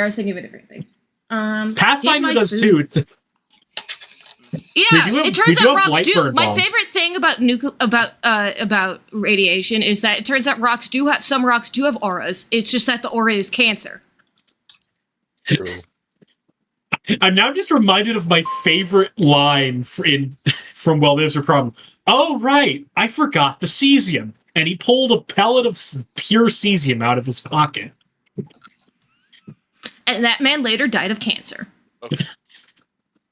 I was thinking of a different thing. Pathfinder does too. Yeah, it turns out rocks do. My favorite thing about radiation is that it turns out some rocks do have auras. It's just that the aura is cancer. True. I'm now just reminded of my favorite line from Well, There's a Problem. Oh, right. I forgot the cesium. And he pulled a pellet of pure cesium out of his pocket. And that man later died of cancer. Okay.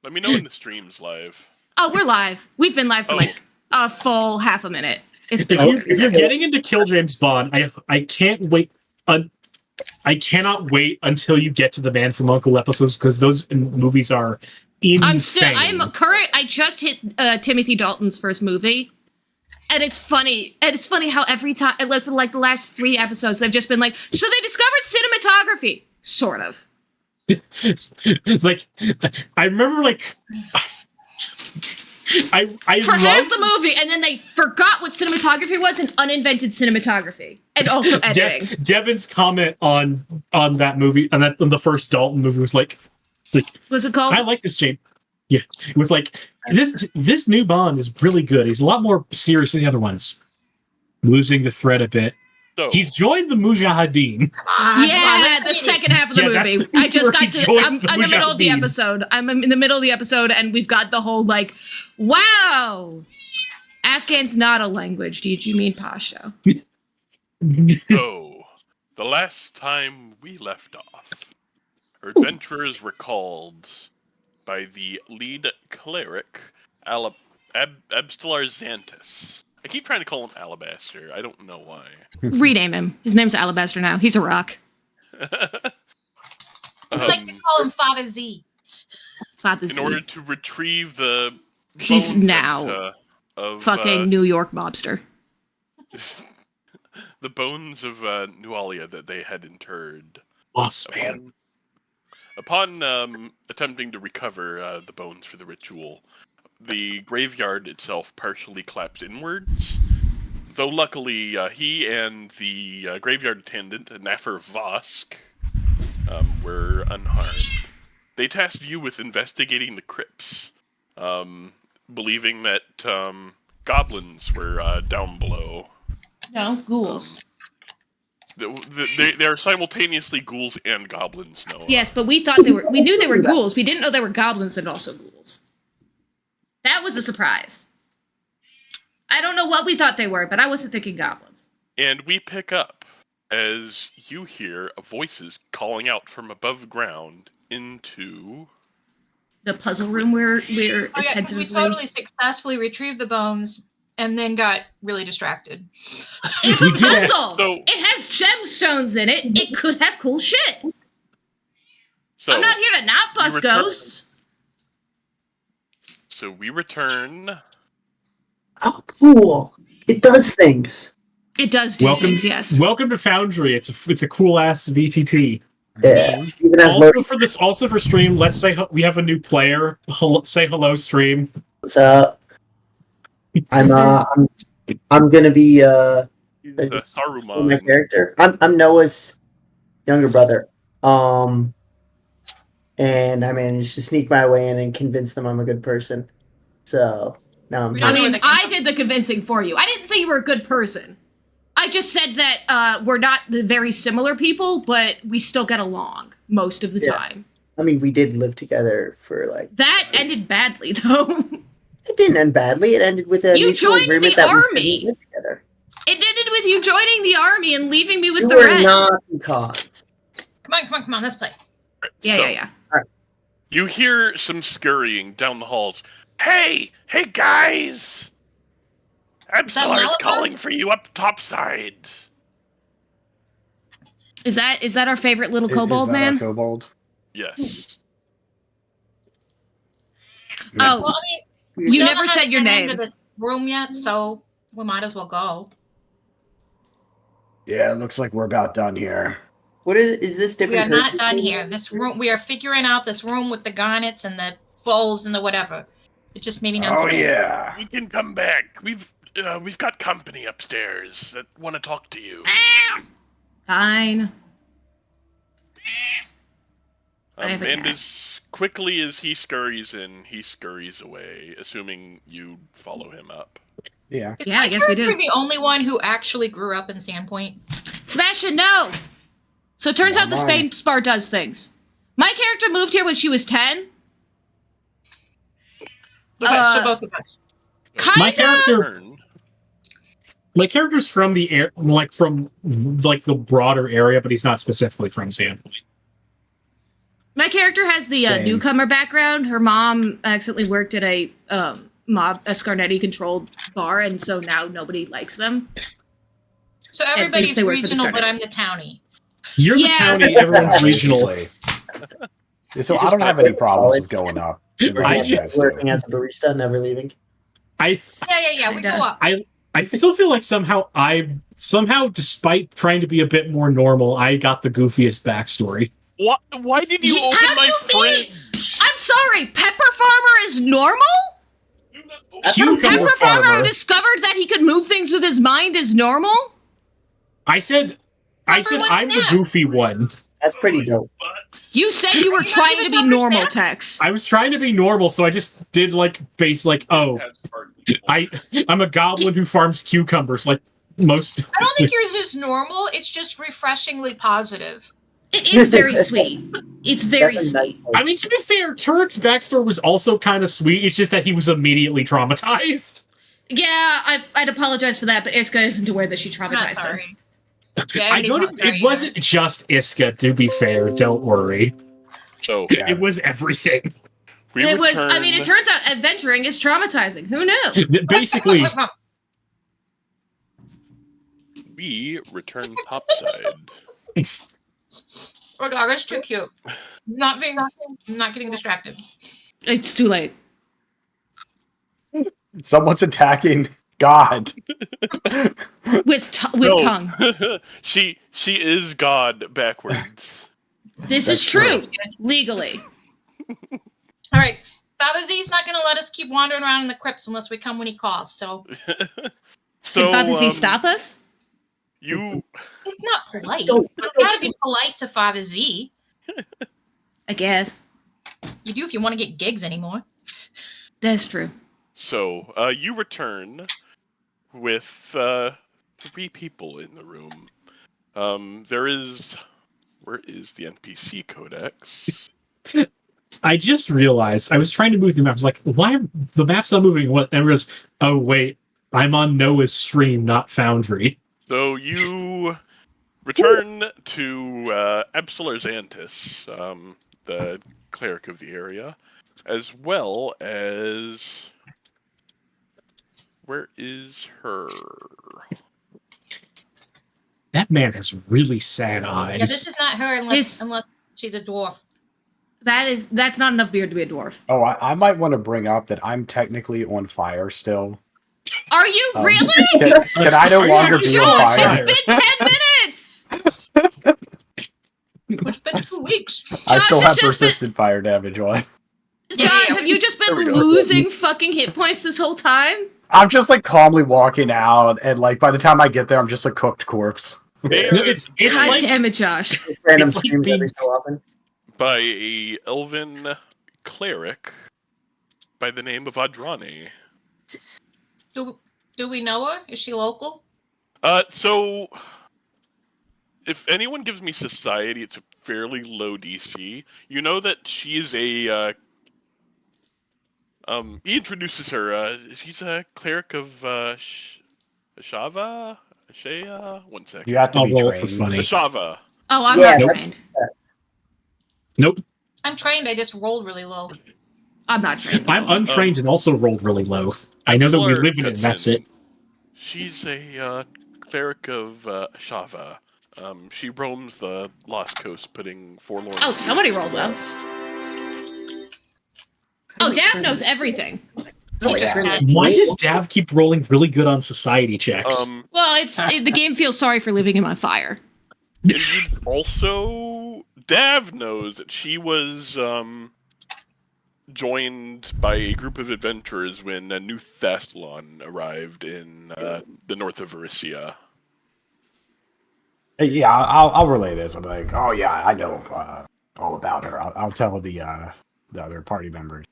Let me know when the stream's live. Oh, we're live. We've been live for like a full half a minute. It's been if you're getting into Kill James Bond, I can't wait. I cannot wait until you get to the Man from U.N.C.L.E. episodes, because those movies are insane. I just hit Timothy Dalton's first movie, and it's funny. And it's funny how every time, for like the last 3 episodes, they've just been like, so they discovered cinematography, sort of. It's like, I remember like. I for half the movie, and then they forgot what cinematography was and uninvented cinematography, and also editing. Devin's comment on that movie, on the first Dalton movie was like, "Was it called? I like this James." Yeah, it was like this new Bond is really good. He's a lot more serious than the other ones. Losing the thread a bit. So, he's joined the Mujahideen. The second half of the movie. I just got to. I'm in the middle of the episode. I'm in the middle of the episode, and we've got the whole like, wow, Afghan's not a language. Did you mean Pashto? So, the last time we left off, our adventurers were called by the lead cleric, Abstelar Xantus. I keep trying to call him Alabaster. I don't know why. Rename him. His name's Alabaster now. He's a rock. I'd like to call him Father Z. Father Z. In order to retrieve the He's now of fucking New York mobster. The bones of Nualia that they had interred. Upon attempting to recover the bones for the ritual, the graveyard itself partially collapsed inwards, though luckily he and the graveyard attendant, Naffer Vosk, were unharmed. They tasked you with investigating the crypts, believing that goblins were down below. No, ghouls. They are simultaneously ghouls and goblins, Noah. Yes, but we thought they were. We knew they were ghouls. We didn't know they were goblins and also ghouls. That was a surprise. I don't know what we thought they were, but I wasn't thinking goblins. And we pick up as you hear voices calling out from above ground into the puzzle room where we're attentively. We totally successfully retrieved the bones and then got really distracted. It's a puzzle. So, it has gemstones in it. It could have cool shit. So I'm not here to not bust ghosts. So we return. Oh, cool! It does things. It does do things. Yes. Welcome to Foundry. It's a cool ass VTT. Yeah. Even as also for stream. Let's say we have a new player. Say hello, stream. What's up? I'm gonna be Saruman. My character. I'm Noah's younger brother. And I managed to sneak my way in and convince them I'm a good person. So now I'm. I did the convincing for you. I didn't say you were a good person. I just said that we're not the very similar people, but we still get along most of the time. I mean, we did live together for like. That ended badly, though. It didn't end badly. It ended with a mutual agreement that we live together. It ended with you joining the army and leaving me with the red. Not because. Come on, let's play. Yeah. Right. You hear some scurrying down the halls. Hey guys! Abstelar's calling for you up the top side. Is that our favorite little kobold man? Kobold? Yes. Oh, well, you never said your name. Into this room yet, so we might as well go. Yeah, it looks like we're about done here. What is this different? We are not done here. This room, we are figuring out this room with the garnets and the bowls and the whatever. It just maybe not. Oh yeah, we can come back. We've got company upstairs that want to talk to you. Fine. I have a And cat. as quickly as he scurries in, he scurries away, assuming you follow him up. Yeah. Is Yeah, my I guess we do. character the only one who actually grew up in Sandpoint? Sebastian, no! So it turns Not out the mine. space bar does things. My character moved here when she was 10. Okay, so both of us. So Kinda? My character, Turn. my character's from the air, like from like the broader area, but he's not specifically from Sandpoint. My character has the Same. newcomer background. Her mom accidentally worked at a Scarnetti-controlled bar, and so now nobody likes them. So least everybody's they work for the regional, but I'm Scarnettis. the townie. You're Yeah. the townie, everyone's regional. Yeah, so I don't have any problems with going up. The I rest of you guys do. Working as a barista, never leaving. I Yeah. We go Kinda. up. I still feel like somehow, despite trying to be a bit more normal, I got the goofiest backstory. Why did you How open do my you mean? fridge? I'm sorry, Pepper Farmer is normal? That's not a Cucumber Pepper Farmer farmer. who discovered that he could move things with his mind is normal? I said I'm Everyone's the next. goofy one. That's pretty dope. You said you were Are you not trying giving to be numbers normal, now? Tex. I was trying to be normal, so I just did I'm a goblin who farms cucumbers, like most. I don't think yours is normal. It's just refreshingly positive. It is very sweet. It's very That's a nice sweet. point. I mean, to be fair, Turk's backstory was also kind of sweet. It's just that he was immediately traumatized. Yeah, I'd apologize for that, but Iska isn't aware that she I'm not traumatized her. sorry. Yeah, I everybody's don't. not sorry It either. wasn't just Iska. To be fair, don't worry. So Yeah. It was everything. we It was, return. I mean, it turns out adventuring is traumatizing. Who knew? Basically, we return topside. Oh, dog, it's too cute. Not getting distracted. It's too late. Someone's attacking God. With No. tongue. she is God backwards. This That's is true. true. Legally. All right. Father Z's not going to let us keep wandering around in the crypts unless we come when he calls. So So, Can Father Z stop us? You it's not polite. It's got to be polite to Father Z. I guess. You do if you want to get gigs anymore. That's true. So, you return with 3 people in the room. Where is the NPC codex? I just realized I was trying to move the map. I was like, why are the map's not moving? What? And it was, oh wait, I'm on Noah's stream, not Foundry. So you return to Absolar Xantis, the cleric of the area, as well as where is her? That man has really sad eyes. Yeah, this is not her unless she's a dwarf. That's not enough beard to be a dwarf. Oh, I might want to bring up that I'm technically on fire still. Are you really? Can I no longer be on Josh, fire? it's been 10 minutes! It's been 2 weeks. I Josh, still it's have just persistent fire damage on. Josh, have you just been losing fucking hit points this whole time? I'm just like calmly walking out, and like by the time I get there, I'm just a cooked corpse. No, it's God like, damn it, Josh. Random It's like streams being- every so often. By a elven cleric by the name of Adrani. Do we know her? Is she local? So if anyone gives me society, it's a fairly low DC. You know that she is a he introduces her. She's a cleric of Ashava? Ashaya? 1 second. You have to I'll be roll it for trained. funny. Ashava. Oh, I'm Yeah, not nope. trained. Nope. I'm trained. I just rolled really low. I'm not trained. I'm untrained and also rolled really low. I know that we Absolar live in it, and that's it. She's a cleric of Ashava. She roams the Lost Coast, putting forlorn. Oh, somebody rolled well. Oh, Dav knows everything. He just yeah. met. Why does Dav keep rolling really good on society checks? Well, the game feels sorry for leaving him on fire. And you also, Dav knows that she was joined by a group of adventurers when a new Thastalon arrived in the north of Erissia. Yeah, I'll relay this. I'm like, oh yeah, I know all about her. I'll tell the other party members.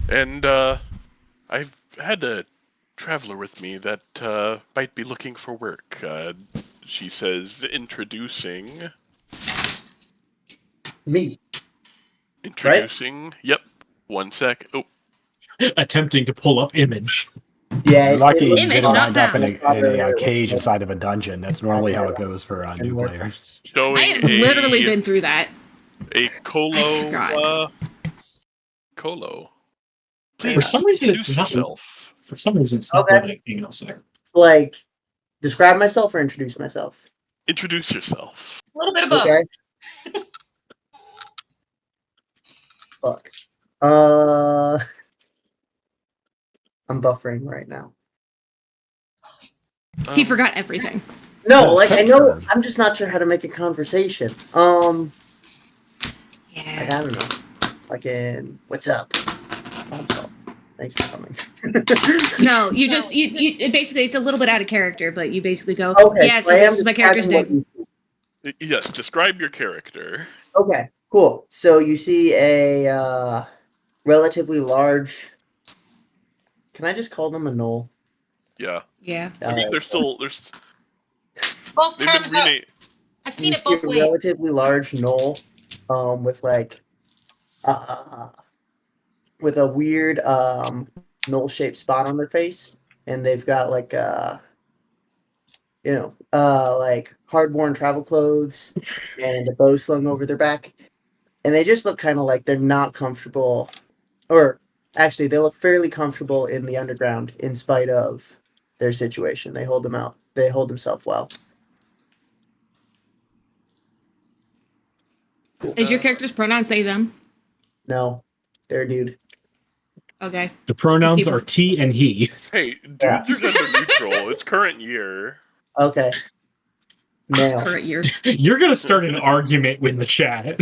And I've had a traveler with me that might be looking for work. She says, introducing. Me. Introducing. Right? Yep. 1 sec. Oh. Attempting to pull up image. Yeah, lucky you Image didn't not wind up in found. a cage inside of a dungeon. That's normally how it goes for new players. Showing I have literally been through that. A Colo. forgot. Colo. For Please some reason, it's introduce not. yourself. For some reason, it's not Okay. anything else there. like describe myself or introduce myself. Introduce yourself. A little bit of both. Okay. Fuck. I'm buffering right now. He forgot everything. No, like I know. I'm just not sure how to make a conversation. Like, I don't know. Like in what's up? Thanks for coming. No, you just you basically it's a little bit out of character, but you basically go, Okay, yeah. so So I am this is my character's describing name. Yes, describe your character. Okay, cool. So you see a relatively large. Can I just call them a knoll? Yeah. Yeah. I mean, there's Both they've been terms are. rename. I've seen you it both see a ways. relatively large knoll, with like, with a weird knoll-shaped spot on their face, and they've got like like hard-worn travel clothes and a bow slung over their back, and they just look kind of like they're not comfortable, or actually they look fairly comfortable in the underground in spite of their situation. They hold themselves well. Is your character's pronouns they them? No, they're a dude. Okay. The pronouns People- are he and he. Hey, dudes Yeah. are gender neutral. It's current year. Okay. It's Male. current year. You're gonna start an argument with the chat.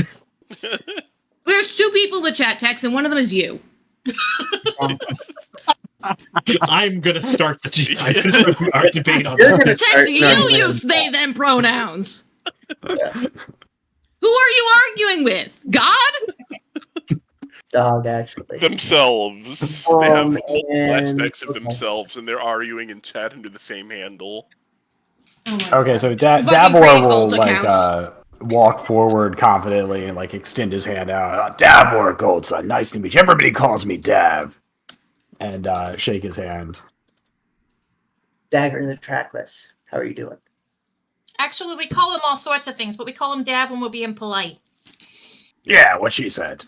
There's two people in the chat text, and one of them is you. I'm gonna start our debate on You're gonna this. start Text, you arguing. use they them pronouns. Yeah. Who are you arguing with? God? Dog, actually. Themselves. They have multiple and- aspects of okay. themselves, and they're arguing in chat under the same handle. Oh my Okay, God. so Fucking Davor create will alt like accounts. walk forward confidently and like extend his hand out. Davor Goldson, nice to meet you. Everybody calls me Dav, and shake his hand. Dagger in the trackless. How are you doing? Actually, we call him all sorts of things, but we call him Dav when we're being polite. Yeah, what she said.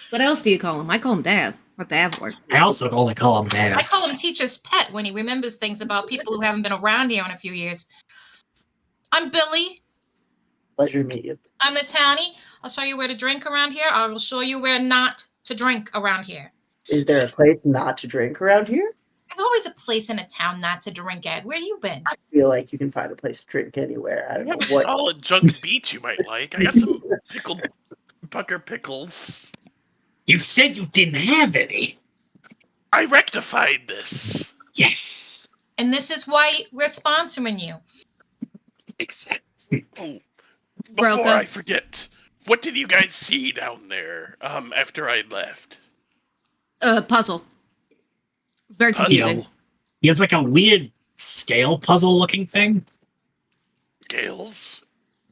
What else do you call him? I call him Dav. Or Davor. I also only call him I Dav. call him teacher's pet when he remembers things about people who haven't been around here in a few years. I'm Billy. Pleasure to meet you. I'm the townie. I'll show you where to drink around here. I will show you where not to drink around here. Is there a place not to drink around here? There's always a place in a town not to drink at. Where you been? I feel like you can find a place to drink anywhere. I don't I have know a what. stall at Junk Beach you might like. I got some pickled pucker pickles. You said you didn't have any. I rectified this. Yes. And this is why we're sponsoring you. Except Oh, Broke before up. I forget, what did you guys see down there after I left? Puzzle. Very confusing. Puzzle? he has like a weird scale puzzle looking thing. Gales?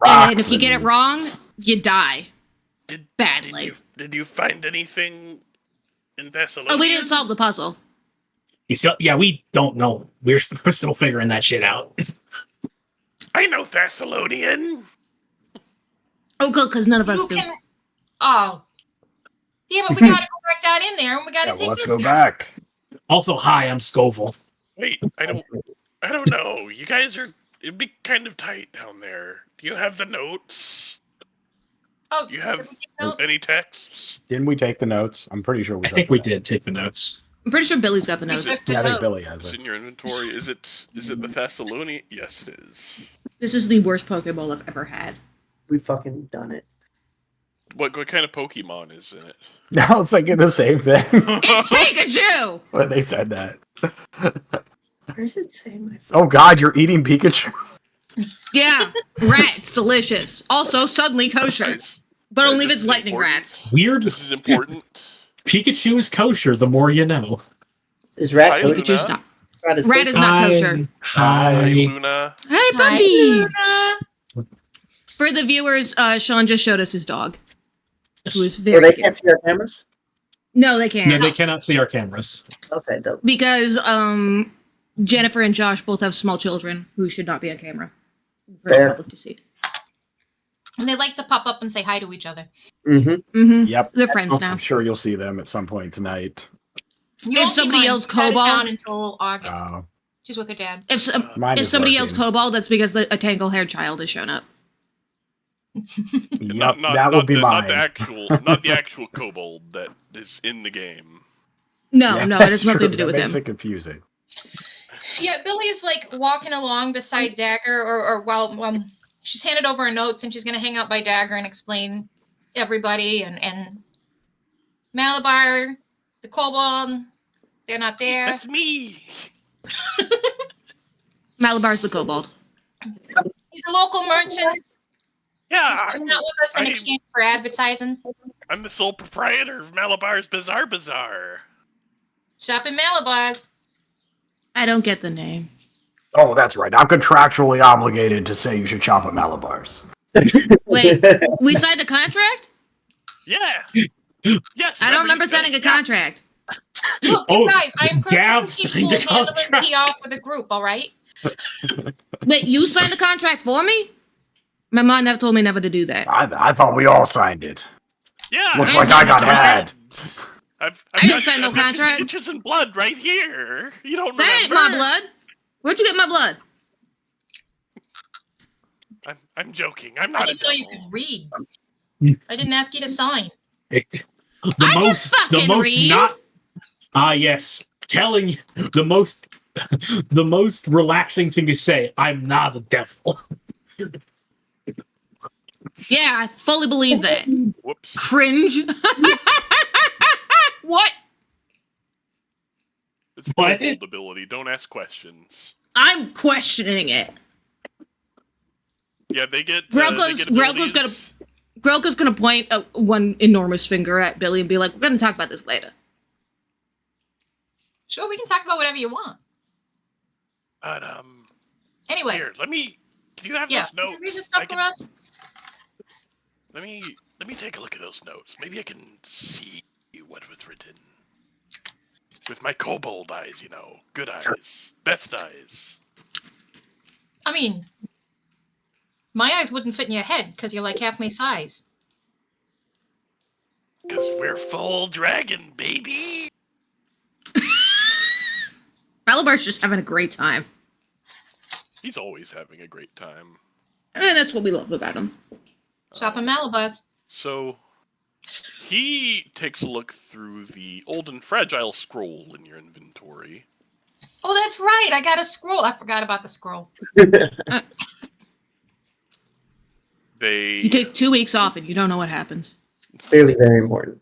And if you get it wrong, you die. Badly. Did you find anything in Thessaloniki? Oh, we didn't solve the puzzle. We don't know. We're still figuring that shit out. I know Thessalonian. Oh, good, because none of us You do. can. Oh. Yeah, but we gotta go back down in there and we gotta Yeah, take let's this. go back. Also, hi, I'm Scoville. Wait, I don't know. You guys it'd be kind of tight down there. Do you have the notes? Oh, Do you have did we take notes? any texts? Didn't we take the notes? I'm pretty sure we. I took think we them. did take the notes. I'm pretty sure Billy's got the Is notes. it- Yeah, I think Oh. Billy has It's it. in your inventory. Is it the Thessalonian? Yes, it is. This is the worst Pokeball I've ever had. We fucking done it. What kind of Pokemon is in it? I was thinking the same thing It's Pikachu! when they said that. Where does it say my Oh God, you're eating Pikachu. Yeah, rat. It's delicious. Also, suddenly kosher. Guys, But only if this it's is lightning important. rats. Weird. This is important. Pikachu is kosher. The more you know. Is rat Hi, kosher? Pikachu's Luna. not. Rat is Rat kosher? is not kosher. Hi, Hi. Luna. Hey, Hi, puppy! Luna. For the viewers, Sean just showed us his dog, who is Oh, very they cute. can't see our cameras? No, they can't. No, they cannot see our cameras. Okay, dope. Because Jennifer and Josh both have small children who should not be on camera for the Fair. public to see. And they like to pop up and say hi to each other. Mm-hmm. Mm-hmm. Yep. They're friends I'm now. sure you'll see them at some point tonight. You If won't see somebody mine. else She's out of cobalt- town until August. She's with her dad. If Mine if is somebody else working. cobalt, that's because a tangle-haired child has shown up. Yep, that would be Not mine. the actual kobold that is in the game. No, Yeah, no, it that's has nothing true. to do That with makes him. it confusing. Yeah, Billy is like walking along beside Dagger, or while she's handed over her notes and she's going to hang out by Dagger and explain everybody and Malabar, the kobold, they're not there. That's me. Malabar's the kobold. He's a local merchant. Yeah, He's hanging out with us in I- exchange for advertising. I'm the sole proprietor of Malabar's Bizarre Bazaar. Shop in Malabar's. I don't get the name. Oh, that's right. I'm contractually obligated to say you should shop at Malabar's. Wait, we signed a contract? Yeah. Yes. I don't remember signing a contract. Look, Oh, you guys, I'm Gav perfectly signed capable a of handling contract. PR for the group, all right? Wait, you signed the contract for me? My mom never told me never to do that. I thought we all signed it. Yeah. Looks I like I got signed had. I've I didn't sign no I've got your contract. signatures in blood right here. You don't That ain't remember? my blood. Where'd you get my blood? I'm joking. I'm I not a didn't know you devil. could read. I didn't ask you to sign. The I can fucking read. not. Yes. Telling you the most relaxing thing to say. I'm not a devil. Yeah, I fully believe that. Whoops. Cringe. What? It's a What? kobold ability. Don't ask questions. I'm questioning it. Yeah, they get. Grelko's gonna point one enormous finger at Billy and be like, "We're gonna talk about this later." Sure, we can talk about whatever you want. But Anyway, here, let me. Do you have yeah, those can notes? you read this I stuff can- for us? Let me take a look at those notes. Maybe I can see what was written. With my kobold eyes, you know. Good eyes. Best eyes. I mean, my eyes wouldn't fit in your head because you're like half my size. Because we're full dragon, baby. Malabar's just having a great time. He's always having a great time. And that's what we love about him. Shop in Malabar's. So, he takes a look through the old and fragile scroll in your inventory. Oh, that's right. I got a scroll. I forgot about the scroll. You take 2 weeks off and you don't know what happens. Clearly very important.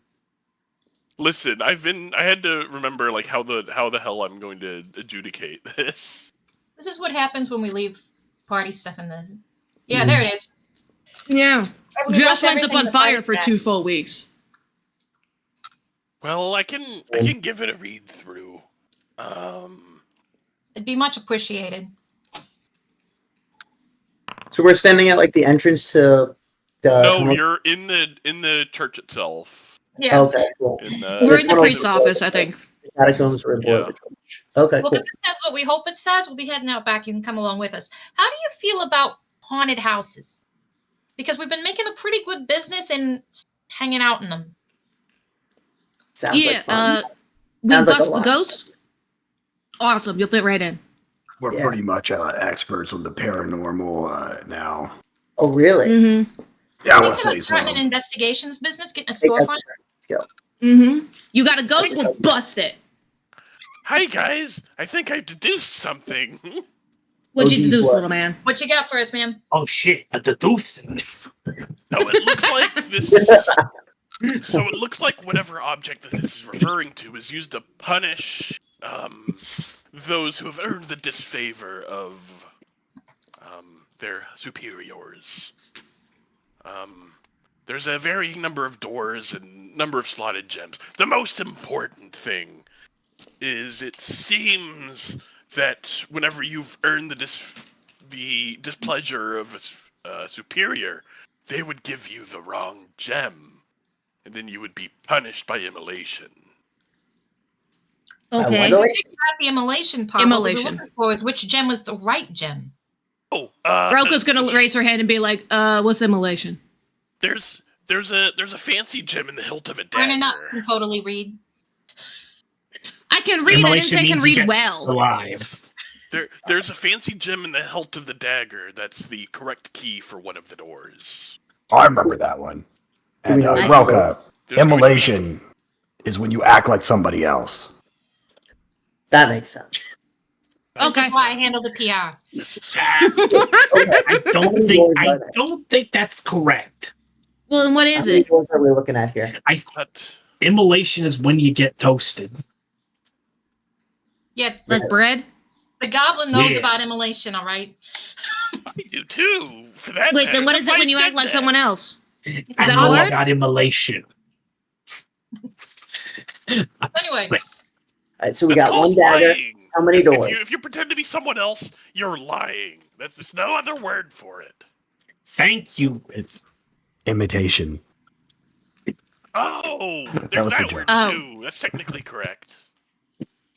Listen, I had to remember like how the hell I'm going to adjudicate this. This is what happens when we leave party stuff in the... Yeah, there it is. Yeah. We Josh left ends up everything on to fire party for stuff. 2 full weeks. Well, I can give it a read through. It'd be much appreciated. So we're standing at like the entrance to the. No, you're in the church itself. Yeah. Okay, cool. We're in the priest's office, I think. The catacombs were below Yeah. the church. Okay, Well, cool. if it says what we hope it says, we'll be heading out back. You can come along with us. How do you feel about haunted houses? Because we've been making a pretty good business in hanging out in them. Sounds Yeah, like fun. we Sounds like a bust the lot. ghost. Awesome, you'll fit right in. We're Yeah. pretty much experts on the paranormal now. Oh, really? Mm-hmm. Yeah, I Thinking would say of so. starting an investigations business, getting a Take that storefront. skill. Mm-hmm. You got a ghost? We'll bust it. Hi guys, I think I deduced something. What'd you geez, deduce, what? little man? What you got for us, man? Oh shit! A deducing. No, it looks like this. So it looks like whatever object that this is referring to is used to punish those who have earned the disfavor of their superiors. there's a varying number of doors and number of slotted gems. The most important thing is it seems that whenever you've earned the displeasure of a superior, they would give you the wrong gem, and then you would be punished by immolation. Okay. Not the immolation part. Immolation. What we're looking for is which gem was the right gem. Oh, Broka's gonna raise her hand and be like, what's immolation? There's a fancy gem in the hilt of a Brandon dagger. can totally read. I can read. I didn't say I can read well. Alive. There's a fancy gem in the hilt of the dagger that's the correct key for one of the doors. I remember that one. And we know Relka, There's immolation is when you act like somebody else. That makes sense. This Okay. is why I handle the PR. I don't think that's correct. Well, then what is How many it? doors are we looking at here? But Immolation is when you get toasted. Yeah, Like bread? the goblin knows Yeah. about immolation, all right? you too, for that Wait, matter. then what is it That's when you why I act like said someone that. else? Is that a word? Got immolation. Anyway, All right, so we It's got one called dagger. lying. How many If doors? you pretend to be someone else, you're lying. There's no other word for it. Thank you. It's imitation. Oh, That there's was the that joke. word Oh. too. That's technically correct.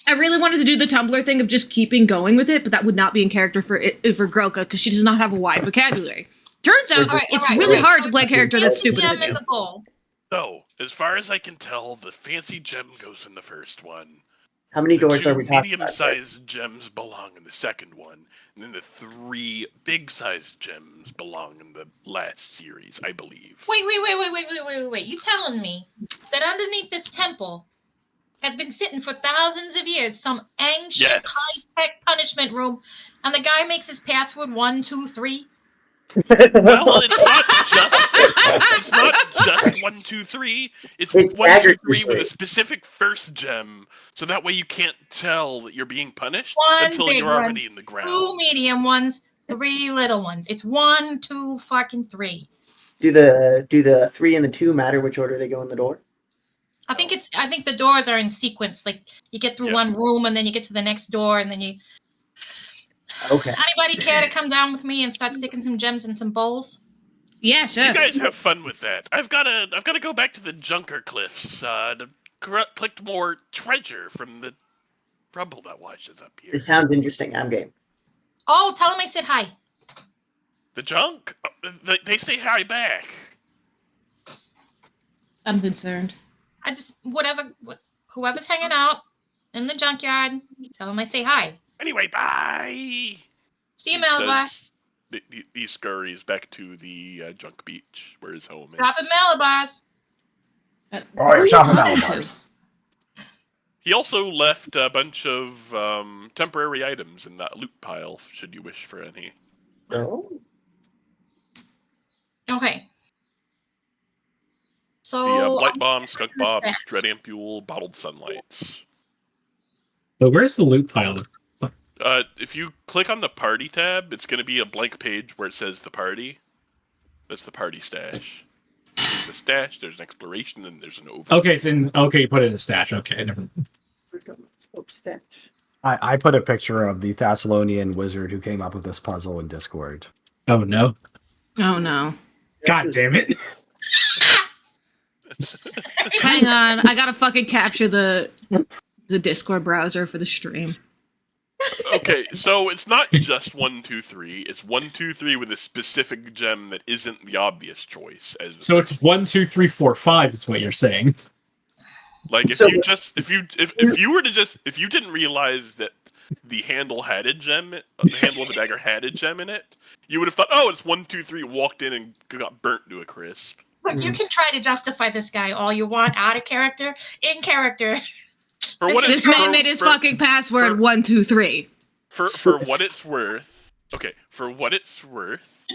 I really wanted to do the Tumblr thing of just keeping going with it, but that would not be in character for Grelka because she does not have a wide vocabulary. Turns out All right, it's all right, really all right. hard to play a character that's here's the stupider gem than in you. the bowl. So, as far as I can tell, the fancy gem goes in the first one. How many The doors two are we talking about? medium-sized gems belong in the second one, and then the 3 big-sized gems belong in the last series, I believe. Wait. You telling me that underneath this temple has been sitting for thousands of years some ancient Yes. high-tech punishment room, and the guy makes his password 1, 2, 3? Well, it's not just 1, 2, 3. It's 1, 2, dagger 3 with a three. specific first gem, so that way you can't tell that you're being punished One until big you're one, already in the 2 ground. medium ones, 3 little ones. It's 1, 2, fucking 3. Do the 3 and the 2 matter which order they go in the door? I think the doors are in sequence. Like you get through Yeah. one room and then you get to the next door and then you. Okay. Anybody care to come down with me and start sticking some gems in some bowls? Yeah, sure. You guys have fun with that. I've gotta go back to the Junker Cliffs to collect more treasure from the rubble that washes up here. This sounds interesting. I'm game. Oh, tell them I said hi. The junk? They say hi back. I'm concerned. I just whoever's hanging out in the junkyard, tell them I say hi. Anyway, bye. See you, Malabar. He scurries back to the junk beach where his home is. Dropping Malabars. Oh, Who are you're you chopping talking Malabars. He also left a bunch of temporary items in that loot pile, should you wish for any. Oh. Okay. The So blight bomb, skunk what's bombs, that? dread ampule, bottled sunlights. But where's the loot pile? If you click on the party tab, it's going to be a blank page where it says the party. That's the party stash. There's a stash, there's an exploration, and there's an over. Okay, it's in. Okay, you put it in a stash. Okay, never. I put a picture of the Thessalonian wizard who came up with this puzzle in Discord. Oh no! Oh no. God damn it! Hang on, I gotta fucking capture the Discord browser for the stream. Okay, so it's not just 1, 2, 3. It's 1, 2, 3 with a specific gem that isn't the obvious choice. So it's 1, 2, 3, 4, 5 is what you're saying. Like if So- you didn't realize that the handle had a gem, the handle of the dagger had a gem in it, you would have thought, oh, it's 1, 2, 3. Walked in and got burnt to a crisp. look, you can try to justify this guy all you want, out of character, in character. For what This it's man for- made his for- fucking password for- 1, 2, 3. For what it's worth. Okay, for what it's worth.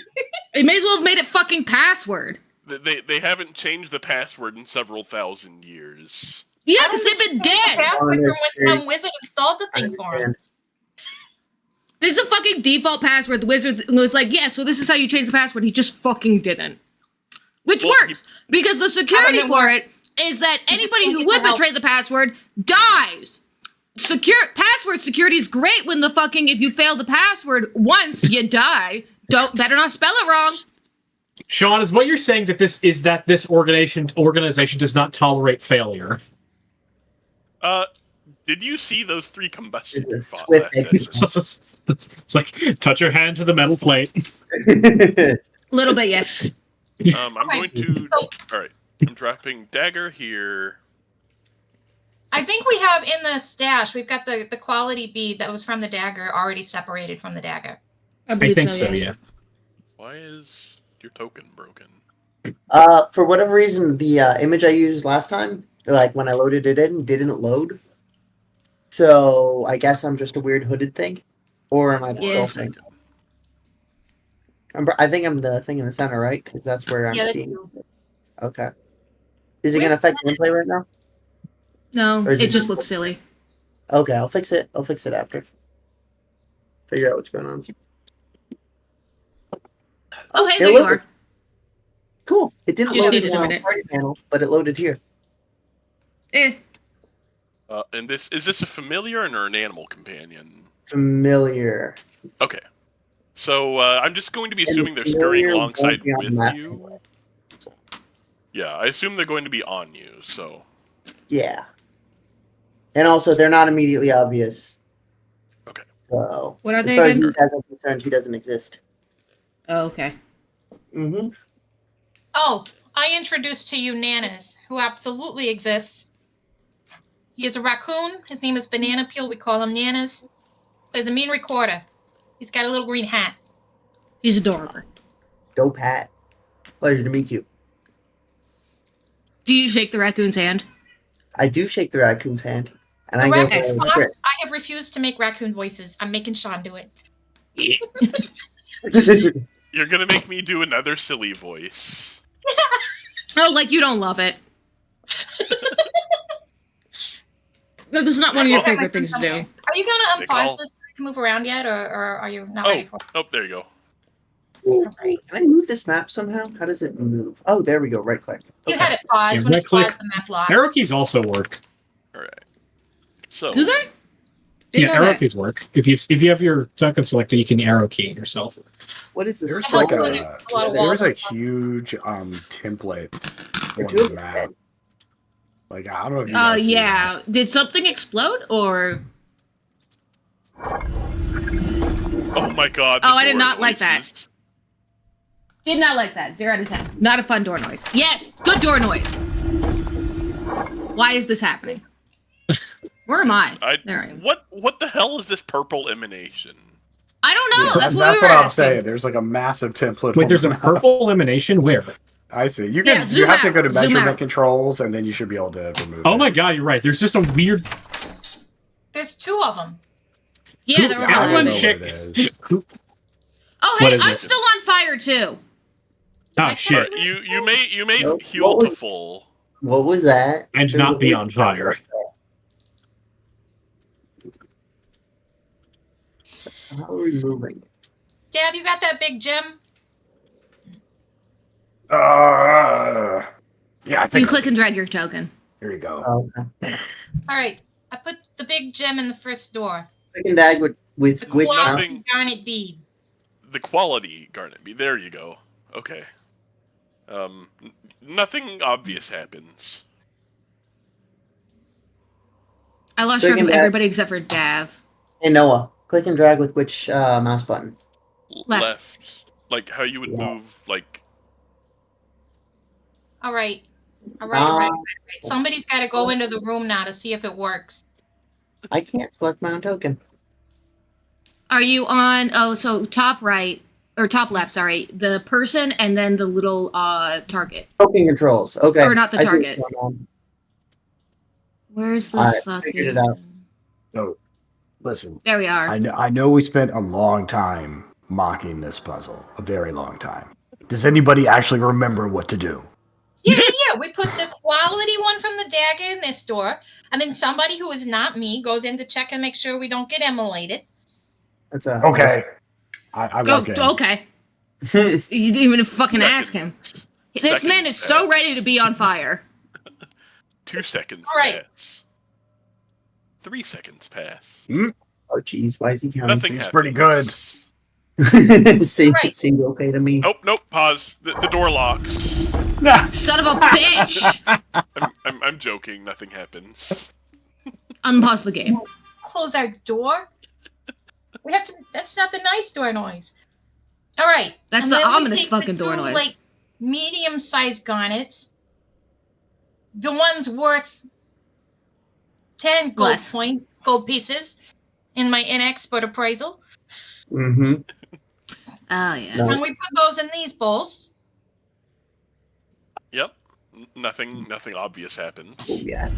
He may as well have made it fucking password. They haven't changed the password in several thousand years. Yeah, I because don't they've been think it's the dead. password from when Honestly. some wizard installed the thing for him. This is a fucking default password. The wizard was like, yeah, so this is how you change the password. He just fucking didn't. Which works, because the security for it is that anybody who would betray the password dies. Password security is great when if you fail the password once, you die. Better not spell it wrong. Sean, is what you're saying that this organization does not tolerate failure? Did you see those 3 combustion fought Swift last session? It's like, touch your hand to the metal plate. Little bit, yes. I'm going to... Alright, I'm dropping dagger here. I think we have in the stash, we've got the quality bead that was from the dagger already separated from the dagger. I think so, yeah. Why is your token broken? For whatever reason, the image I used last time, like when I loaded it in, didn't load. So I guess I'm just a weird hooded thing, or am I the skull thing? I think I'm the thing in the center, right? Because that's where I'm seeing. Okay. Is it gonna affect gameplay right now? No, it just looks silly. Okay, I'll fix it. I'll fix it after. Figure out what's going on. Oh, hey, there you are. Cool. It didn't Just load in needed a the minute. party panel, but it loaded here. And is this a familiar or an animal companion? Familiar. Okay. So I'm just going to be assuming they're scurrying alongside with you. Yeah, I assume they're going to be on you, so... Yeah. And also, they're not immediately obvious. Okay. So, what are they as far as again? you guys are concerned, he doesn't exist. Oh, okay. Mm-hmm. Oh, I introduced to you Nanas, who absolutely exists. He is a raccoon. His name is Banana Peel. We call him Nanas. He's a mean recorder. He's got a little green hat. He's adorable. Dope hat. Pleasure to meet you. Do you shake the raccoon's hand? I do shake the raccoon's hand. And The I raccoon go, boss, I have refused to make raccoon voices. I'm making Sean do it. You're gonna make me do another silly voice. Oh, like you don't love it. This is not one of your favorite things to do. Are you gonna unpause this so you can move around yet, or are you not ready for it? Oh, there you go. Can I move this map somehow? How does it move? Oh, there we go. Right click. You had it paused. Yeah, When it's right-click. paused, the map locks. Arrow keys also work. Alright. So... Do they? Didn't know Arrow that. keys work. If you have your token selected, you can arrow key yourself. What is this? There's I like hope when there's a lot of walls a and stuff. huge template for You're doing the map. it. Like I don't know if you guys see Yeah. Did something explode or? Oh my god. Oh, the I did door not like noises. Did not like that. 0 out of 10. Not a fun door noise. Yes, good door noise. Why is this happening? Where am I? There I am. What the hell is this purple emanation? I don't know. that. That's what That's we were what I'm asking. saying. There's like a massive template. Wait, on there's the a map. purple emanation? Where? I see. You Yeah, can. zoom you have to out, go to zoom measurement out. controls, and then you should be able to remove. Oh it. my god, you're right. There's just a weird. There's 2 of them. Yeah, there were I don't Everyone know all. check. what it is. Oh, What hey, is I'm it? still on fire too. Oh shit! You may Nope. heal to full. What was that? And There's not a be weird- on fire. How are we moving? Dab, you got that big gem? Yeah, I think. You click and drag your token. Here you go. Oh, okay. All right. I put the big gem in the first door. Second dag with The which Nothing. quality garnet bead. The quality garnet bead. There you go. Okay. Nothing obvious happens. I lost Click track and of drag. everybody except for Dav. Hey Noah, click and drag with which mouse button? Left. Like how you would Yeah. move, like... All right. All right. Somebody's got to go into the room now to see if it works. I can't select my own token. Are you on? Oh, so top right or top left? Sorry, the person and then the little target. Token controls. Okay. Or not the I see target. what's going on. Where's the Alright, fucking? figured it out. So, listen. There we are. I know we spent a long time mocking this puzzle. A very long time. Does anybody actually remember what to do? Yeah. We put the quality one from the dagger in this door, and then somebody who is not me goes in to check and make sure we don't get immolated. That's a Okay. I Go. walk in. Okay. You didn't even fucking ask him. This man is so ready to be on fire. 2 seconds Right. pass. 3 seconds pass. Oh, jeez, why is he counting? Nothing Seems happens. pretty good. Seemed okay to me. Nope. Pause. The door locks. Son of a bitch! I'm joking. Nothing happens. Unpause the game. Close our door. We have to. That's not the nice door noise. All right. That's and the then we ominous take the fucking door two, noise. Like medium-sized garnets. The one's worth 10 Less. gold pieces in my inexpert appraisal. Mm-hmm. Oh, yeah. No. And we put those in these bowls. Yep. Nothing obvious happens. Oh, yeah.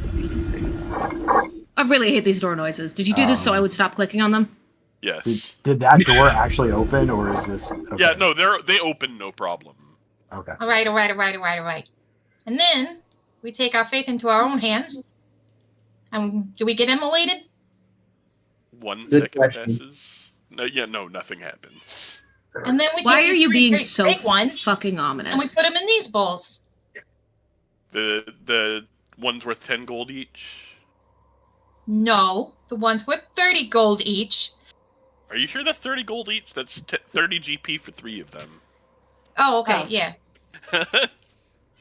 I really hate these door noises. Did you do this so I would stop clicking on them? Yes. Did that door actually open, or is this? Okay. Yeah. No. They open no problem. Okay. All right. And then we take our fate into our own hands. And do we get immolated? 1 Good second question. passes. No. Nothing happens. And then we take Why are these you three being great so big ones fucking and we ominous? put them in these bowls. The one's worth 10 gold each. No, the ones with 30 gold each. Are you sure that's 30 gold each? That's 30 GP for 3 of them. Oh, okay, Oh. yeah.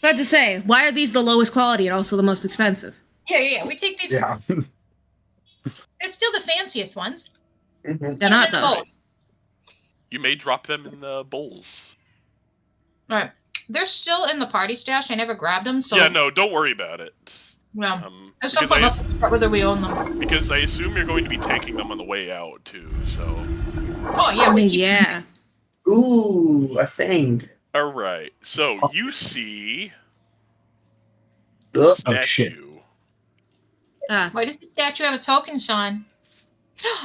About to say, why are these the lowest quality and also the most expensive? Yeah. We take these. Yeah. They're still the fanciest ones. Mm-hmm. They're Put 'em not, in the though. bowls. You may drop them in the bowls. All right. They're still in the party stash. I never grabbed them, so. Yeah, no, don't worry about it. Well, at some Because point, I'll figure out whether we own them. because I assume you're going to be taking them on the way out too. So, Oh, yeah, we keep Yeah. Ooh, a thing. all right. So you see Ugh. Oh, shit. statue. Why does the statue have a token, Sean?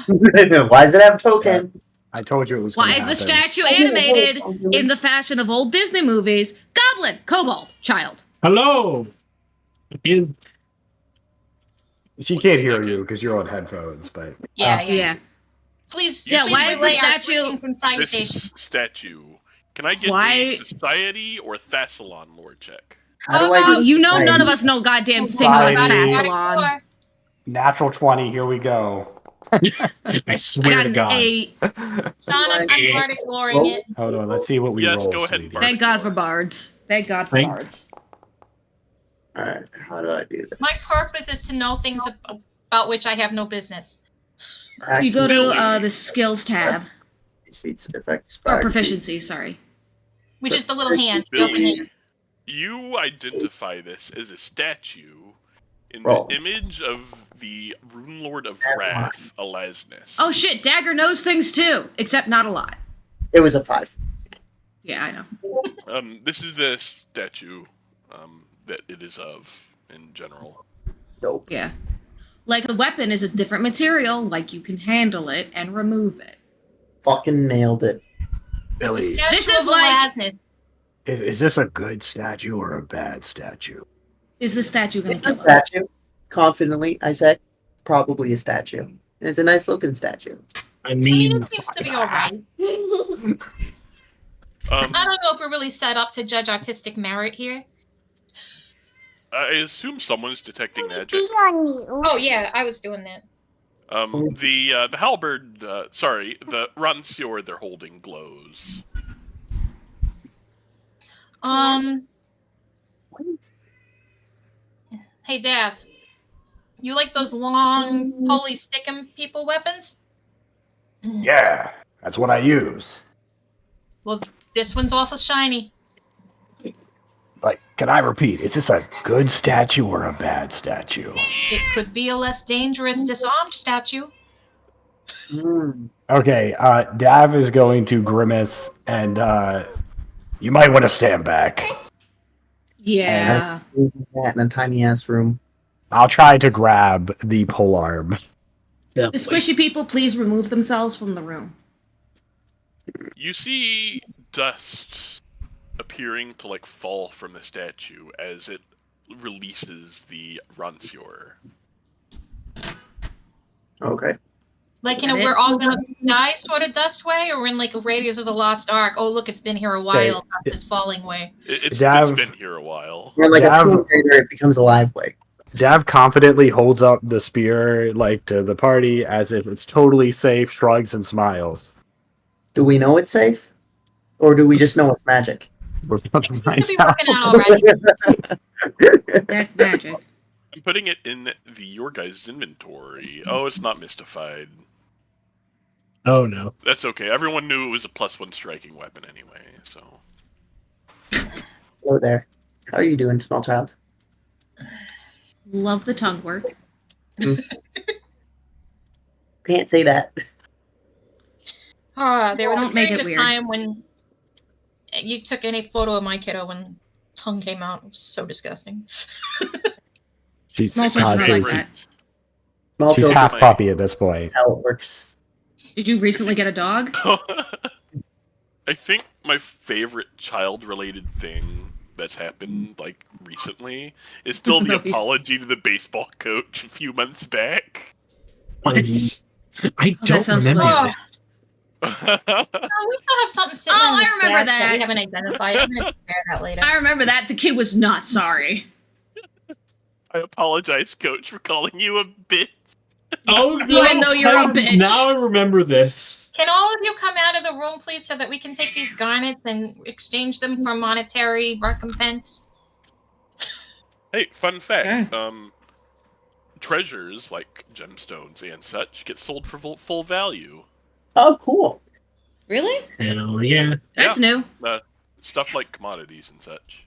Why does it have a token? I told you it was. Why gonna is the happen. statue animated in the fashion of old Disney movies? Goblin, kobold, child. Hello. Is She can't hear you because you're on headphones, but Yeah. Yeah. Please. Yeah, please why is the relay our statue- greetings and salutations. This statue. Can I get Why- a society or Thassalon lore check? How do I do You know none of society? us know goddamn thing about Society. Thassalon. natural 20. Here we go. I I swear got to an God. 8. Sean, I'm part exploring Well, it. Hold on. Let's see what we Yes, roll. go ahead, sweetie. Bart. Thank God for bards. Thank God for Thank- bards. Alright, how do I do this? My purpose is to know things about which I have no business. You go to Actually, the skills tab. feats, effects, Or biography. proficiency, sorry. Which is the little hand. The open Billy, hand. you identify this as a statue in Roll. the image of the Rune Lord of Wrath, Alasnus. Oh shit, Dagger knows things too, except not a lot. It was a 5. Yeah, I know. This is the statue that it is of in general. Dope. Yeah. Like a weapon is a different material, like you can handle it and remove it. Fucking nailed it. Billy, This is like- Alasnus. is this a good statue or a bad statue? Is the statue gonna It's a kill us? statue. Confidently, I said, probably a statue. And it's a nice looking statue. I I mean, mean, it seems to be alright. Um, I don't know if we're really set up to judge artistic merit here. I assume someone's detecting magic. Oh yeah, I was doing that. The halberd, the rancior they're holding glows. Hey Dav, you like those long, pulley, sticking people weapons? Yeah, that's what I use. Well, this one's awful shiny. Like, can I repeat? Is this a good statue or a bad statue? It could be a less dangerous disarmed statue. Okay, Dav is going to grimace, and you might want to stand back. Yeah. That in a tiny ass room. I'll try to grab the polearm. The squishy people, please remove themselves from the room. You see dust appearing to fall from the statue as it releases the rancior. Okay. Like, we're all gonna die sort of dust way, or we're in like a Raiders of the Lost Ark. Oh, look, it's been here a while. This falling way. It's been here a while. Or like a Tomb Raider, it becomes a live way. Dav confidently holds up the spear like to the party as if it's totally safe, shrugs and smiles. Do we know it's safe? Or do we just know it's magic? We're about to It seems find to be out. working out already. That's magic. I'm putting it in your guys' inventory. Oh, it's not mystified. Oh no. That's okay. Everyone knew it was a +1 striking weapon anyway, so. Hello there. How are you doing, small child? Love the tongue work. Can't say that. There was a Don't make period it of weird. time when you took any photo of my kiddo when tongue came out. It was so disgusting. She's Small children are like that. Small she's children, half puppy at this point. how it works. Did you recently get a dog? I think my favorite child-related thing that's happened like recently is still the No, he's- apology to the baseball coach a few months back. What? I that don't sounds remember familiar. this. We still have something sitting Oh, in the I remember stash that. we haven't identified. I'm gonna share that later. I remember that. The kid was not sorry. I apologize, coach, for calling you a bitch. Oh no! Even though you're a bitch. Now I remember this. Can all of you come out of the room, please, so that we can take these garnets and exchange them for monetary recompense? Hey, fun fact. Treasures like gemstones and such get sold for full value. Oh, cool. Really? Hell yeah. That's new. Stuff like commodities and such.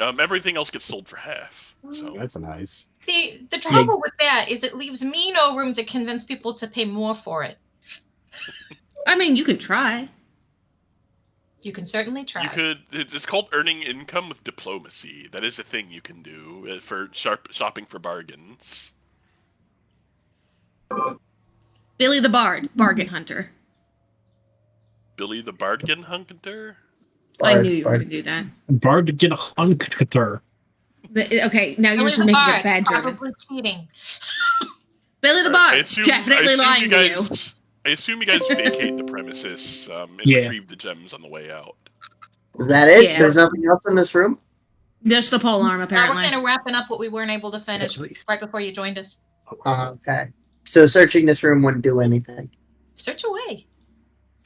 Everything else gets sold for half. So That's nice. See, the trouble with that is it leaves me no room to convince people to pay more for it. I mean, you could try. You can certainly try. you could. It's called earning income with diplomacy. That is a thing you can do for shopping for bargains. Billy the Bard, bargain hunter. Billy the Bargain Hunter. I knew you were going to do that. Bard to get a hunter. Okay, now you're Billy just the making Bard, it bad joke. probably cheating. Billy the I Bard, assume- definitely I lying assume to you. I assume you guys vacate the premises and Yeah. retrieve the gems on the way out. Is that it? Yeah. There's nothing else in this room? Just the pole arm, We're apparently. kind of wrapping up what we weren't able to finish At least. right before you joined us. Okay. So searching this room wouldn't do anything. Search away.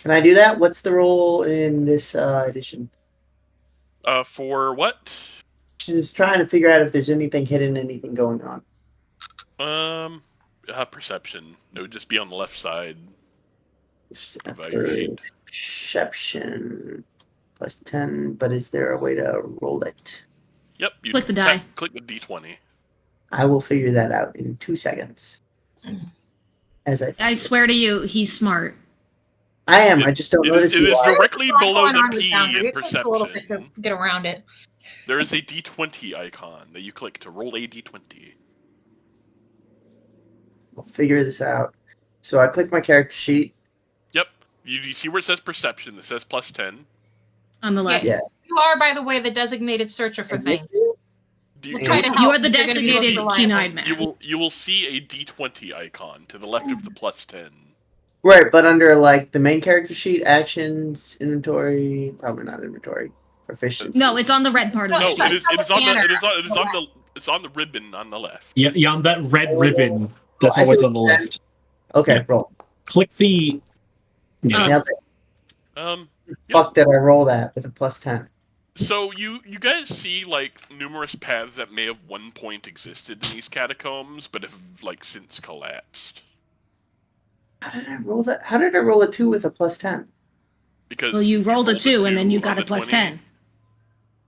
Can I do that? What's the role in this edition? For what? Just trying to figure out if there's anything hidden, anything going on. Perception. It would just be on the left side. Value sheet. Perception plus 10, but is there a way to roll it? Yep. You Click the die. Click the D20. I will figure that out in 2 seconds. As I swear to you, he's smart. I am. I just don't know this. It is UI. directly What's below going on the with P Boundary? in It takes a little bit to perception. get around it. There is a D20 icon that you click to roll a D20. We'll figure this out. So I click my character sheet. Yep. You see where it says perception? It says plus 10. On the left. Yeah. You are, by the way, the designated searcher for things. Do We'll you, try to go help. You are the You're gonna be most designated reliable. keen-eyed man. you will see a D20 icon to the left of the plus 10. Right, but under like the main character sheet, actions, inventory, probably not inventory, proficiency. No, it's on the red part of No, the sheet. it's on the ribbon on the left. Yeah, on that red ribbon that's I always see. on the left. Okay, Yeah. roll. Click the. Yeah. Nailed it. Yep. Fuck, did I roll that with a plus 10? So you guys see like numerous paths that may have one point existed in these catacombs, but have like since collapsed. How did I roll that? How did I roll a 2 with a plus 10? Because Well, you rolled a 2 and then you on got the a plus 20. 10.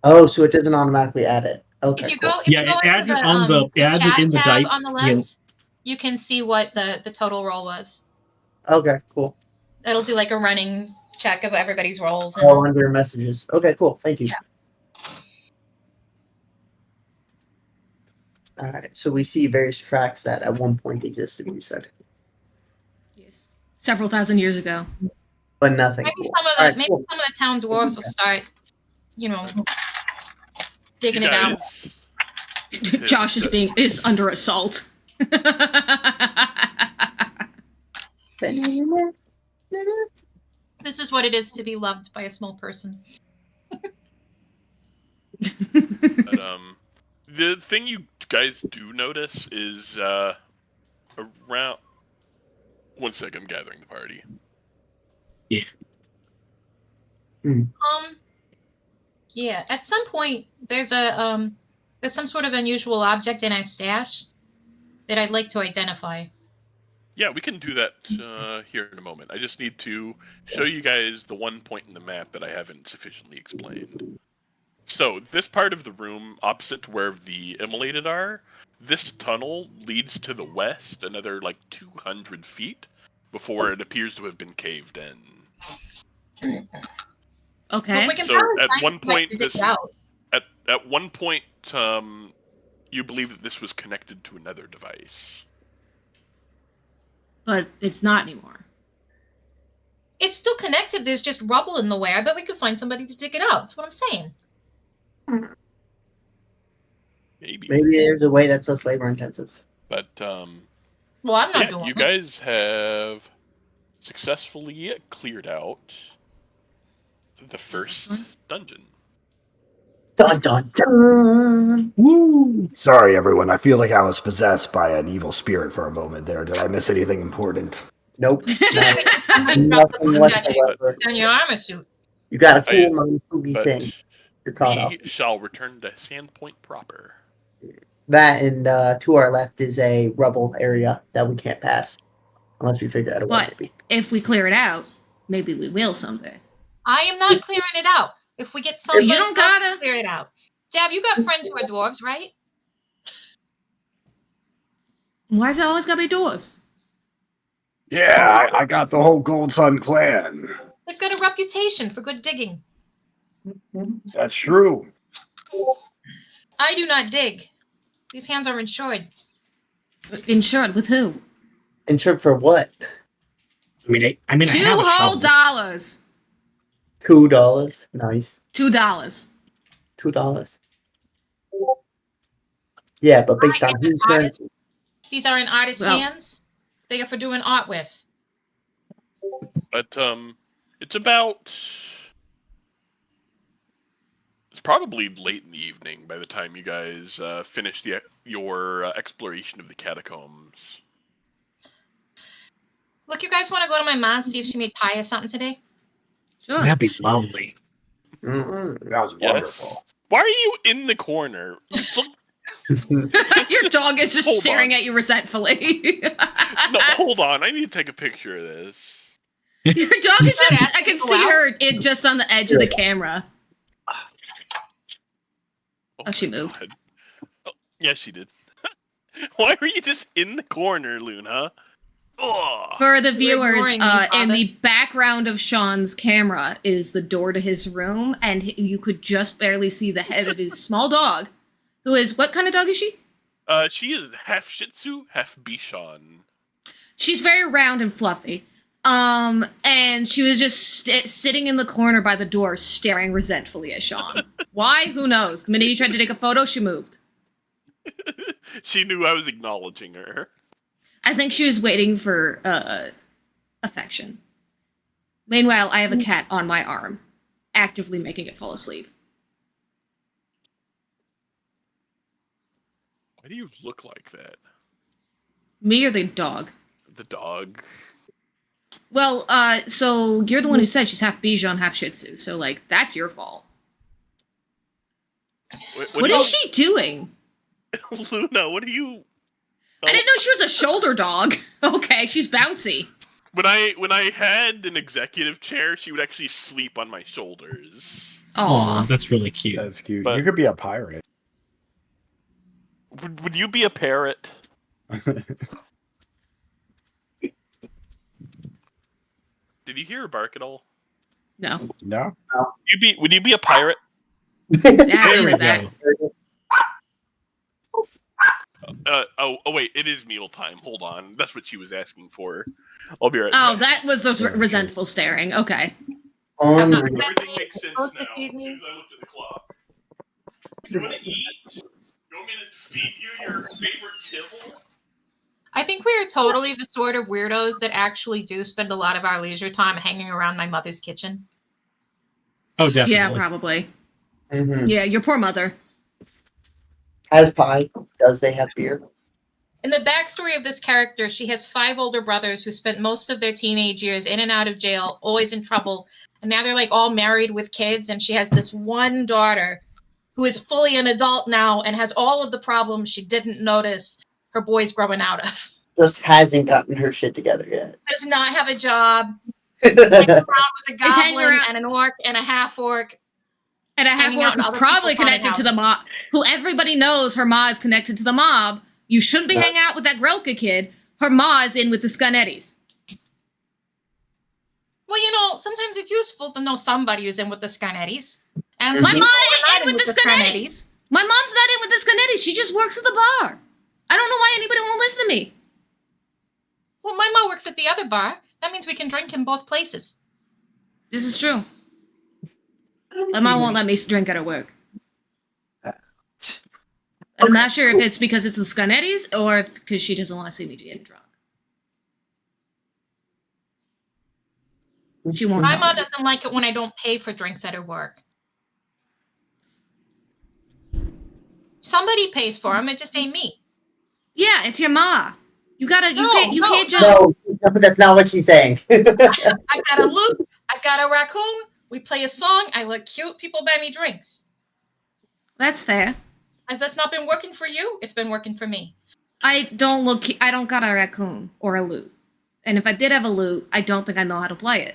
Oh, so it doesn't automatically add it. Okay, If you cool. go, if Yeah, you go it adds into it on the- it adds it chat in the tab dice, on the yeah. left, you can see what the total roll was. Okay, cool. It'll do like a running check of everybody's rolls. And, Oh, under messages. Okay, cool. Thank you. Yeah. All right, so we see various tracks that at one point existed, you said, Yes. Several thousand years ago. but nothing. maybe Cool. some of the All right, maybe cool. some of the town dwarves will start, digging You it out. guys- Josh is under assault. This is what it is to be loved by a small person. But the thing you guys do notice is around. One second, I'm gathering the party. Yeah. Yeah. At some point, there's some sort of unusual object in our stash that I'd like to identify. Yeah, we can do that here in a moment. I just need to show you guys the one point in the map that I haven't sufficiently explained. So, this part of the room, opposite to where the immolated are, this tunnel leads to the west another, 200 feet before it appears to have been caved in. Okay. So, at one point, at one point, you believe that this was connected to another device. But it's not anymore. It's still connected. There's just rubble in the way. I bet we could find somebody to dig it out. That's what I'm saying. Maybe there's a way that's less labor intensive. But well, I'm not doing you it. guys have successfully cleared out the first dungeon. Dun dun dun! Woo! Sorry, everyone. I feel like I was possessed by an evil spirit for a moment there. Did I miss anything important? Nope. Nothing whatsoever. on your armor suit. You got a cool, non-spooky But thing. You're caught up. we shall return to Sandpoint proper. That and to our left is a rubble area that we can't pass unless we figure out a way. But if we clear it out, maybe we will someday. I am not clearing it out. If we get somebody You don't gotta else to clear it out. Dab, you got friends who are dwarves, right? Why's it always gotta be dwarves? Yeah, I got the whole Gold Sun clan. They've got a reputation for good digging. That's true. I do not dig. These hands are insured. Insured with who? Insured for what? I mean, I have $2 a whole shovel. dollars. $2. Nice. $2. $2. Yeah, but based on who's currency. These are in artist's hands. They are for doing art with. But it's about. It's probably late in the evening by the time you guys finish your exploration of the catacombs. Look, you guys want to go to my mom, see if she made pie or something today? Sure. That'd be lovely. That was Yes. wonderful. Why are you in the corner? Your dog is just Hold staring on. at you resentfully. No, hold on. I need to take a picture of this. Your dog is just, I can Go see out? her just on the edge of the camera. Oh, she my moved. God. Oh, yeah, she did. Why were you just in the corner, Luna? Ugh. For the You're viewers, ignoring me, in Father. the background of Sean's camera is the door to his room, and you could just barely see the head of his small dog, who is, what kind of dog is she? She is half Shih Tzu, half Bichon. She's very round and fluffy. And she was just sitting in the corner by the door, staring resentfully at Sean. Why? Who knows? The minute he tried to take a photo, she moved. She knew I was acknowledging her. I think she was waiting for affection. Meanwhile, I have a cat on my arm, actively making it fall asleep. Why do you look like that? Me or the dog? The dog. Well, so you're the one who said she's half Bichon, half Shih Tzu, so, like, that's your fault. What is she doing? Luna, what are you... I didn't know she was a shoulder dog. Okay, she's bouncy. When I had an executive chair, she would actually sleep on my shoulders. Aw. That's really cute. That's cute. But- You could be a pirate. Would you be a parrot? Did you hear her bark at all? No. No? Would you be a pirate? Yeah, I There we heard that. go. Oh, wait, it is meal time. Hold on. That's what she was asking for. I'll be right Oh, back. that was the resentful staring. Okay. Unreal. Everything makes sense now. As soon as I looked at the clock. You want to eat? You want me to feed you your favorite kibble? I think we are totally the sort of weirdos that actually do spend a lot of our leisure time hanging around my mother's kitchen. Oh, definitely. Yeah, probably. Mm-hmm. Yeah, your poor mother. Has pie? Does they have beer? In the backstory of this character, she has 5 older brothers who spent most of their teenage years in and out of jail, always in trouble. And now they're like all married with kids. And she has this one daughter who is fully an adult now and has all of the problems she didn't notice her boys growing out of. Just hasn't gotten her shit together yet. Does not have a job. Hangs around with a Is hanging goblin around- and an orc and a half orc. And a half Hanging out orc in who's other probably people's haunted connected to the mob, who everybody knows her ma is connected to the mob. You shouldn't be hanging out with that Grelka kid. Her ma is in with the Scunettis. Well, you know, sometimes it's useful to know somebody who's in with the Scunettis. And My people ma are ain't in with the Scunettis. My mom's not in with the Scunettis. She just works at the bar. I don't know why anybody won't listen to me. Well, my ma works at the other bar. That means we can drink in both places. This is true. My mom won't let me drink at her work. I'm not sure if it's because it's the Scunettis or because she doesn't want to see me getting drunk. She won't. My tell mom me. doesn't like it when I don't pay for drinks at her work. Somebody pays for them. It just ain't me. Yeah, it's your ma. You gotta. No, You no, can't just. No, that's not what she's saying. I've got a lute. I've got a raccoon. We play a song. I look cute. People buy me drinks. That's fair. Has that's not been working for you? It's been working for me. I don't got a raccoon or a lute. And if I did have a lute, I don't think I know how to play it.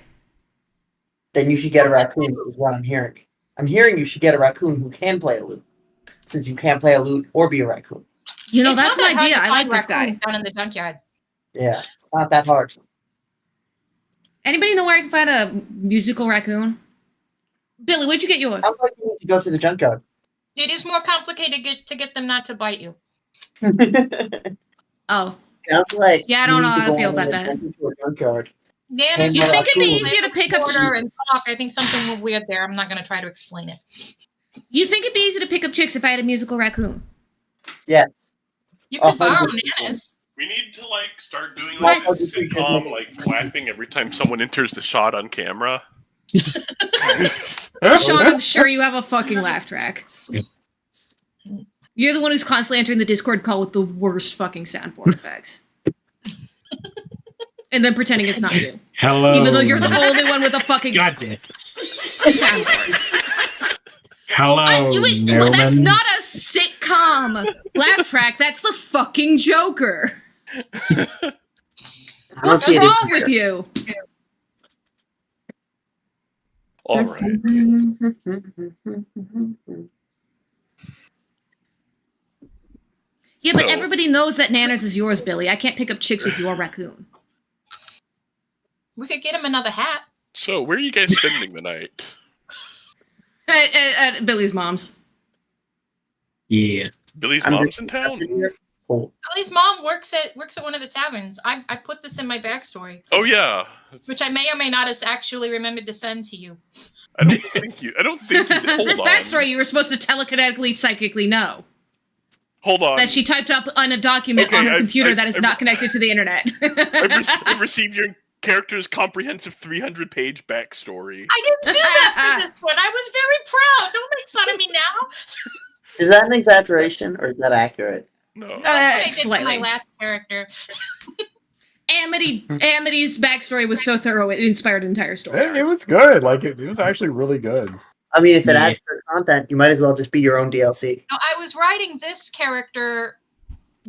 Then you should get a raccoon, is what I'm hearing. I'm hearing you should get a raccoon who can play a lute, since you can't play a lute or be a raccoon. You know, It's that's not an that hard idea. to I like find this guy. raccoons down in the junkyard. Yeah, it's not that hard. Anybody know where I can find a musical raccoon? Billy, where'd you get yours? Sounds like you need to go to the junkyard. It is more complicated to get them not to bite you. Oh. Sounds like Yeah, I don't you know need to how I go feel on about an that. adventure to a junkyard. Yeah, And You Yeah, think it'd be raccoon. easier to pick up? order and talk. I think something weird there. I'm not going to try to explain it. You think it'd be easy to pick up chicks if I had a musical raccoon? Yes. You could borrow 100%. Nana's. We need to like start doing Well, like I'll a just read sitcom, your- like clapping every time someone enters the shot on camera. Sean, I'm sure you have a fucking laugh track. You're the one who's constantly entering the Discord call with the worst fucking soundboard effects. And then pretending it's not you. Hello. Even though you're the only one with a fucking God damn. soundboard. Hello, Well, that's Newman. not a sitcom laugh track. That's the fucking Joker. I don't What's see it wrong in with you? All right. Yeah, but So- everybody knows that Nanners is yours, Billy. I can't pick up chicks with your raccoon. We could get him another hat. So, where are you guys spending the night? At Billy's mom's. Yeah. Billy's I'm mom's just- in town. Cool. Ellie's mom works at one of the taverns. I put this in my backstory, Oh yeah. which I may or may not have actually remembered to send to you. I don't think you. I don't think you. Hold This on. backstory you were supposed to telekinetically, psychically know. Hold on. That she typed up on a document Okay, on her I've- computer I've- that is I've- not connected to the internet. I've received your character's comprehensive 300-page backstory. I didn't do that for this one. I was very proud. Don't make fun of me now. Is that an exaggeration or is that accurate? No. That's what I did to slightly. my last character. Amity's backstory was so thorough it inspired an entire story. It was good. Like it was actually really good. I mean, if it Yeah. adds to the content, you might as well just be your own DLC. Now, I was writing this character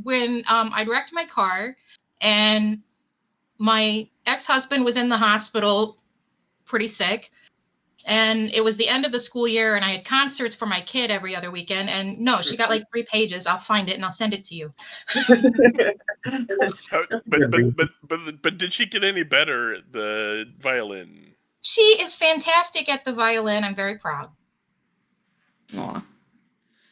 when I wrecked my car, and my ex-husband was in the hospital, pretty sick. And it was the end of the school year, and I had concerts for my kid every other weekend. And no, she got like 3 pages. I'll find it and I'll send it to you. But did she get any better at the violin? She is fantastic at the violin. I'm very proud. Aw.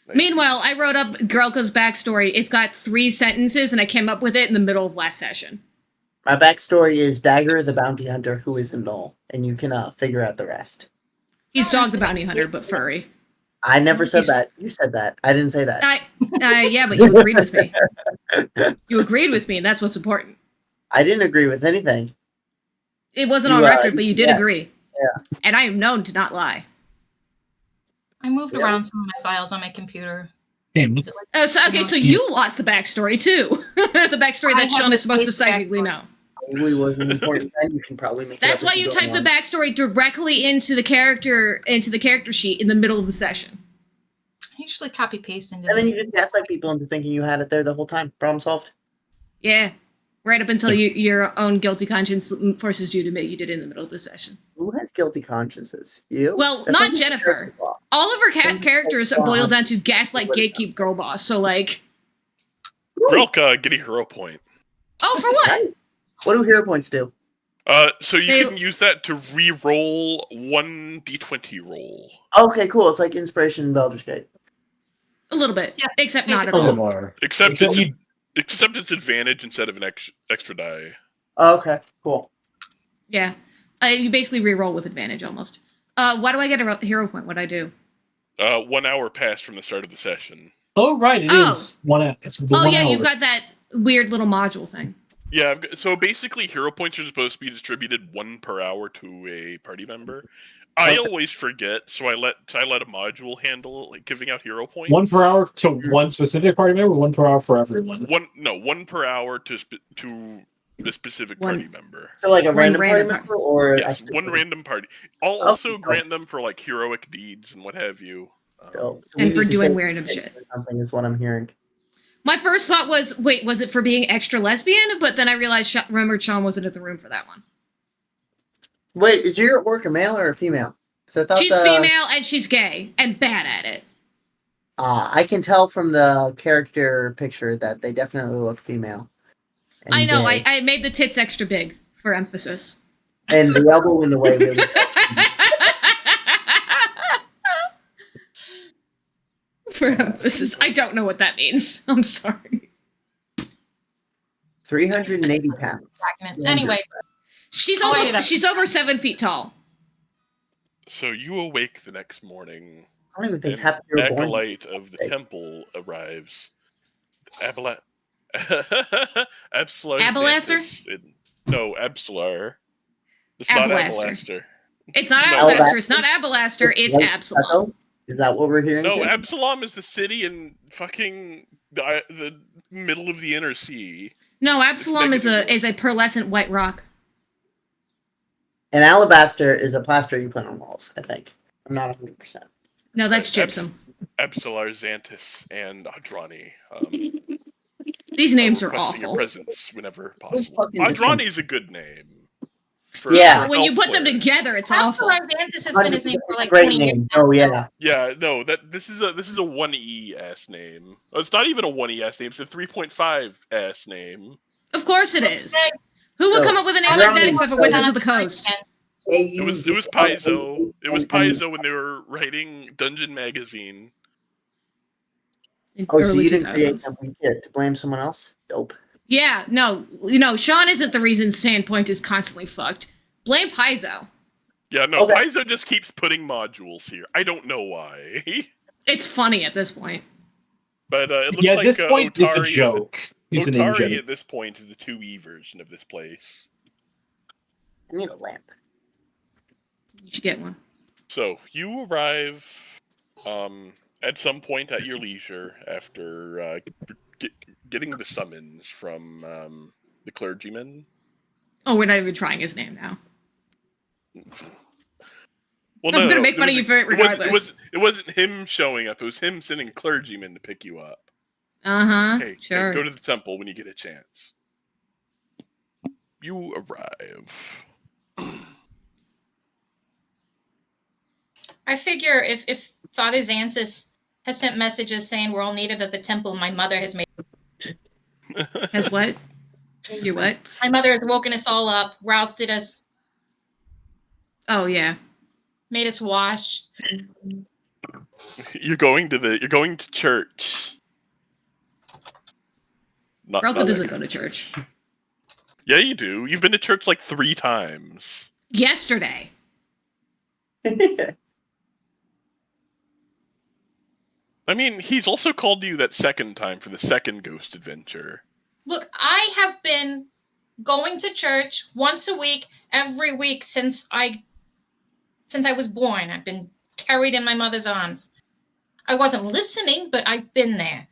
Nice. Meanwhile, I wrote up Grelka's backstory. It's got 3 sentences, and I came up with it in the middle of last session. My backstory is Dagger the bounty hunter who is a Null, and you can figure out the rest. He's Dog the Bounty Hunter, but furry. I never said He's- that. You said that. I didn't say that. Yeah, but you agreed with me. You agreed with me, and that's what's important. I didn't agree with anything. It wasn't on record, but you did agree. Yeah. And I am known to not lie. I moved around some of my files on my computer. So you lost the backstory too. The backstory that Sean is supposed to psychically know. Probably wasn't important. Then you can probably make. That's why you type the backstory directly into the character sheet in the middle of the session. I usually copy paste into. And then you just gaslight people into thinking you had it there the whole time. Problem solved. Yeah, right up until your own guilty conscience forces you to admit you did it in the middle of the session. Who has guilty consciences? You? Well, That's not Jennifer. All of her characters boil down to gaslight, gatekeep, girl boss. So like, Grelka get a hero point. Oh, for what? Nice. What do hero points do? So you can use that to re-roll 1d20 roll. Okay, cool. It's like inspiration in Baldur's Gate. A little bit, Yeah, except not at A all. little more. Except it's advantage instead of an extra die. Okay, cool. Yeah, you basically re-roll with advantage almost. Why do I get a hero point? What'd I do? 1 hour passed from the start of the session. Oh, right, it is 1 hour. It's the 1 hour. You've got that weird little module thing. Yeah, so basically hero points are supposed to be distributed 1 per hour to a party member. I always forget, so I let a module handle like giving out hero points. 1 per hour to one specific party member, 1 per hour for everyone. 1 per hour to the specific party member. So like a One random random party member, or Yes, one random party. I'll also grant them for like heroic deeds and what have you. So And we for need to doing say random shit. Something is what I'm hearing. My first thought was, wait, was it for being extra lesbian? But then I realized, remembered Sean wasn't at the room for that one. Wait, is your orc a male or a female? She's female and she's gay and bad at it. I can tell from the character picture that they definitely look female. I know. I made the tits extra big for emphasis. And the elbow in the way really. For emphasis. I don't know what that means. I'm sorry. 380 pounds. Anyway, she's over 7 feet tall. So you awake the next morning. I don't even think An happy you were born. acolyte of the temple arrives. Abalaster? No, Absolar. It's not Abalaster. It's not No. Abalaster. It's not Abalaster. It's Absalom. Is that what we're hearing? No, Jim? Absalom is the city in fucking the middle of the inner sea. No, Absalom is a pearlescent white rock. And alabaster is a plaster you put on walls, I think. I'm not 100%. No, that's gypsum. Absolar, Xantus, and Adrani. These names are requesting awful. Your presence whenever possible. Adrani is a good name. Yeah. When you put them together, it's awful. Xantus has been his name for like Great 20 years. name. Oh yeah. Yeah, no, this is a 1E ass name. Oh, it's not even a 1E ass name. It's a 3.5 ass name. Of course it is. Who would come up with a name like that except for Wizards of the Coast? It was Paizo. It was Paizo when they were writing Dungeon Magazine. Oh, so you didn't create something to blame someone else? Dope. Yeah, no, Sean isn't the reason Sandpoint is constantly fucked. Blame Paizo. Yeah, no, Paizo just keeps putting modules here. I don't know why. It's funny at this point. But it looks like at this point, Otari it's a joke. It's an in-joke. Otari at this point is the 2E version of this place. I need a lamp. You should get one. So, you arrive at some point at your leisure after getting the summons from the clergyman. Oh, we're not even trying his name now. Well, I'm going to make fun of you for it regardless. It wasn't him showing up. It was him sending a clergyman to pick you up. Uh-huh, Hey, sure. Go to the temple when you get a chance. You arrive. I figure if Father Xantus has sent messages saying we're all needed at the temple, my mother has made... Has what? Your what? My mother has woken us all up, rousted us, Oh, yeah. made us wash. You're going to church. Relka doesn't go to church. Yeah, you do. You've been to church like 3 times. Yesterday. I mean, he's also called you that second time for the second ghost adventure. Look, I have been going to church once a week, every week since I was born. I've been carried in my mother's arms. I wasn't listening, but I've been there.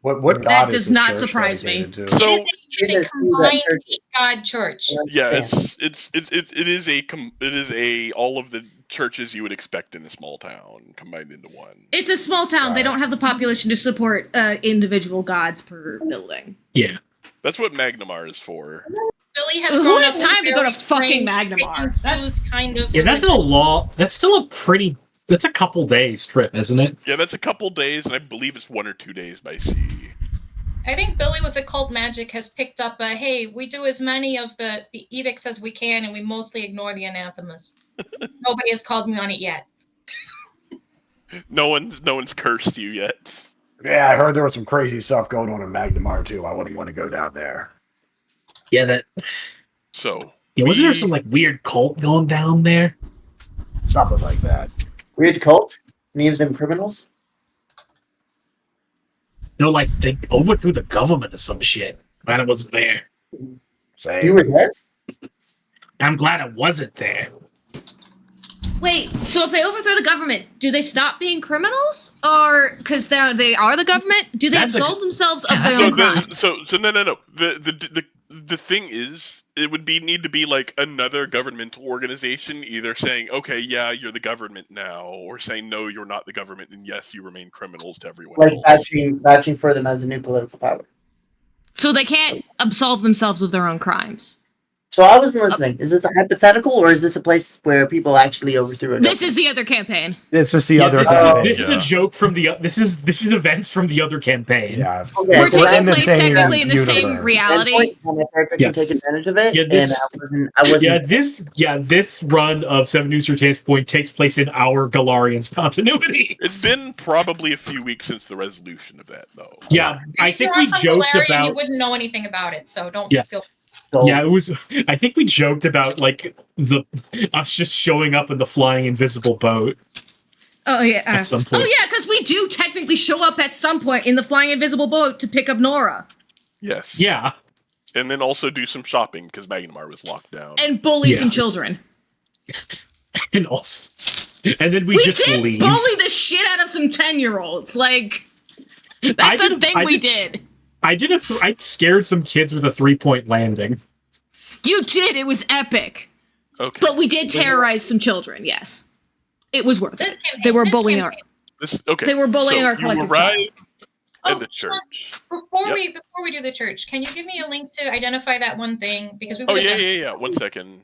What That god does is this not church surprise me. dedicated to? So It is a combined God church. yeah, it is a all of the churches you would expect in a small town combined into one. It's a small town. They don't have the population to support individual gods per building. Yeah. That's what Magnamar is for. Billy has Who grown has up time to go to very fucking strange, Magnamar? That's kind of Yeah, that's a lot. That's still a pretty. That's a couple days trip, isn't it? Yeah, that's a couple days, and I believe it's 1 or 2 days by sea. I think Billy with occult magic has picked up hey, we do as many of the edicts as we can, and we mostly ignore the anathemas. Nobody has called me on it yet. No one's cursed you yet. Yeah, I heard there was some crazy stuff going on in Magnamar too. I wouldn't want to go down there. Yeah, that. So Yeah, wasn't there some like weird cult going down there? Something like that. Weird cult? Any of them criminals? No, like they overthrew the government or some shit. Glad I wasn't there. Same. You were there? I'm glad I wasn't there. Wait, so if they overthrow the government, do they stop being criminals? Or, because they are the government, do they That's absolve themselves of their so own crimes? so no. The thing is, it would need to be like another governmental organization either saying, okay, yeah, you're the government now, or saying, no, you're not the government, and yes, you remain criminals to everyone Like else. vouching for them as a new political power. So they can't absolve themselves of their own crimes. So I wasn't listening. Is this a hypothetical, or is this a place where people actually overthrew a This is the other campaign. It's just the Yeah, other this, campaign. this is Yeah. a joke from the. This is events from the other campaign. Yeah. Okay, We're so taking in the place same technically in the same universe. reality. My character Yes. can take advantage of it, Yeah, this- and I wasn't. This run of Seven News for Chance Point takes place in our Galarian's continuity. It's been probably a few weeks since the resolution of that, though. Yeah, I If think you're we from joked Galarian, about. you wouldn't know anything about it, so don't Yeah. feel. So, Yeah, it was. I think we joked about like us just showing up in the flying invisible boat Oh, yeah. at some point. Oh, yeah, because we do technically show up at some point in the flying invisible boat to pick up Nora. Yes. Yeah, And then also do some shopping because Magnamar was locked down. And bully Yeah. some children. and also, and then we just did leave. bully the shit out of some 10-year-olds. Like, that's a thing we did. I scared some kids with a 3-point landing. You did. It was epic. Okay. But we did terrorize some children, yes. It was worth This it. campaign, They were this bullying our... campaign. They were bullying so our collective You arrive Oh, at the church. Before Yep. we do the church, can you give me a link to identify that one thing? Because we Oh, would have yeah. done. 1 second.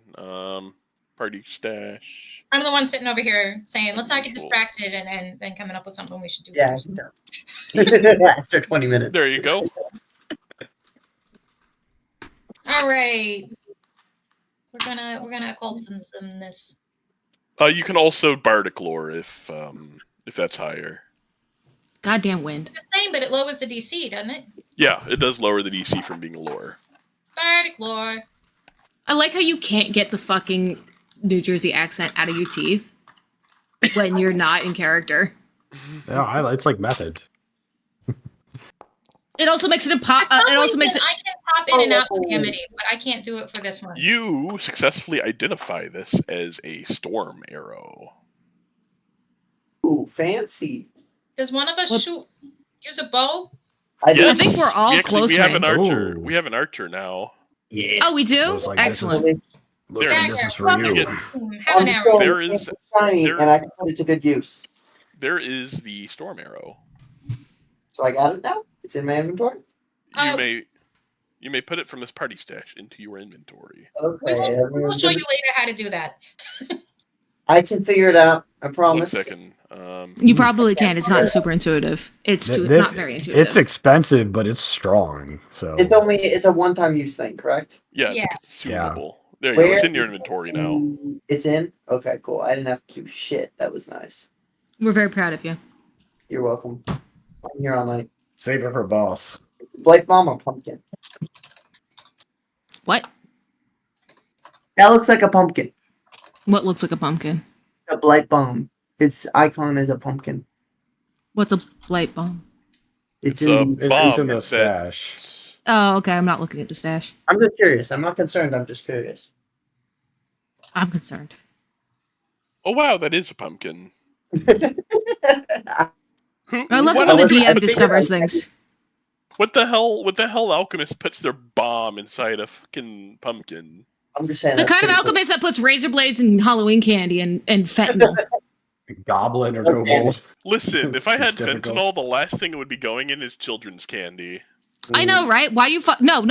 Party stash. I'm the one sitting over here saying, let's not get Cool. distracted and then coming up with something we should do. yeah. first. After 20 minutes. There you go. All right. We're gonna occultism this. You can also bardic lore if that's higher. Goddamn wind. The same, but it lowers the DC, doesn't it? Yeah, it does lower the DC from being a lore. Bardic lore. I like how you can't get the fucking New Jersey accent out of your teeth when you're not in character. Yeah, it's like method. It also makes it For some it also makes reason, it... I can pop in and out with Amity, but I can't do it for this one. You successfully identify this as a storm arrow. Ooh, fancy. Does one of us What- use a bow? I Yes. I think we're all close We have an range. archer. Ooh. We have an archer now. Yeah. Oh, we do? Looks like this is- Excellent. Looks There. like this is for Dagger, you. welcome. Have I'm an still arrow. There is- shiny, there- and I can put it to good use. There is the storm arrow. So I got it now. It's in my inventory. Oh. You may put it from this party stash into your inventory. Okay. We will show you later how to do that. I can figure it out. I 1 promise. second. You probably can. It's not super intuitive. It's not very intuitive. It's expensive, but it's strong. So It's a one-time use thing, correct? Yeah, it's Yeah. consumable. There you go. It's in your inventory now. It's in? Okay, cool. I didn't have to do shit. That was nice. We're very proud of you. You're welcome. I'm here all night. save it for boss. Blight Bomb or pumpkin? What? That looks like a pumpkin. What looks like a pumpkin? A Blight Bomb. Its icon is a pumpkin. What's a blight bomb? It's a in the. bomb. It's in the It said- stash. Oh, okay. I'm not looking at the stash. I'm just curious. I'm not concerned. I'm just curious. I'm concerned. Oh wow, that is a pumpkin. Who? I love what, it when the I DM was- discovers things. what the hell? What the hell? Alchemist puts their bomb inside a fucking pumpkin. I'm just saying. The that's kind of pretty cool. alchemist that puts razor blades in Halloween candy and fentanyl. Goblin or Okay. kobold. Listen, if I had It's difficult. fentanyl, the last thing it would be going in is children's candy. I know, right? Why you No,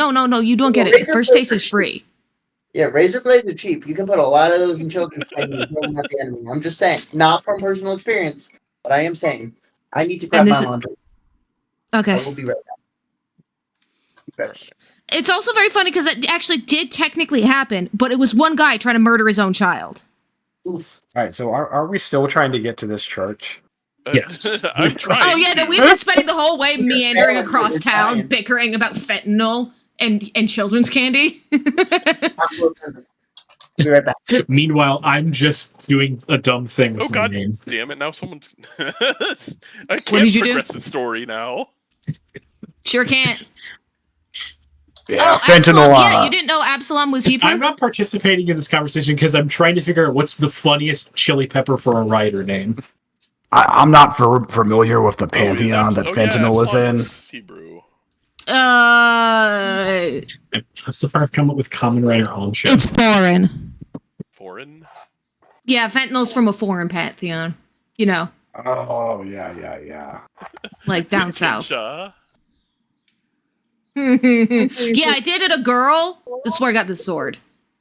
you don't get it. Razor First taste blades is are free. Yeah, razor blades are cheap. You can put a lot of those in children's candy and throw them at the enemy. I'm just saying, not from personal experience, but I am saying I need to grab And my this- laundry. I Okay. will be right back. It's also very funny because that actually did technically happen, but it was one guy trying to murder his own child. Oof. All right, so are we still trying to get to this church? Yes. I'm trying. Oh yeah, no, to. we've been spending the whole way meandering failing, across we're town, trying. bickering about fentanyl and children's candy. I'll be right back. Meanwhile, I'm just doing a dumb thing with Oh my god name. damn it! Now someone's. I can't did you do? progress the story now. Sure can't. Yeah, Oh, fentanyl. Absalom, yeah, you didn't know Absalom was Hebrew? I'm not participating in this conversation because I'm trying to figure out what's the funniest chili pepper for a writer name. I'm not familiar with the Oh, is pantheon that fentanyl is in. Hebrew. So far, I've come up with common writer on show. It's foreign. Foreign. Yeah, fentanyl's from a foreign pantheon. You know, Oh, yeah. like down south. Shaw. Yeah, I dated a girl. That's where I got the sword.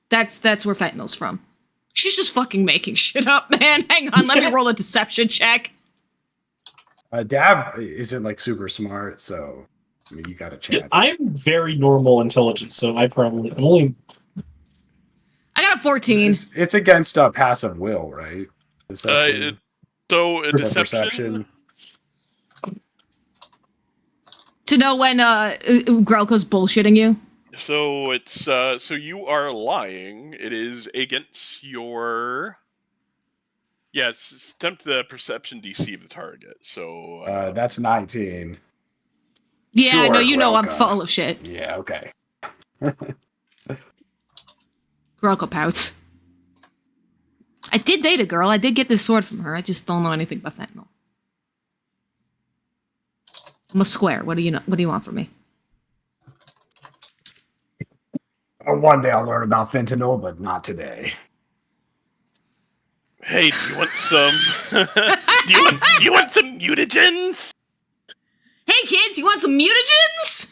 That's where fentanyl's from. She's just fucking making shit up, man. Hang on, let me roll a deception check. Dab isn't like super smart, so I mean, you got a chance. I'm very normal intelligence, so I'm only. I got a 14. It's against passive will, right? Deception, So or deception. To know when Grelko's bullshitting you. So it's so you are lying. It is against your. Yes, it's attempt the perception DC of the target. So that's 19. Yeah, Sure, no, you know I'm Grelko. full of shit. Yeah, okay. Grelko pouts. I did date a girl. I did get this sword from her. I just don't know anything about fentanyl. I'm a square. What do you know? What do you want from me? One day I'll learn about fentanyl, but not today. hey, do you want some? do you want some mutagens? Hey kids, you want some mutagens?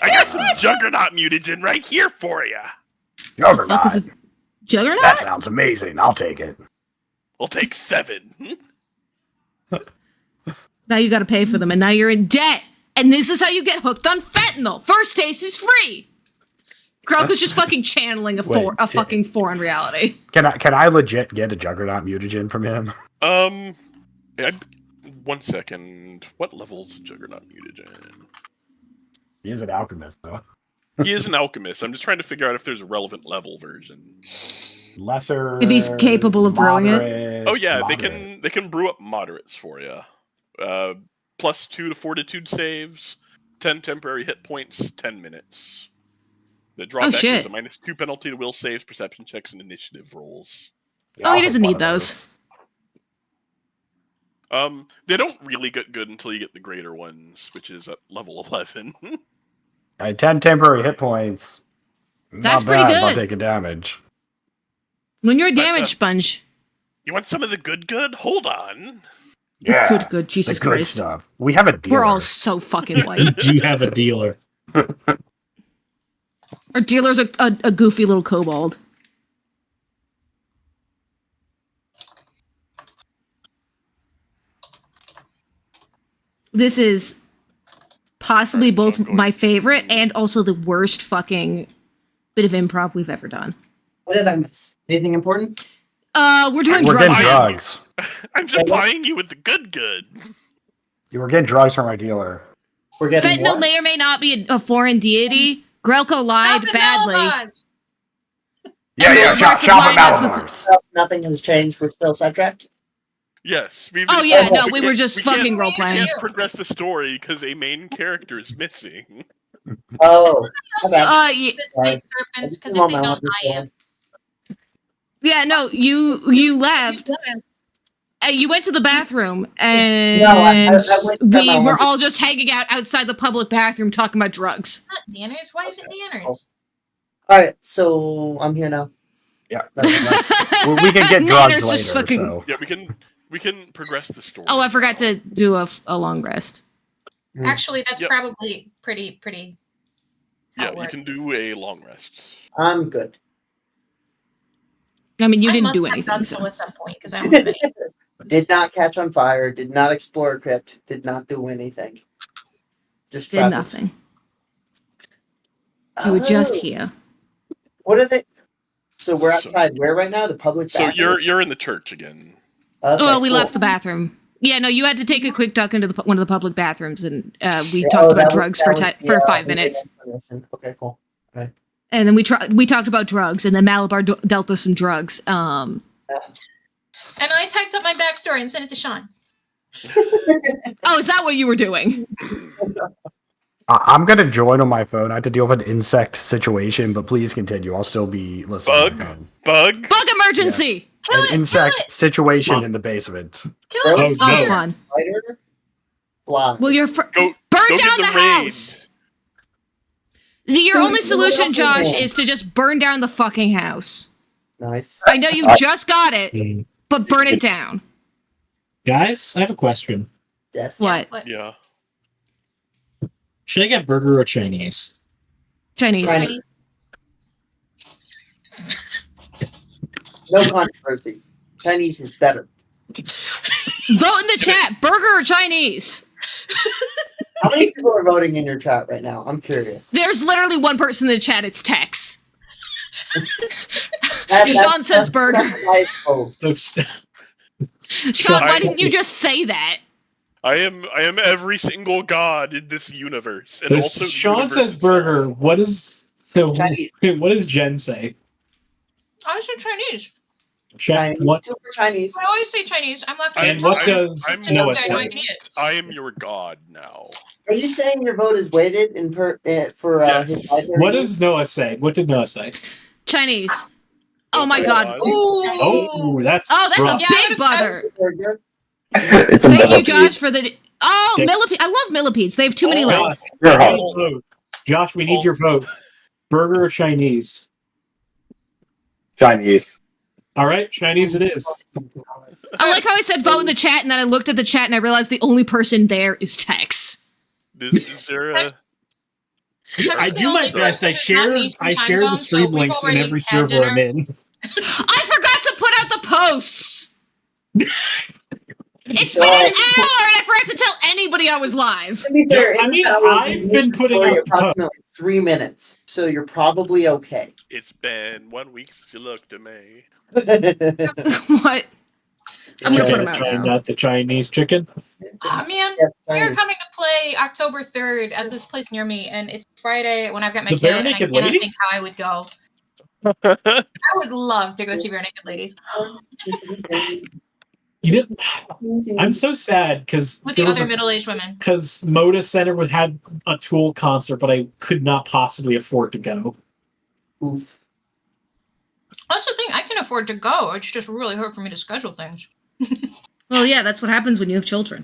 I got some Juggernaut mutagen right here for you. Fuck is a juggernaut? That sounds amazing. I'll take it. We'll take 7. Now you gotta pay for them, and now you're in debt. And this is how you get hooked on fentanyl. First taste is free. Grelko's just fucking channeling a fucking foreign reality. Can I legit get a Juggernaut mutagen from him? One second. What level's Juggernaut mutagen? He is an alchemist, though. He is an alchemist. I'm just trying to figure out if there's a relevant level version. Lesser. If he's capable of brewing it. moderate, Oh yeah, moderate. they can brew up moderates for you. +2 to fortitude saves, 10 temporary hit points, 10 minutes. The drawback shit. is a -2 penalty to will saves, perception checks, and initiative rolls. Yeah, Oh, he I'll doesn't take one need of those. They don't really get good until you get the greater ones, which is at level 11. All right, 10 temporary hit points. That's Not pretty bad if I'm good. taking damage. When you're a But, damage sponge. You want some of the good? Hold on. Yeah, Good, the Jesus good Christ. stuff. We have a dealer. We're all so fucking white. Do you have a dealer? Our dealer's a goofy little kobold. This is possibly Alright, so both I'm going my favorite and also the worst fucking bit of improv we've ever done. What did I miss? Anything important? We're doing We're drugs. getting drugs. I'm supplying you with the good. You were getting drugs from our dealer. We're getting Fentanyl what? may or may not be a foreign deity. Grelko lied Stop badly. Vanillabars. Yeah, And yeah, Malabar shop at supplied us with Malabar's. Nothing has changed. We're still sidetracked. Yes. Oh yeah, no, we were just fucking role We playing. can't progress the story because a main character is missing. Oh, my bad. This Sorry. night serpent, because I'm if they on my don't, I am. Yeah, no, you left. You went to the bathroom, and I went to grab my we were laundry. all just hanging out outside the public bathroom talking about drugs. Not Nanners. Why is it Nanners? All right, so I'm here now. Yeah. That's- Well, we can get drugs Nanners later, just fucking- so. Yeah, we can progress the story. Oh, I forgot to do a long rest. Actually, that's Yep. probably pretty. how Yeah, it you works. can do a long rest. I'm good. I mean, you I didn't must do have anything. done So. so at some point because I don't have any. Did not catch on fire. Did not explore a crypt. Did not do anything. Just Did traveled. nothing. You were just Oh, here. What are they? So we're So- outside. Where right now? The public So bathroom. you're in the church again. Okay, Well, we cool. left the bathroom. Yeah, no, you had to take a quick duck into one of the public bathrooms, and we Yeah, talked oh, about that drugs was- for that was- 5 yeah, minutes. Okay, cool. And then we talked about drugs, and then Malabar dealt us some drugs. And I typed up my backstory and sent it to Sean. Oh, is that what you were doing? I'm going to join on my phone. I have to deal with an insect situation, but please continue. I'll still be listening. on my phone. Bug. Bug emergency! Kill An it! insect situation in the basement. Kill Oh, it! Oh, no. fun. Spider? Fly. Well, you're Go burn go down get the the raid. house. Your only solution, Josh, is to just burn down the fucking house. Nice. I know you just got it, Mm. but burn it down. Guys, I have a question. Yes. What? Yeah. Should I get burger or Chinese? Chinese. Chinese. No controversy. Chinese is better. Vote in the chat. Burger or Chinese? How many people are voting in your chat right now? I'm curious. There's literally one person in the chat. It's Tex. That's- Sean says that's burger. my vote. So Sean, why didn't you just say that? I am every single god in this universe. So also the Sean universe says itself. burger. What does Chinese. what does Jen say? I said Chinese. Check Chinese. what Two for Chinese. I always say Chinese. I'm left And what does I'm Noah more say? like, I am your god now. Are you saying your vote is weighted for Yes. his library? What does Noah say? What did Noah say? Chinese. Oh my Oh, god. God. Oh, that's Oh, that's rough. a big buzzer. Burger? It's a Thank you, millipede. Josh, for the. Oh, Dick. millipede. I love millipedes. They have too many Oh, legs. You're Josh, home. vote. Josh, we need your vote. Burger or Chinese? Chinese. All right, Chinese it is. I like how I said vote in the chat, and then I looked at the chat and I realized the only person there is Tex. Is there a I do my best. I share the stream links in every server I'm in. I forgot to put out the posts. It's been So- an hour, and I forgot to tell anybody I was live. To be fair, I mean, it's hour I've been putting for out approximately 3 minutes, so you're probably okay. It's been 1 week since you looked at me. What? I'm gonna put them out Try now. not the Chinese chicken. Oh man, Yeah, we're Chinese. coming to play October 3rd at this place near me, and it's Friday when I've got my The kid, Bare and I Naked cannot Ladies? think how I would go. I would love to go see Bare Naked Ladies You didn't. I'm so sad because with the other middle-aged women. because Moda Center had a Tool concert, but I could not possibly afford to go. Oof. That's the thing, I can afford to go. It's just really hard for me to schedule things. Well, yeah, that's what happens when you have children.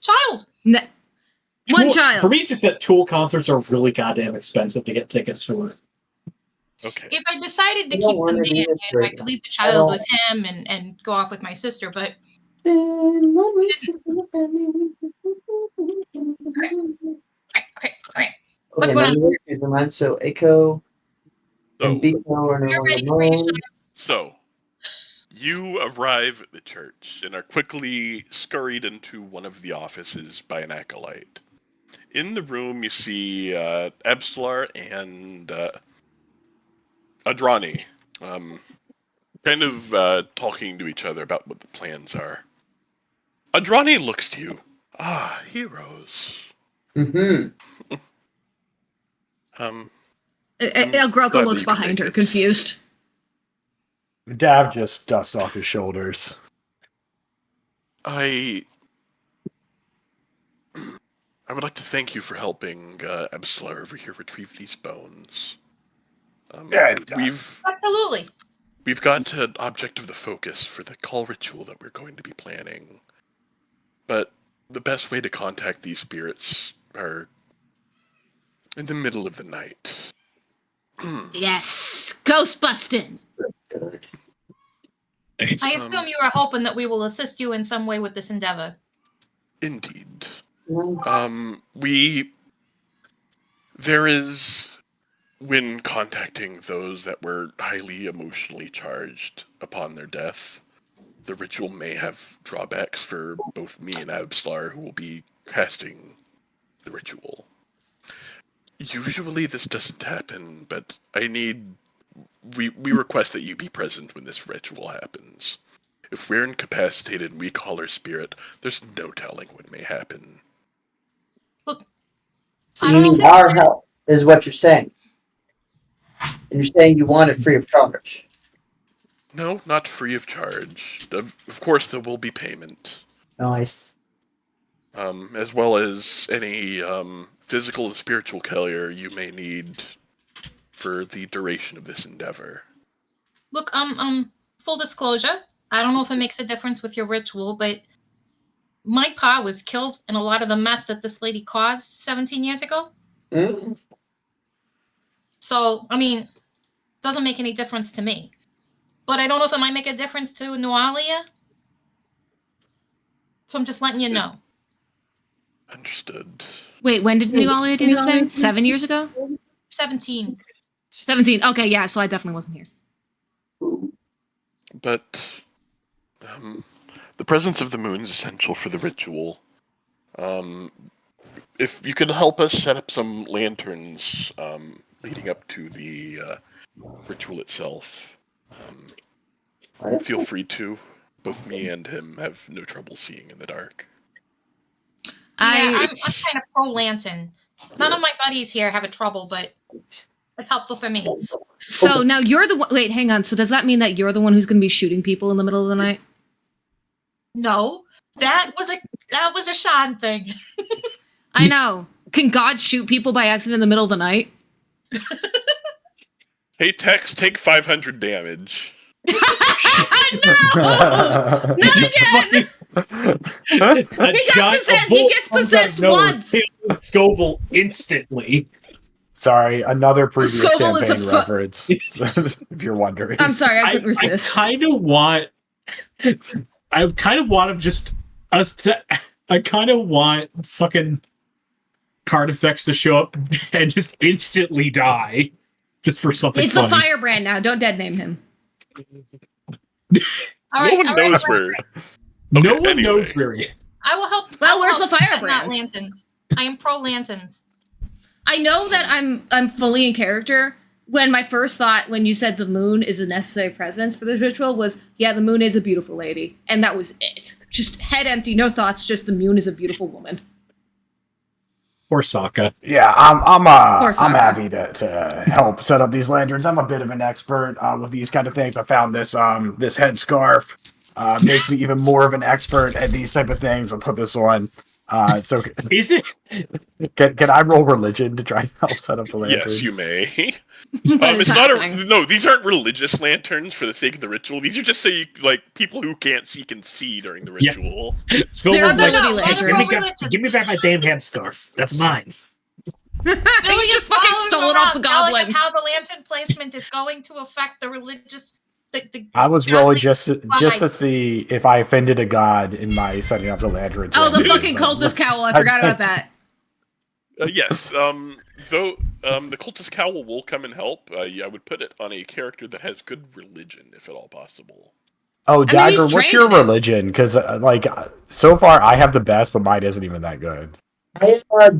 Child! One Tool- child. For me, it's just that Tool concerts are really goddamn expensive to get tickets for. Okay. If I decided to You don't keep want them to in, do this I right could leave the I child don't. with him and go off with my sister, but okay. What's Okay, going now you choose the mind. So Echo and So, Biko are no You're longer ready for your known. so you arrive at the church and are quickly scurried into one of the offices by an acolyte. In the room, you see Absalar and Adrani, kind of talking to each other about what the plans are. Adrani looks to you. Ah, heroes. Mm-hmm. El Greco glad looks that you can behind make her, it. confused. Dav just dusts off his shoulders. I would like to thank you for helping Absalar over here retrieve these bones. Absolutely. We've got an object of the focus for the call ritual that we're going to be planning. But the best way to contact these spirits are in the middle of the night. Yes, ghost busting. I assume you are hoping that we will assist you in some way with this endeavor. Indeed. There is, when contacting those that were highly emotionally charged upon their death, the ritual may have drawbacks for both me and Absalar, who will be casting the ritual. Usually this doesn't happen, but we request that you be present when this ritual happens. If we're incapacitated and we call our spirit, there's no telling what may happen. Look, So you need our help, is what you're saying. And you're saying you want it free of charge. No, not free of charge. Of course, there will be payment. Nice. As well as any physical and spiritual care you may need for the duration of this endeavor. Look, full disclosure, I don't know if it makes a difference with your ritual, but my pa was killed in a lot of the mess that this lady caused 17 years ago. Mm-hmm. So, I mean, doesn't make any difference to me. But I don't know if it might make a difference to Nualia. So I'm just letting you know. Understood. Wait, when did Nualia do the thing? 7 years ago? 17. 17. Okay, yeah, so I definitely wasn't here. But the presence of the moon is essential for the ritual. If you could help us set up some lanterns leading up to the ritual itself, feel free to. Both me and him have no trouble seeing in the dark. I'm kind of pro-lantern. None of my buddies here have a trouble, but it's helpful for me. So now you're the one. Wait, hang on. So does that mean that you're the one who's going to be shooting people in the middle of the night? No, that was a Sean thing. I know. Can God shoot people by accident in the middle of the night? Hey, Tex, take 500 damage. No! Not again! He gets possessed once! Scoville instantly. Sorry, another previous Scoville is campaign reference. If you're wondering, I'm sorry, I couldn't resist. I kind of want fucking Carnifex to show up and just instantly die, just for something. It's funny. the firebrand now. Don't dead name him. No one knows where he is. I will help. Well, where's the firebrand? firebrand? Lanterns. I am pro lanterns. I know that I'm fully in character. When my first thought, when you said the moon is a necessary presence for this ritual, was, yeah, the moon is a beautiful lady. And that was it. Just head empty, no thoughts, just the moon is a beautiful woman. Or Sokka. Yeah, I'm happy to help set up these lanterns. I'm a bit of an expert with these kind of things. I found this this headscarf makes me even more of an expert at these type of things. I'll put this on. So is it? Can I roll religion to try and help set up the lanterns? Yes, you may. It's not no. These aren't religious lanterns for the sake of the ritual. These are just so you people who can't see can see during the ritual. Yeah. They're ability lanterns. Give me back my damn headscarf. That's mine. You just fucking stole it off the goblin. How the lantern placement is going to affect the religious. I was rolling just to see if I offended a god in my setting up the lanterns. Oh, the fucking cultist cowl! I forgot about that. Yes. Though the cultist cowl will come and help. I would put it on a character that has good religion, if at all possible. Oh, Dagger, what's your religion? Because so far I have the best, but mine isn't even that good. I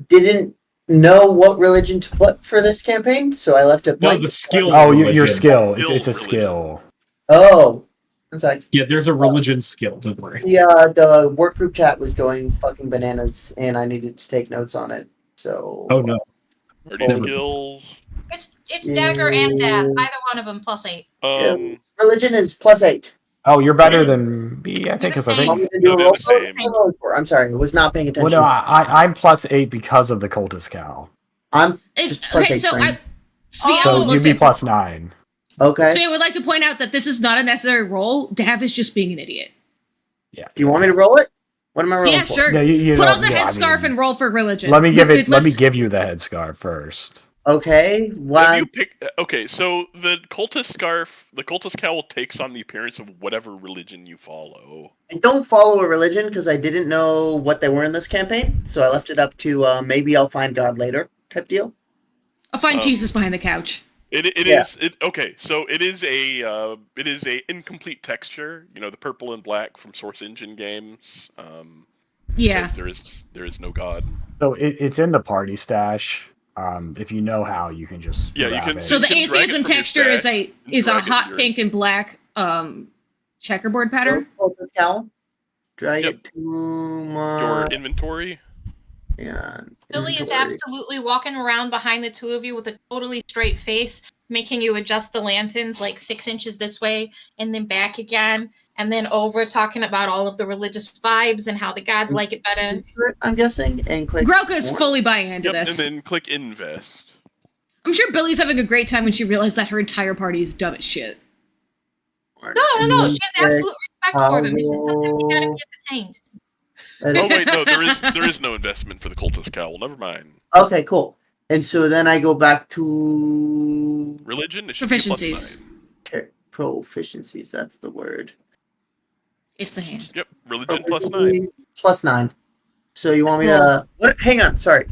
didn't know what religion to put for this campaign, so I left it blank. No, the skill. Oh, your skill. It's a skill. Oh. It's like, yeah, there's a religion skill, don't worry. Yeah, the work group chat was going fucking bananas, and I needed to take notes on it, so... Oh, no. Skills. It's Dagger and Dab. Either one of them +8. Religion is +8. Oh, you're better than me, I think, because I same. Want me think. to do a No, they're roll the same. for? I'm sorry, I was not paying Well, attention. no, I'm +8 because of the cultist cow. I'm just plus 8 so trained. Svea So would you'd look be at +9. Okay. Svea would like to point out that this is not a necessary roll. Dav is just being an idiot. Yeah. Do you want me to roll it? What am I rolling Yeah, for? sure. Yeah, you Put know, on the yeah, I headscarf mean, and roll for religion. Let me give Let's- give you the headscarf first. Okay. Have Well, you picked? Okay, so the cultist scarf, the cultist cowl takes on the appearance of whatever religion you follow. I don't follow a religion because I didn't know what they were in this campaign, so I left it up to maybe I'll find God later type deal. I'll find Um, Jesus behind the couch. It Yeah. is okay. So it is a incomplete texture. You know, the purple and black from Source Engine games. Yeah. Because there is no God. So it's in the party stash. If you know how, you can just Yeah, you grab can- it. So the can drag it atheism from your texture is stash a drag it hot your- pink and black checkerboard pattern. Cultist cowl. Drag Yep. it to my Your inventory. yeah. Billy is inventory. absolutely walking around behind the two of you with a totally straight face, making you adjust the lanterns like 6 inches this way and then back again, and then over, talking about all of the religious vibes and how the gods like it better. I'm guessing, and click. Groka's more. fully buying into Yep, and this. then click invest. I'm sure Billy's having a great time when she realized that her entire party is dumb as shit. No. She has absolute respect for them. It's just sometimes you gotta be entertained. Oh wait, no, there is no investment for the cultist cowl. Never mind. Okay, cool. And so then I go back to Religion. It should be Proficiencies. proficiencies. That's the word. It's the hand. +9. Yep, religion +9. +9. So you want me to? What? Hang on. Sorry.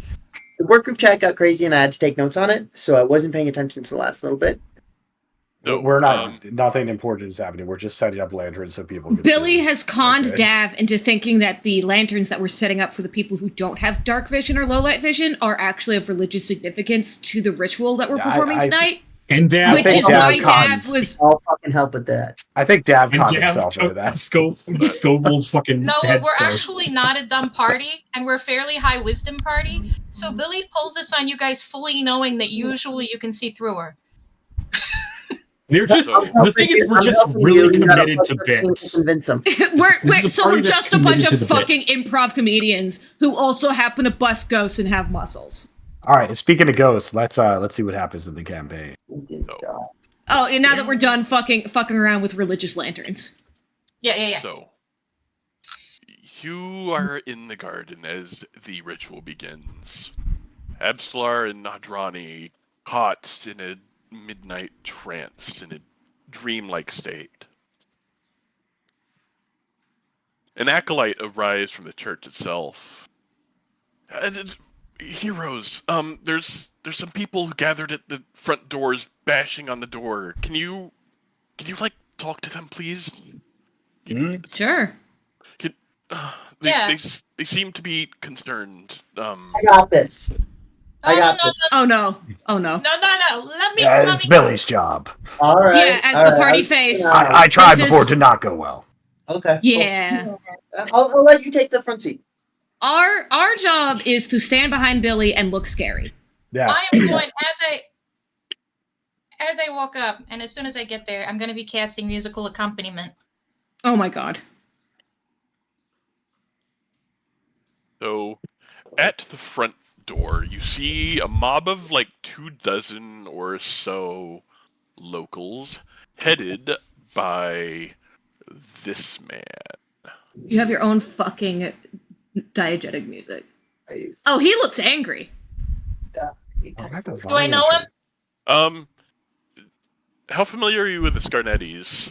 The work group chat got crazy, and I had to take notes on it, so I wasn't paying attention to the last little bit. No, We're not. Nothing important is happening. We're just setting up lanterns so people can Billy see. has conned That's it. Dav into thinking that the lanterns that we're setting up for the people who don't have dark vision or low light vision are actually of religious significance to the ritual that we're Yeah, performing tonight. And Dav, Which is Dav why conned. Dav was. I'll fucking help with that. I think Dav and conned Dav himself into took that. Scoville's fucking No, headscarf. we're actually not a dumb party, and we're a fairly high wisdom party. So Billy pulls this on you guys fully knowing that usually you can see through her. They're just So- the thing is we're I'm just helping really you, you gotta committed to fucking think bits. to convince them. This is a party We're that's just a bunch committed of to the bit. fucking improv comedians who also happen to bust ghosts and have muscles. All right. Speaking of ghosts, let's see what happens in the campaign. Oh, and now that we're done fucking around with religious lanterns. Yeah. So, you are in the garden as the ritual begins. Absalar and Nadrani caught in a midnight trance, in a dreamlike state. An acolyte arrives from the church itself. Heroes, there's some people gathered at the front doors, bashing on the door. Can you like talk to them, please? Sure. Yeah. They seem to be concerned. I got this. I got no, this. Oh no. Oh no. no. Let me. Yeah, let it's me Billy's job. All right. Yeah, as all the right, party was face. gonna- I tried This before is- to not go well. Okay. Yeah. Cool. I'll let you take the front seat. Our job is to stand behind Billy and look scary. Yeah. I am going as I walk up, and as soon as I get there, I'm going to be casting musical accompaniment. Oh my god. So, at the front door, you see a mob of like 24 or so locals, headed by this man. You have your own fucking diegetic music. I've- Oh, he looks angry. Do I know him? How familiar are you with the Scarnettis?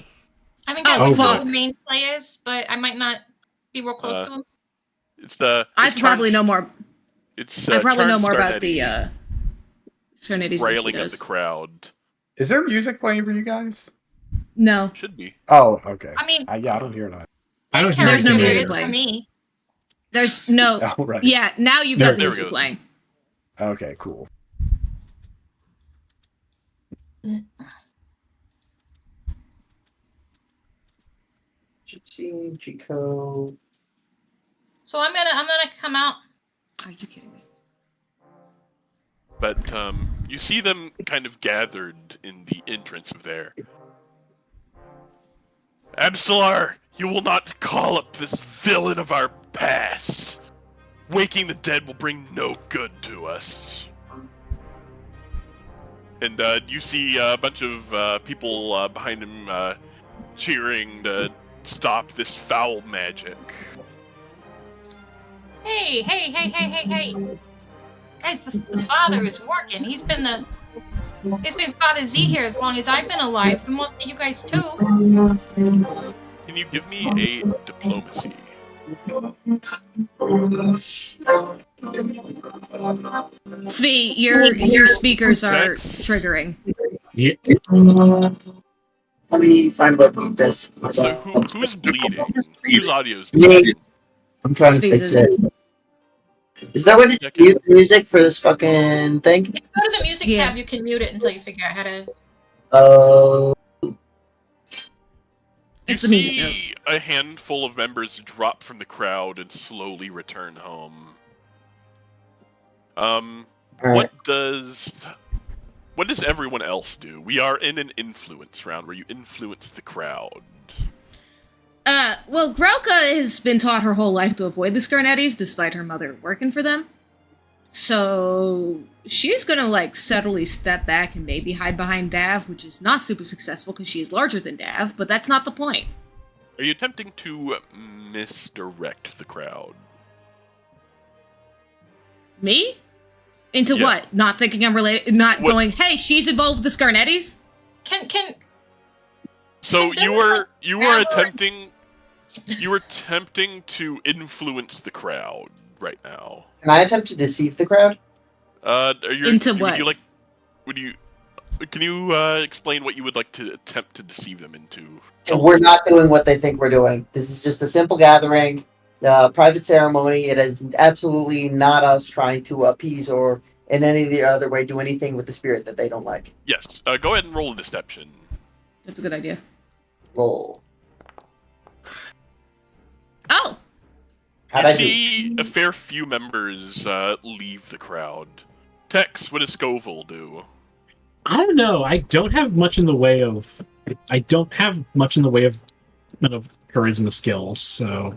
I think I Oh, would know fuck. the main players, but I might not be real close to him. It's the. I it's probably Charm- know more. It's I probably know Charm more about Scarnetti the Serenades than she railing at does. the crowd. Is there music playing for you guys? No. Should be. Oh, okay. I mean, Yeah, I don't hear that. I don't hear There's no anything music either. for me. There's no. Oh, right. Yeah, now you've There- got there it music goes. playing. Okay, cool. Chico. So I'm gonna come out. Are you kidding me? But you see them kind of gathered in the entrance of there. Absalar, you will not call up this villain of our past. Waking the dead will bring no good to us. And you see a bunch of people behind him cheering to stop this foul magic. Hey! Guys, the father is working. He's been Father Z here as long as I've been alive. The most of you guys too. Can you give me a diplomacy? Svi, your speakers are Text. triggering. Yeah. Let me find what beat this. So who's bleeding? Whose audio's bleeding? Me. I'm trying to fix Spaces. it. Is that what it Okay. mute the music for this fucking thing? If you go to the music Yeah. tab, you can mute it until you figure out how to. Oh. You It's the music see a handful of members drop from the crowd and slowly return home. Alright. What does everyone else do? We are in an influence round where you influence the crowd. Well, Grelka has been taught her whole life to avoid the Scarnettis, despite her mother working for them. So she's gonna subtly step back and maybe hide behind Dav, which is not super successful because she is larger than Dav, but that's not the point. Are you attempting to misdirect the crowd? Me? Into Yeah. what? Not thinking I'm related? Not What- going, hey, she's involved with the Scarnettis? Can So Can you Billy, were attempting to influence the crowd right now. Can I attempt to deceive the crowd? Into what? Can you explain what you would like to attempt to deceive them into? We're not doing what they think we're doing. This is just a simple gathering, private ceremony. It is absolutely not us trying to appease or in any of the other way do anything with the spirit that they don't like. Yes. Go ahead and roll a deception. That's a good idea. Roll. Oh! How'd You I do? see a fair few members leave the crowd. Tex, what does Scoville do? I don't know. I don't have much in the way of charisma skills. So,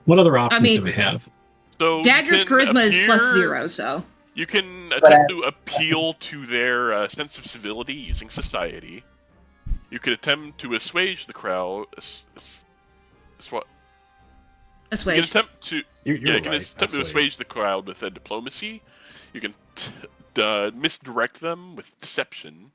what other options do we have? So you Dagger's can charisma is appear- +0, so. You can attempt to appeal to their sense of civility using society. You could attempt to assuage the crowd. You Assuage. can attempt to You're attempt right. to That's assuage the crowd with diplomacy. You can misdirect them with deception,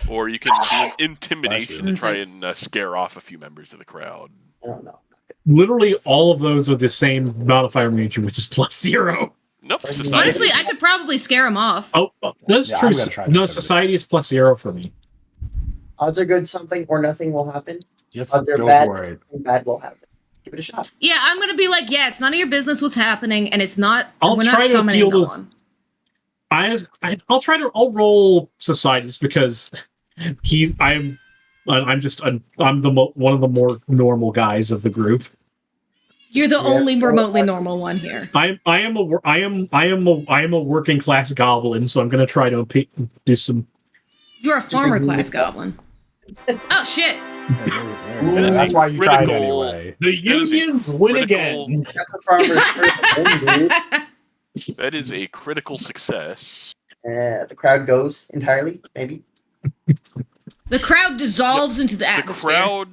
or you can do an intimidation to try and scare off a few members of the crowd. Oh, no. Literally, all of those are the same modifier range, which is +0. Nope. Society. Honestly, I could probably scare him off. Oh, that's Yeah, true. I'm gonna try No, that. society is +0 for me. Odds are good something or nothing will happen. Yes, Odds are go bad, for it. something bad will happen. Give it a shot. Yeah, I'm gonna be like, yeah, it's none of your business what's happening, and it's not. I'll we're try not to summoning appeal no to- one. I'll roll society just because I'm one of the more normal guys of the group. You're the Yeah. only remotely normal one here. I am a working class goblin, so I'm gonna try to do some. You're a farmer class goblin. Oh shit! Yeah, that's why you tried critical- anyway. The That is a unions win critical- again. That is a critical success. The crowd goes entirely, maybe. The crowd dissolves into the atmosphere.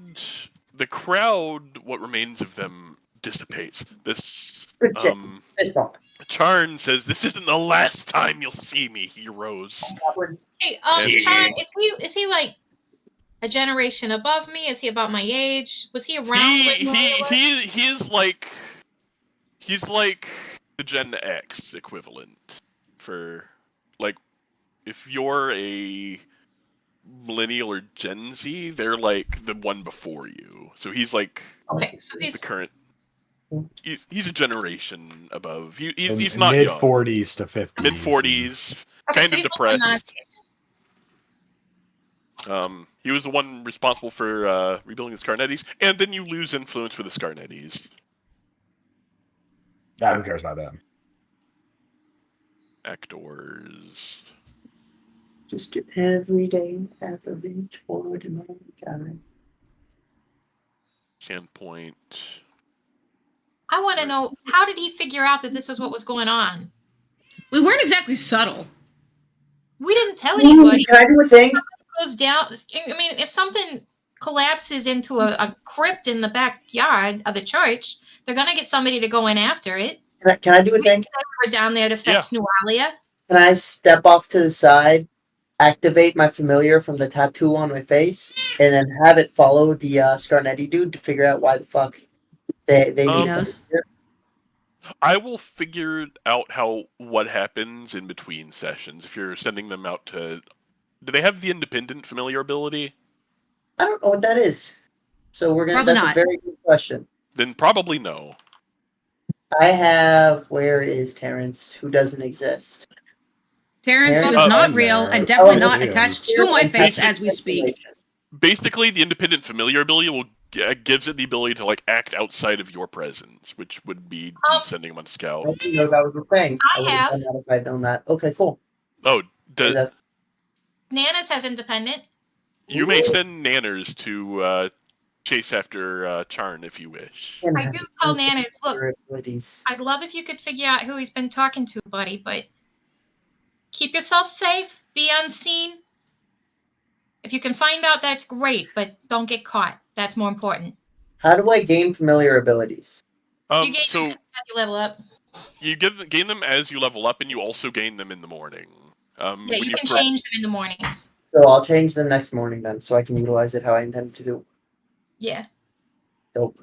The crowd, what remains of them dissipates. This Good check. Fist bump. Charn says, "This isn't the last time you'll see me, heroes." Hey, Yeah. Charn, is he like a generation above me? Is he about my age? Was he around? He's like the Gen X equivalent for like if you're a millennial or Gen Z, they're like the one before you. So he's like Okay, so the he's current. He's a generation above. He's In not mid young. 40s to 50s. Mid 40s, okay, kind so of he's like my depressed. He was the one responsible for rebuilding the Scarnettis, and then you lose influence for the Scarnettis. Yeah, who cares about them? Actors. Just every day, average ordinary guy. standpoint. I want to know, how did he figure out that this was what was going on? We weren't exactly subtle. We didn't tell anybody. Can I do a thing? Goes down. I mean, if something collapses into a crypt in the backyard of the church, they're gonna get somebody to go in after it. Can I do a thing? We're down there to fetch Nualia. Can I step off to the side, activate my familiar from the tattoo on my face, and then have it follow the Scarnetti dude to figure out why the fuck they need knows. I will figure out what happens in between sessions. If you're sending them out to, do they have the independent familiar ability? I don't know what that is. So we're gonna. Probably That's not. a very good question. Then probably no. I have. Where is Terrence? Who doesn't exist? Terrence, who is Terrence- not real and definitely not yeah. attached to my face as we speak. Basically, the independent familiar ability will gives it the ability to like act outside of your presence, which would be sending them on I scout. didn't know that was a thing. I would've have. done that if I'd known that. Okay, cool. Oh, And that's- Nana's has independent. you may send nanners to chase after Charn if you wish. I do tell Nana's, look, abilities. I'd love if you could figure out who he's been talking to, buddy, but keep yourself safe, be unseen. If you can find out, that's great, but don't get caught. That's more important. How do I gain familiar abilities? You gain So them as you level up. you gain them as you level up, and you also gain them in the morning. Yeah, when you can change them in the mornings. So I'll change them next morning then, so I can utilize it how I intend to do. Yeah. Dope.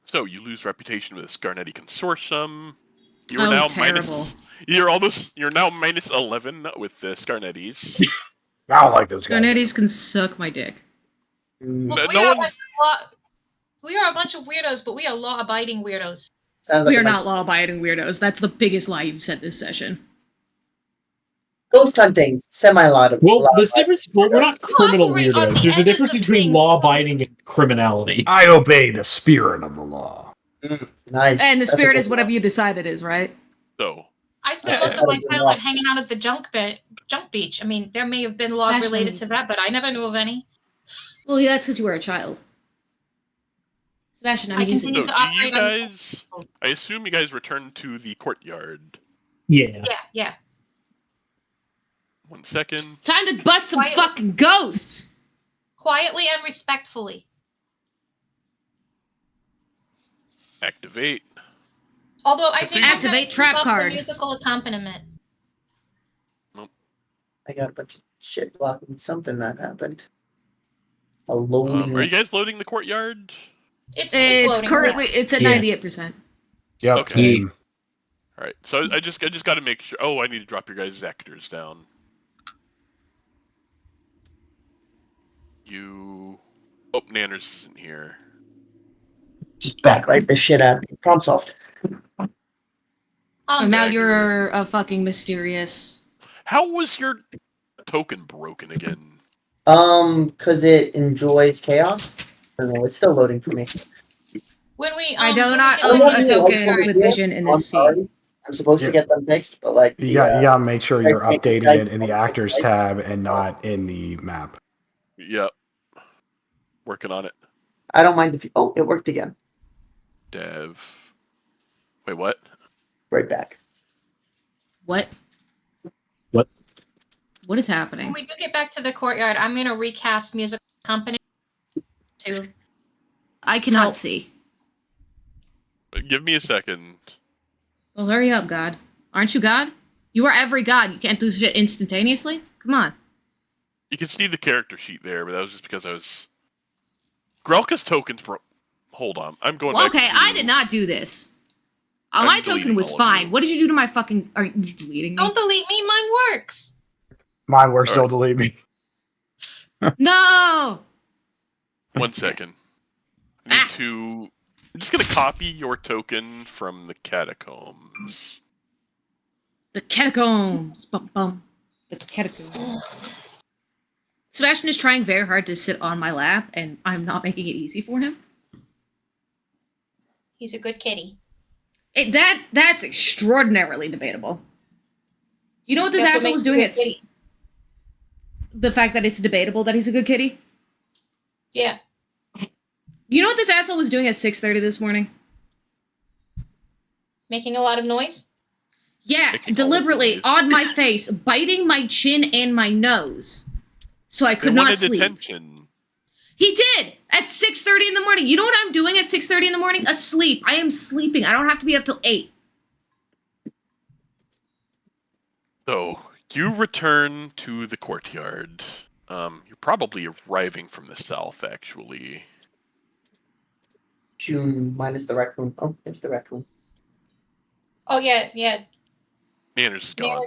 So you lose reputation with the Scarnetti Consortium. You Oh, are now terrible. You're now minus 11 with the Scarnettis. I don't like those guys. Garnettis can suck my dick. Mm, Look, No we are a bunch of weirdos, but we are law-abiding weirdos. sounds We like are a bunch not law-abiding weirdos. That's the biggest lie you've said this session. of ghost hunting, semi-laudable. Well, there's difference. Well, we're not criminal Cooperate on weirdos. the There's a edges difference of between things. law-abiding and criminality. I obey the spirit of the law. Nice. And the That's a spirit good is whatever one. you decide it is, right? So I spent most of my childhood hanging out at the junk beach. I mean, there may have been laws That's related funny. to that, but I never knew of any. Well, yeah, that's because you were a child. Sebastian, I'm I using continue you. to operate on guys, I assume you guys returned to the courtyard. Yeah. Yeah. 1 second. Time to bust some Quiet. fucking ghosts! Quietly and respectfully. Activate. Although I think Activate I'm gonna trap keep up card. the musical accompaniment. I got a bunch of shit blocking something that happened. A loading. Are you guys loading the courtyard? It's It's loading. currently it's at Yeah. 98%. Yep. Okay. Same. All right. So I just got to make sure. Oh, I need to drop your guys' actors down. Oh, Nanners isn't here. Just backlight the shit out of me. Problem solved. And now Dagger. you're a fucking mysterious. How was your token broken again? Because it enjoys chaos. I don't know. It's still loading for me. When we, I do when we not get own like a the- token with vision in I'm this scene. sorry. I'm supposed to get them fixed, but like You gotta make sure you're I can't- updating it in the actors tab and not in the map. Yep. Working on it. I don't mind if you. Oh, it worked again. Dev. Wait, what? Right back. What? What? What is happening? When we do get back to the courtyard, I'm going to recast music company to. I cannot Help. see. Give me a second. Well, hurry up, God. Aren't you God? You are every God. You can't do shit instantaneously? Come on. You can see the character sheet there, but that was just because I was. Grelka's tokens broke. Hold on. I'm going Well, back okay, to- I did not do this. I'm My token deleting was all of fine. you. What did you do to my fucking... Are you deleting me? Don't delete me, mine works. Mine works, All still right. delete me. No! 1 second. I need to. I'm just gonna copy your token from the catacombs. The catacombs. Bum, bum. The catacombs. Sebastian is trying very hard to sit on my lap, and I'm not making it easy for him. He's a good kitty. That's extraordinarily debatable. You know what this That's what asshole makes was him a doing? good It's kitty. the fact that it's debatable that he's a good kitty. Yeah. You know what this asshole was doing at 6:30 this morning? Making a lot of noise? Yeah, deliberately on my face, biting my chin and my nose, so I could not sleep. Attention. He did at 6:30 in the morning. You know what I'm doing at 6:30 in the morning? Asleep. I am sleeping. I don't have to be up till 8. So you return to the courtyard. You're probably arriving from the south, actually. June minus the raccoon. Oh, there's the raccoon. Oh, yeah. Nanners is gone.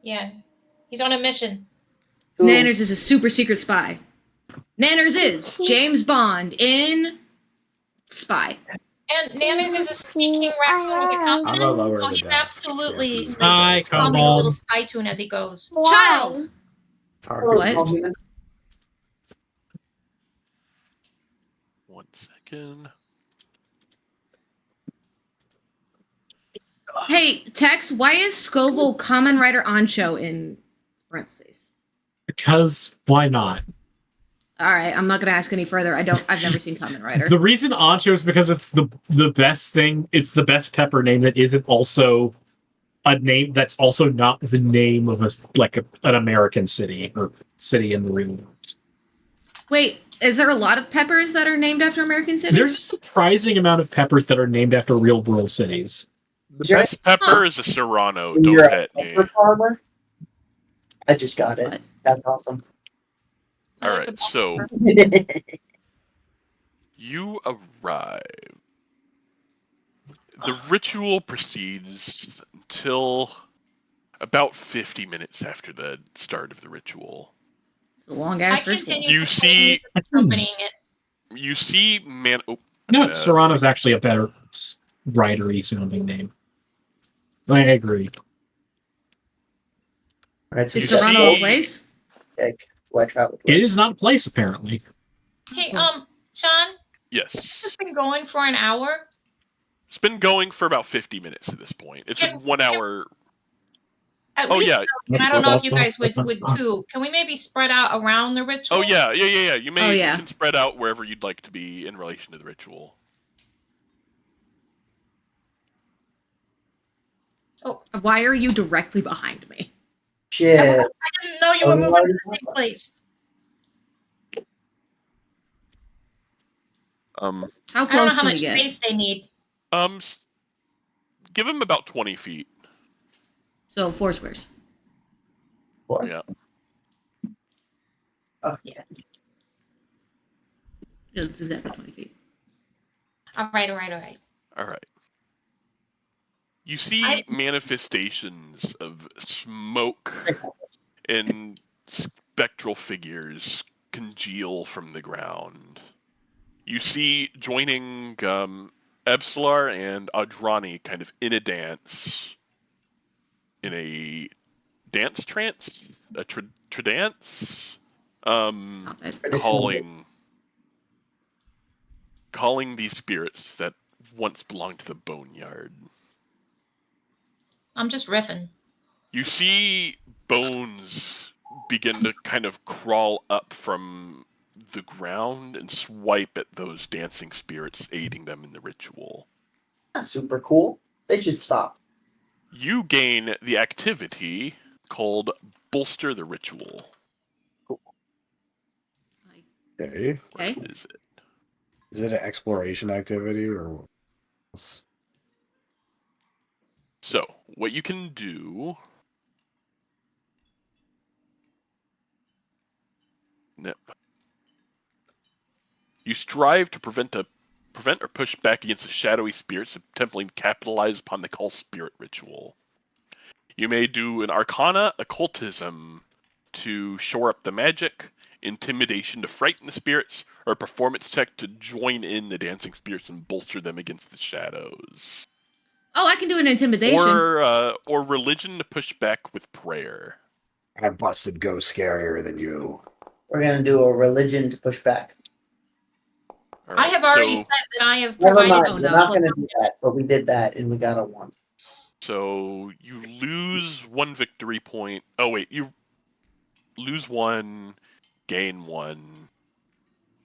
Yeah. He's on a mission. Ooh. Nanners is a super secret spy. Nanners is James Bond in Spy. And Nanners is a speaking raccoon with a I'm gonna lower confidence, so the he's desk. absolutely Hi, like, humming a come little on. spy tune as he goes. Child! It's hard. What? 1 second. Hey, Tex, why is Scoville Kamen Rider Ancho in parentheses? Because why not? All right, I'm not going to ask any further. I've never seen Kamen Rider. The reason Ancho is because it's the best thing. It's the best pepper name that isn't also a name that's also not the name of an American city or city in the real world. Wait, is there a lot of peppers that are named after American cities? There's a surprising amount of peppers that are named after real world cities. The best pepper is a Serrano. Don't You're pet a me. pepper farmer? I just got it. What? That's awesome. I like Alright, the so pepper. you arrive. The ritual proceeds until about 50 minutes after the start of the ritual. It's a long I ass ritual. continue You to see- accompanying it. You see man. Oh, No, Serrano's actually a better writery sounding name. I agree. Alright, so Is we got Serrano a see- place? Egg, who I traveled with. It is not a place, apparently. Hey, Sean, yes. it's been going for an hour. It's been going for about 50 minutes at this point. It's a 1 hour. At Oh, least, yeah. and I don't know if you guys would too. Can we maybe spread out around the ritual? Oh, yeah. You may Oh, yeah. you can spread out wherever you'd like to be in relation to the ritual. Why are you directly behind me? Shit. I didn't know you were moving to the same place. How I don't know close how can we much get? space they need. Give him about 20 feet. So 4 squares. Yeah. Yeah, that's exactly 20 feet. All right. All right. You see manifestations of smoke and spectral figures congeal from the ground. You see joining Epsilar and Adrani kind of in a dance. In a dance trance? A dance? Stop it. Calling these spirits that once belonged to the boneyard. I'm just riffing. You see bones begin to kind of crawl up from the ground and swipe at those dancing spirits, aiding them in the ritual. That's super cool. They should stop. You gain the activity called Bolster the Ritual. Okay. Okay. What is it? Is it an exploration activity or what else? So, what you can do... Nip. You strive to prevent or push back against the shadowy spirits attempting to capitalize upon the call spirit ritual. You may do an arcana occultism to shore up the magic, intimidation to frighten the spirits, or a performance check to join in the dancing spirits and bolster them against the shadows. Oh, I can do an intimidation. Or religion to push back with prayer. I busted go scarier than you. We're gonna do a religion to push back. All I right, have already so- said that I have Never provided. mind. Oh, We're no. not gonna do that, but we did that and we got a 1. So you lose 1 victory point. Oh wait, you lose 1, gain 1.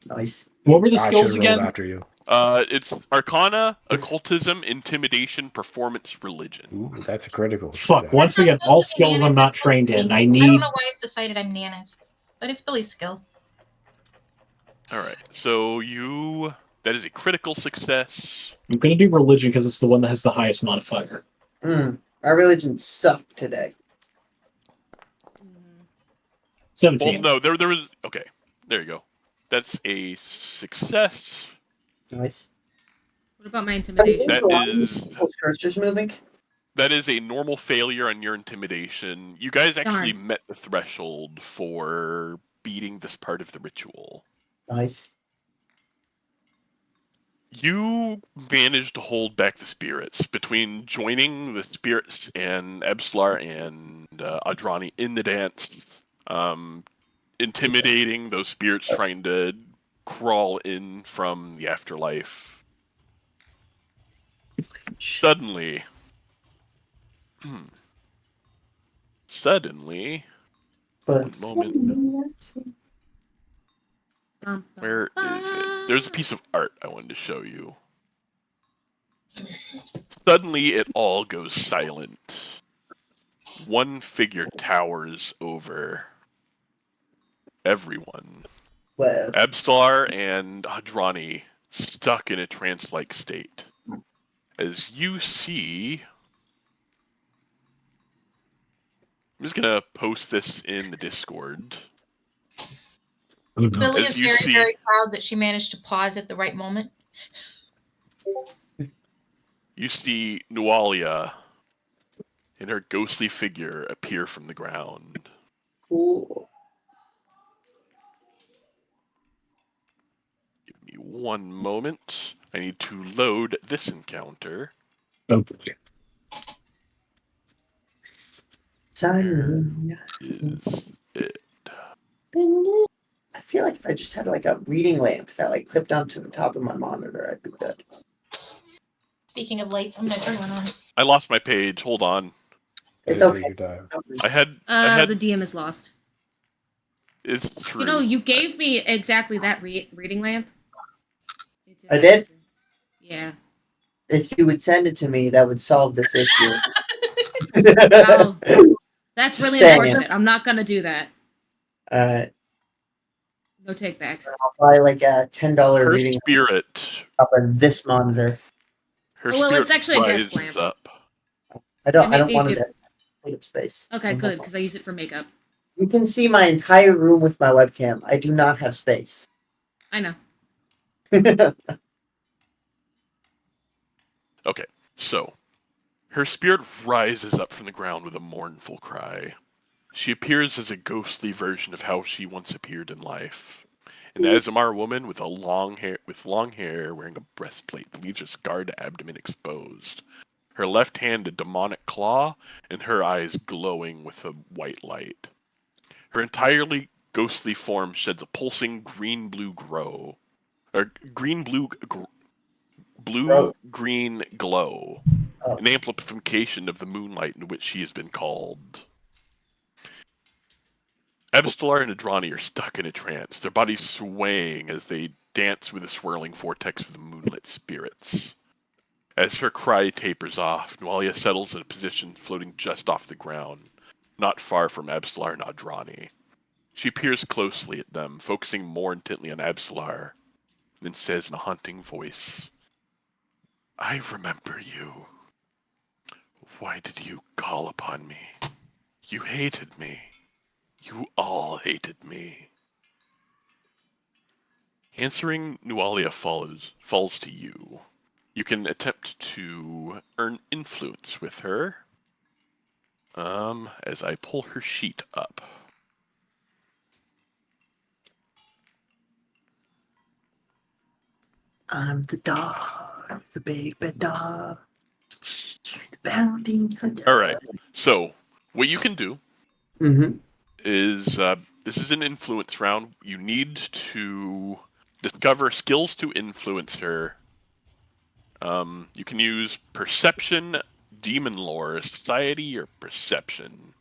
Nice. What were the I skills should've rolled again? after you. It's Arcana, Occultism, Intimidation, Performance, Religion. Ooh, that's a critical. Fuck, success. once again, all skills I'm not trained in. I need... I don't know why it's decided I'm Nana's, but it's Billy's skill. All right, so that is a critical success. I'm going to do religion because it's the one that has the highest modifier. Our religion sucked today. 17. Well, no, there was... Okay, there you go. That's a success. Nice. What about my intimidation? That Just moving. That is a normal failure on your intimidation. You guys actually Darn. met the threshold for beating this part of the ritual. Nice. You managed to hold back the spirits between joining the spirits and Absalar and Adrani in the dance, intimidating those spirits trying to crawl in from the afterlife. Suddenly, one moment. Where is it? There's a piece of art I wanted to show you. Suddenly, it all goes silent. One figure towers over everyone. Well, Absalar and Hadrani stuck in a trance-like state. As you see... I'm just gonna post this in the Discord. Billy As is you very, see- very proud that she managed to pause at the right moment. You see Nualia and her ghostly figure appear from the ground. cool. Give me one moment. I need to load this encounter. Oh, boy. Simon. Is it? I feel like if I just had like a reading lamp that like clipped onto the top of my monitor, I'd be good. Speaking of lights, I'm gonna turn one on. I lost my page. Hold on. It's Yeah, okay. take your time. I had. The DM is lost. It's true. You know, you gave me exactly that reading lamp. I did? Yeah. If you would send it to me, that would solve this issue. Well, that's really Saying. unfortunate. I'm not gonna do that. Alright. No takebacks. I'll buy like a $10 her reading spirit. up on this monitor. Her Well, spirit it's actually a desk rises lamp. up. I don't Maybe want if- it to take up space. Okay, good, because I use it for makeup. You can see my entire room with my webcam. I do not have space. I know. Okay, so her spirit rises up from the ground with a mournful cry. She appears as a ghostly version of how she once appeared in life. An Azamar woman with long hair, wearing a breastplate that leaves her scarred abdomen exposed. Her left hand a demonic claw, and her eyes glowing with a white light. Her entirely ghostly form sheds a pulsing green-blue glow. Blue-green glow. Oh. An amplification of the moonlight in which she has been called. Absalar and Adrani are stuck in a trance, their bodies swaying as they dance with the swirling vortex of the moonlit spirits. As her cry tapers off, Nualia settles in a position floating just off the ground, not far from Absalar and Adrani. She peers closely at them, focusing more intently on Absalar, then says in a haunting voice, "I remember you. Why did you call upon me? You hated me. You all hated me." Answering Nualia falls to you. You can attempt to earn influence with her. As I pull her sheet up. I'm the dog, the big bad dog, the bounty hunter. All right. So what you can do Mm-hmm. is this is an influence round. You need to discover skills to influence her. You can use perception, demon lore, society, or perception.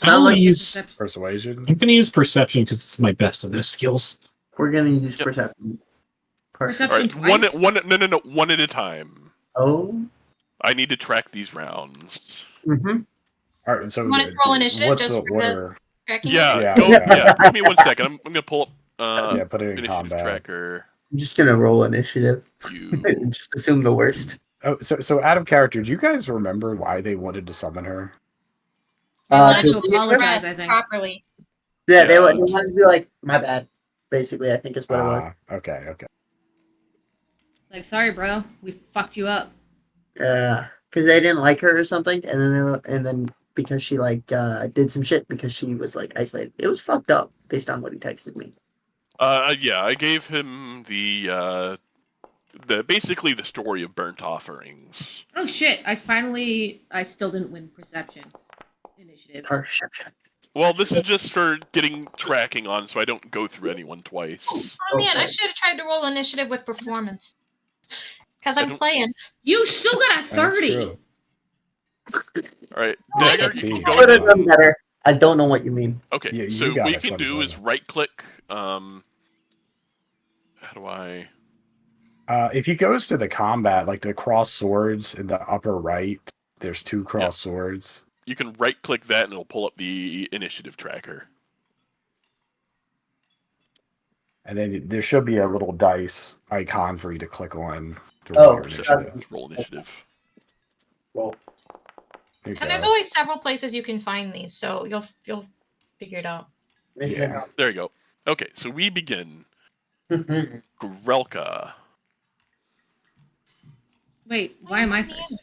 I'm gonna use Persuasion. I'm gonna use perception because it's my best of those skills. We're gonna use perception. Perception All right, twice? one at a time. Oh. I need to track these rounds. Mm-hmm. All right, so You want us to roll initiative what's just the for the order? tracking? Yeah, Yeah. give me 1 second. I'm gonna pull up Yeah, put it in initiative combat. tracker. I'm just gonna roll initiative. You Just assume the worst. Oh, so out of character, do you guys remember why they wanted to summon her? They wanted to to apologize, dress I think. properly. Yeah, they Yeah. wanted to be like, my bad. Basically, I think is what it was. Okay. Like, sorry, bro, we fucked you up. Yeah, because they didn't like her or something, and then because she did some shit because she was like isolated. It was fucked up based on what he texted me. yeah, I gave him the basically the story of burnt offerings. Oh shit! I still didn't win perception initiative. Perception. Well, this is just for getting tracking on, so I don't go through anyone twice. Oh man, I should have tried to roll initiative with performance. Because I'm playing. You still got a 30. True. All right, Oh, I Dagger, didn't you can know go. I would have done better. I don't know what you mean. Okay, Yeah, you so got what you it, can do is 27. right-click. How do I? If he goes to the combat, like the cross swords in the upper right, there's 2 cross swords. You can right-click that, and it'll pull up the initiative tracker. And then there should be a little dice icon for you to click on to roll your initiative. Roll initiative. Well, There you And there's go. always several places you can find these, so you'll figure it out. Yeah. There you go. Okay, so we begin. Grelka, Wait, why am I first?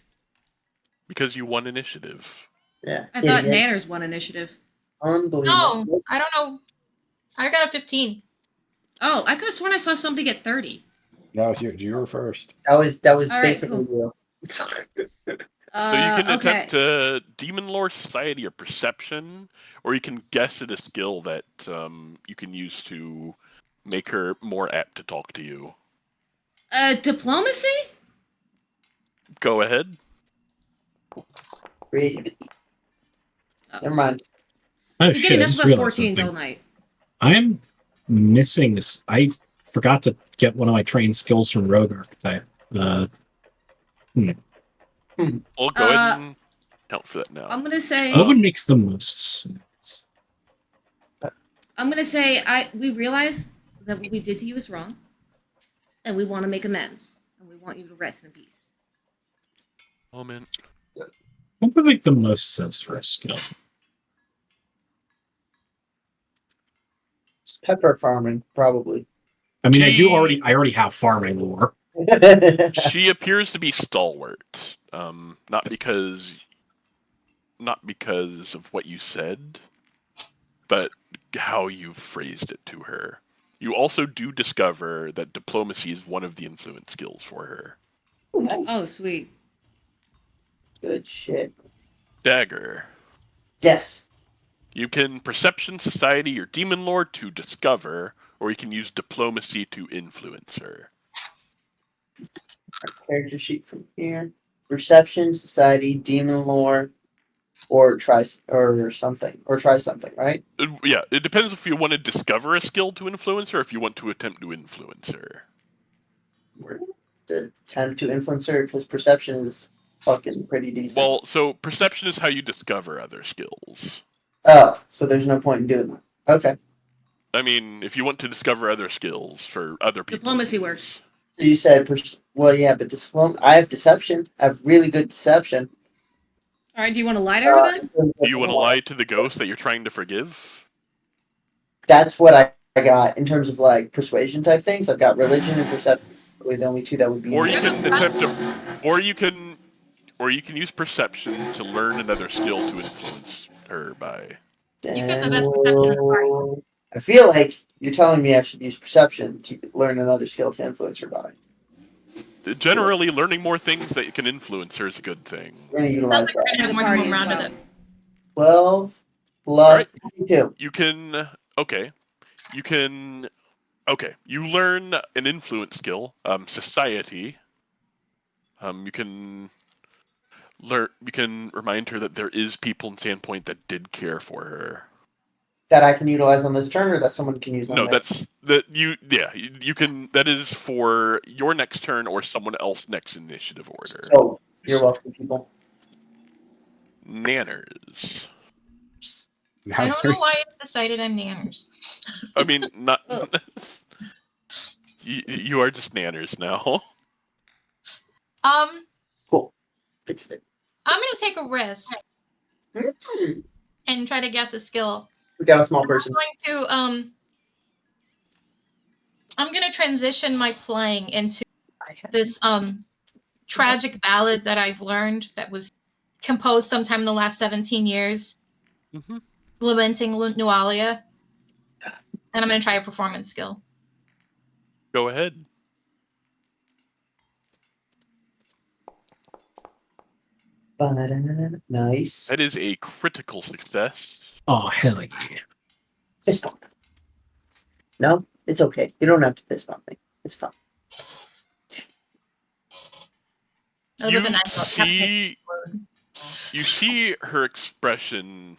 because you won initiative. Yeah. I thought Nanners won initiative. Unbelievable. No, I don't know. I got a 15. Oh, I could have sworn I saw somebody get 30. No, you were first. That was All right, basically cool. real. So you can okay. attempt Demon Lore, Society, or Perception, or you can guess at a skill that you can use to make her more apt to talk to you. Diplomacy? Go ahead. Creativity. Oh. Never mind. Oh, You're shit, getting I nothing just but realized 14s something. all night. I'm missing this. I forgot to get one of my trained skills from Rogue Archetype. We'll go ahead and count for that now. I'm gonna say. What would makes the most sense? I'm gonna say we realized that what we did to you is wrong, and we want to make amends, and we want you to rest in peace. Moment. What would make the most sense for a skill? Pepper farming, probably. I mean, I already have farming lore. She appears to be stalwart. Not because of what you said, but how you phrased it to her. You also do discover that diplomacy is one of the influence skills for her. Nice. Oh, sweet. Good shit. Dagger. Yes. You can Perception, Society, or Demon Lore to discover, or you can use Diplomacy to influence her. Character sheet from here. Perception, Society, Demon Lore, or try something, right? Yeah, it depends if you want to discover a skill to influence her, or if you want to attempt to influence her. The attempt to influence her, because perception is fucking pretty decent. Well, so Perception is how you discover other skills. Oh, so there's no point in doing that. Okay. I mean, if you want to discover other skills for other people. Diplomacy works. So you said, well, yeah, but I have deception. I have really good deception. All right, do you want to lie to her then? Do you want to lie to the ghost that you're trying to forgive? That's what I got in terms of like persuasion type things. I've got religion and perception. Really, the only two that would be. Or you can attempt to, or you can use perception to learn another skill to influence her by. You get the best perception in the party. I feel like you're telling me I should use perception to learn another skill to influence her by. Generally, learning more things that can influence her is a good thing. We're gonna utilize Sounds like we're that. gonna have more than one round of it. 12 plus 22. You can you learn an influence skill, society. You can remind her that there is people in Sandpoint that did care for her. that I can utilize on this turn, or that someone can use on No, next? you can. That is for your next turn or someone else next initiative order. Oh, you're welcome, people. Nanners. I don't know why it's decided I'm Nanners. I mean, not. Oh. You are just Nanners now. Cool. Fixed it. I'm gonna take a risk and try to guess a skill. We got a small person. I'm gonna transition my playing into this tragic ballad that I've learned that was composed sometime in the last 17 years, lamenting Nualia. And I'm gonna try a performance skill. Go ahead. Nice. That is a critical success. Oh, hell yeah. Fist bump. No, it's okay. You don't have to fist bump me. It's fine. Other than I You see her expression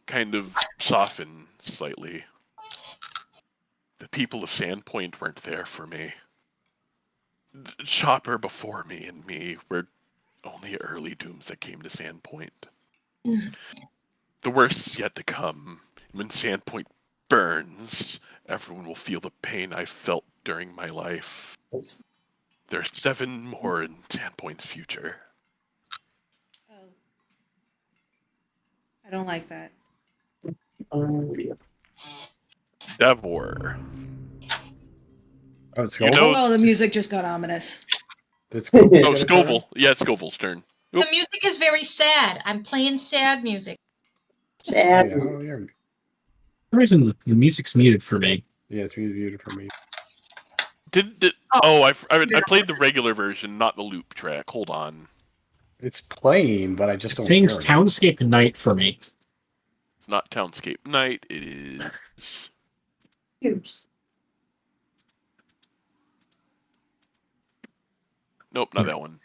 kind of soften slightly. The people of Sandpoint weren't there for me. Chopper before me and me were only early dooms that came to Sandpoint. The worst is yet to come. When Sandpoint burns, everyone will feel the pain I felt during my life. There's 7 more in Sandpoint's future. Oh. I don't like that. Devor. Oh, it's You Scoville? know- Oh, the music just got ominous. It's Scoville. Oh, Scoville. Yeah, it's Scoville's turn. The music is very sad. I'm playing sad music. Sad. Yeah, oh, yeah. For some reason, the music's muted for me. Yeah, it's muted for me. I played the regular version, not the loop track. Hold on. It's playing, but I just It don't sings hear it. Townscape Night for me. It's not Townscape Night. It is. Oops. Nope, not that one.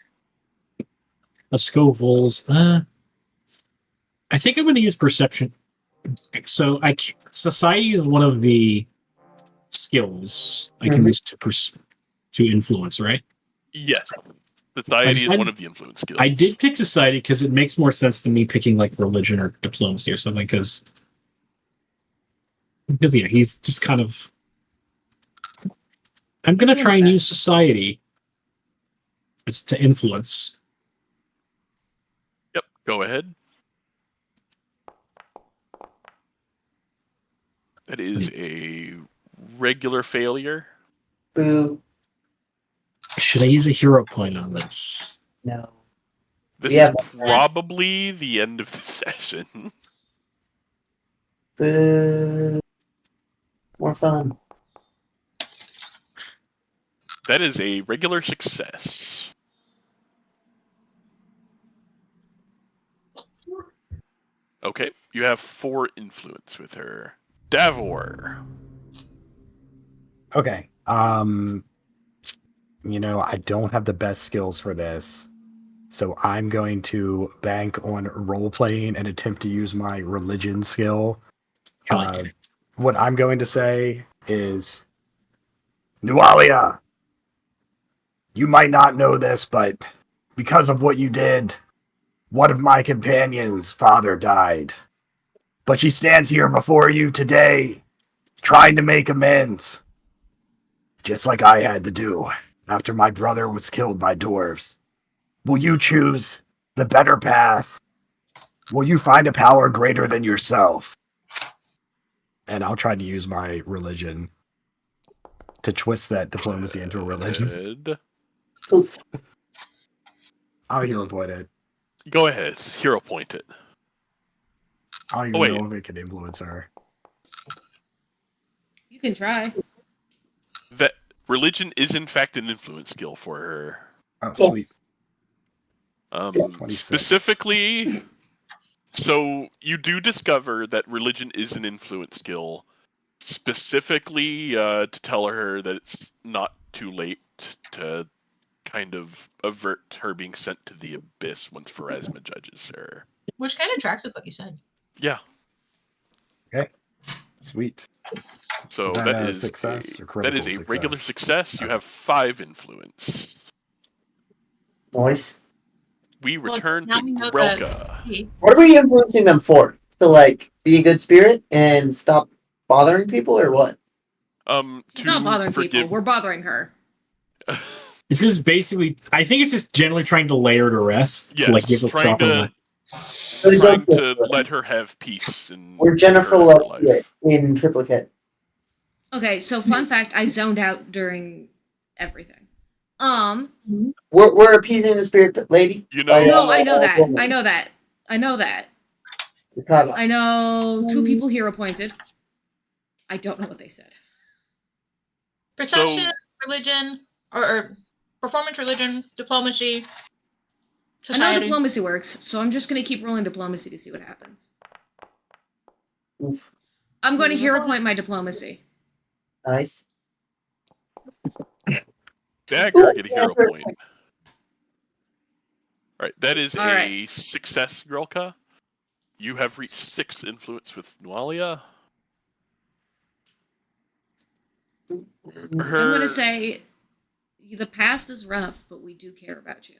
Scoville's. I think I'm going to use Perception. So, Society is one of the skills I can use to influence, right? Yes. Society is one of the influence skills. I did pick Society because it makes more sense than me picking like religion or diplomacy or something. Because yeah, he's just kind of. I'm going to try and use Society as to influence. Yep, go ahead. That is a regular failure. Boo. Should I use a hero point on this? No. This Yeah. is probably the end of the session. Boo. More fun. That is a regular success. Okay, you have 4 influence with her. Davor. Okay. I don't have the best skills for this. So I'm going to bank on role playing and attempt to use my religion skill. What I'm going to say is, Nualia, you might not know this, but because of what you did, one of my companions' father died. But she stands here before you today, trying to make amends. Just like I had to do after my brother was killed by dwarves. Will you choose the better path? Will you find a power greater than yourself? And I'll try to use my religion to twist that diplomacy into a religion. Good. Poof. I'll hero point it. Go ahead, hero point it. I don't even know if it can influence her. You can try. That religion is in fact an influence skill for her. Oh, sweet. 26. Specifically, so you do discover that religion is an influence skill, specifically to tell her that it's not too late to kind of avert her being sent to the abyss once Pharasma judges her. Which kind of tracks with what you said. Yeah. Okay. Sweet. So Is that that a is success or that critical is a success? regular success. You Okay. have 5 influence. Noise. We Well, return now to we know Grelka. What are we influencing them for? To like be a good spirit and stop bothering people, or what? She's To not bothering forgive. people. We're bothering her. This is basically, I think it's just generally trying to lay her to rest. Yes, To, like, give her trying proper to- life. Really trying don't to feel let her have peace in We're Jennifer her Love afterlife. Hewitt in triplicate. Okay, so fun fact, I zoned out during everything. We're appeasing the spirit lady. You know- No, I know that. woman. I know that. I know that. You're caught up. I know 2 people hero pointed. I don't know what they said. Perception, So- religion, or performance, religion, diplomacy, I know society. diplomacy works, so I'm just gonna keep rolling diplomacy to see what happens. Oof. I'm going to hero point my diplomacy. Nice. Dagger, get a hero Dagger. point. Alright, that is All a right. success, Grelka. You have reached 6 influence with Nualia. I'm going to say the past is rough, but we do care about you.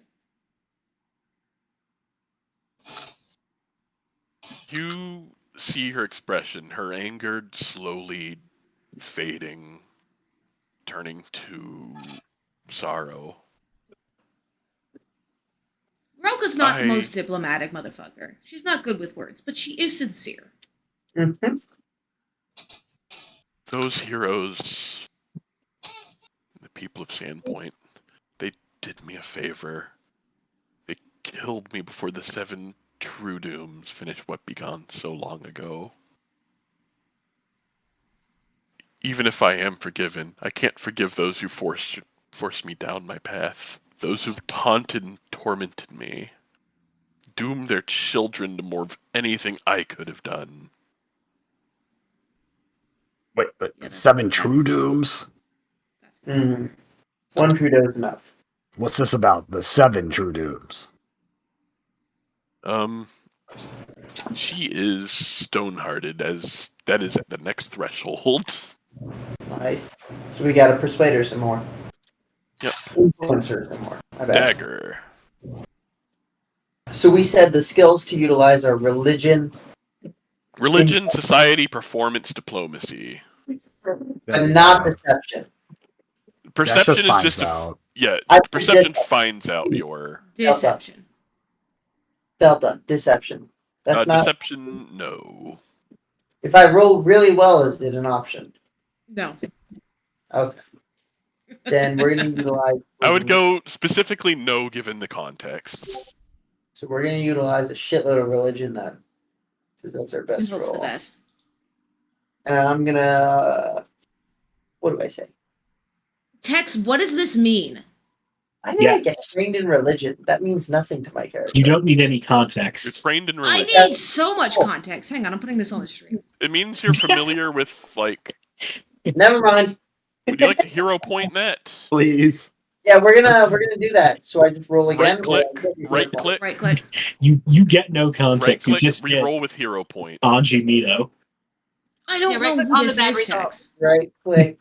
You see her expression, her anger slowly fading, turning to sorrow. Relka's not the most diplomatic motherfucker. She's not good with words, but she is sincere. Mm-hmm. Those heroes, the people of Sandpoint, they did me a favor. They killed me before the 7 true dooms finished what began so long ago. Even if I am forgiven, I can't forgive those who forced me down my path. Those who've taunted and tormented me. Doomed their children to more of anything I could have done. Wait, but Yeah, 7 true dooms? That's Mm. 1 Trudeau is enough. What's this about? The 7 true dooms? She is stone-hearted, as that is at the next threshold. Nice. So we gotta persuade her some more. Yep. Influence her some more. My bad. Dagger. So we said the skills to utilize are religion, Religion, society, performance, diplomacy. but not deception. Perception is finds just out. perception finds out your deception. Delta, deception. That's not. deception. No. If I roll really well, is it an option? No. Okay. Then we're gonna utilize. I would go specifically no, given the context. So we're gonna utilize a shitload of religion then, because that's our best Hope for the roll. best. And I'm gonna. What do I say? Tex, what does this mean? I didn't get Yes. trained in religion. That means nothing to my character. You don't need any You're context. trained in I religion. need so much context. Hang on, I'm putting this on the stream. It means you're familiar with, like. Never mind. Would you like to hero point that? Please. Yeah, we're gonna do that. So I just roll again. Right or click. I get Right your click. Right click. You get no Right context. You click. just get Reroll with hero point. Anji Mito. I don't Yeah, know right click who on the this bad is, result. Tex. Right click.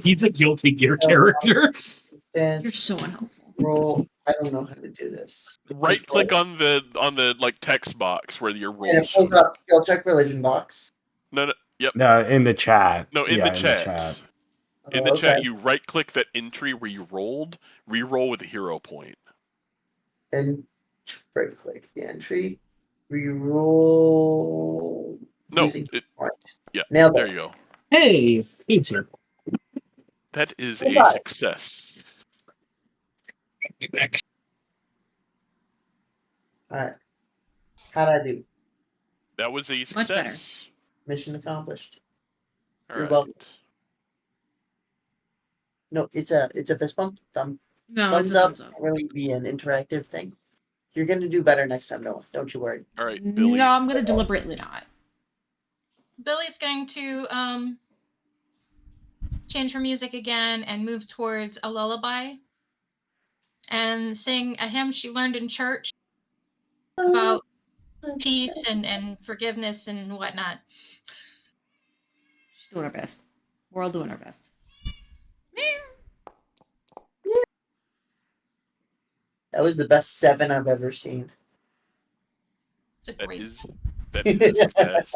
He's a Guilty Gear character. You're Dance, so unhelpful. roll. I don't know how to do this. Right Just click roll. on the like text box where your And roll it pulls shows. up skill check religion box. No. Yep. No, in the chat. No, in Yeah, the chat. In the Okay. chat, you right click that entry where you rolled, re-roll with a hero point. And right click the entry. Reroll. No, using point. yeah, Nailed there it. you go. Hey, he's here. That is Hold a on. success. Get back. Alright. How'd I do? That was a Much better. success. Mission accomplished. All You're right. welcome. No, it's a fist bump. No, Thumbs it's a up. thumbs up. Really be an interactive thing. You're gonna do better next time, Noah. Don't you worry. All right, Billy. No, I'm gonna deliberately not. Billy's going to change her music again and move towards a lullaby and sing a hymn she learned in church about peace and forgiveness and whatnot. Doing our best. We're all doing our best. That was the best 7 I've ever seen. It's a That great. is a success.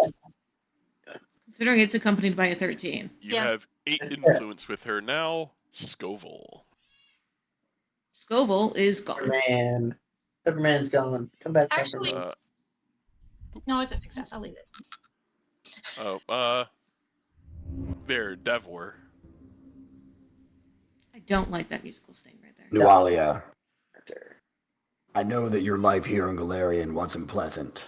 Considering it's accompanied by a 13. You Yeah. have 8 influence with her now, Scoville. Scoville is gone. Man. Pepperman's gone. Come back, Actually- Pepperman. No, it's a success. I'll leave it. There, Devor. I don't like that musical sting right there. Nualia, I know that your life here in Galarian wasn't pleasant,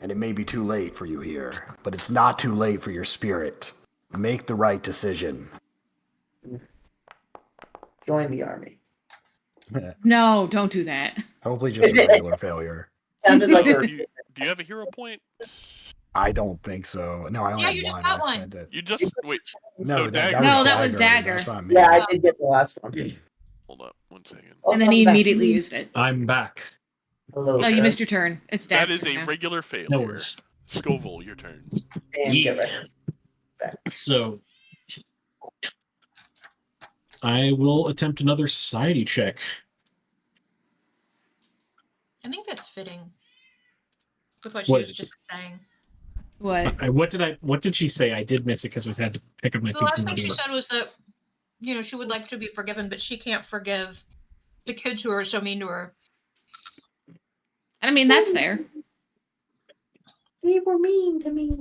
and it may be too late for you here, but it's not too late for your spirit. Make the right decision. Join the army. No, don't do that. Hopefully just a regular failure. Sounded like Oh, a do you have a hero point? I don't think so. No, I only Yeah, have you just one. got I one. spent it. You just wait. No, Dagger. No, that was Dagger. That's not me. Yeah, I did get the last one. Hold up, 1 second. Oh, And then he I'm back. immediately used it. I'm back. Hello, Oh, you sir. missed your turn. It's That Dad's is a turn now. regular No failure. worries. Scoville, your turn. And get Yeah. back. So I will attempt another society check. I think that's fitting with what she What was is just saying. What? What did she say? I did miss it because I had to pick up my The feet last from thing she the said was that, she would like to be forgiven, but she can't forgive the kids who are so mean to her. I mean, that's fair. They were mean to me.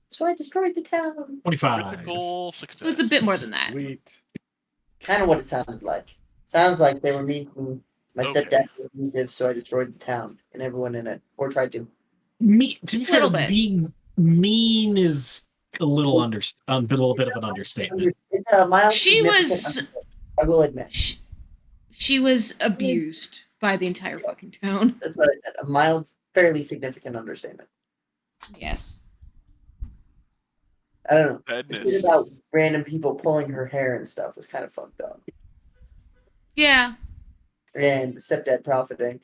So I destroyed the town. 25. Critical It success. was a bit more than that. Sweet. Kind of what it sounded like. Sounds like they were mean to me. My Okay. stepdad was abusive, so I destroyed the town and everyone in it. Or tried to. To be fair, Little bit. being mean is a little a little bit of an understatement. It's a mild She significant was- undertaking, I will admit. She was abused by the entire fucking town. That's what I said. A mild, fairly significant understatement. Yes. I don't know. The Sadness. shit about random people pulling her hair and stuff was kind of fucked up. Yeah. And the stepdad profiting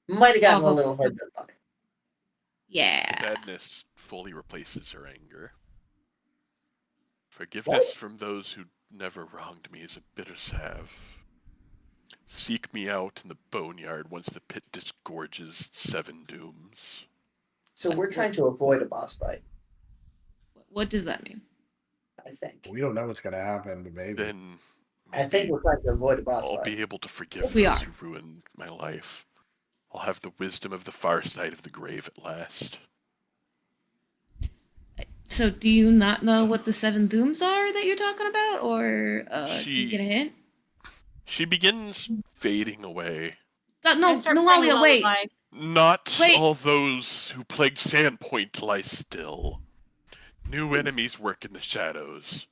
might have gotten a Off of- little hard done by. Yeah. Sadness fully replaces her anger. Forgiveness from those who never wronged me is a bitter salve. Seek me out in the boneyard once the pit disgorges 7 dooms. So we're trying to avoid a boss fight, What does that mean? I think. We don't know what's going to happen, but maybe. Then I think maybe we're trying to avoid a boss I'll fight. be able to forgive We those are. who ruined my life. I'll have the wisdom of the far side of the grave at last. So, do you not know what the 7 dooms are that you're talking about? Or, can you get a hint? She begins fading away. No, I start playing Nualia, wait. Lullaby. Not Wait. all those who plagued Sandpoint lie still. New enemies work in the shadows.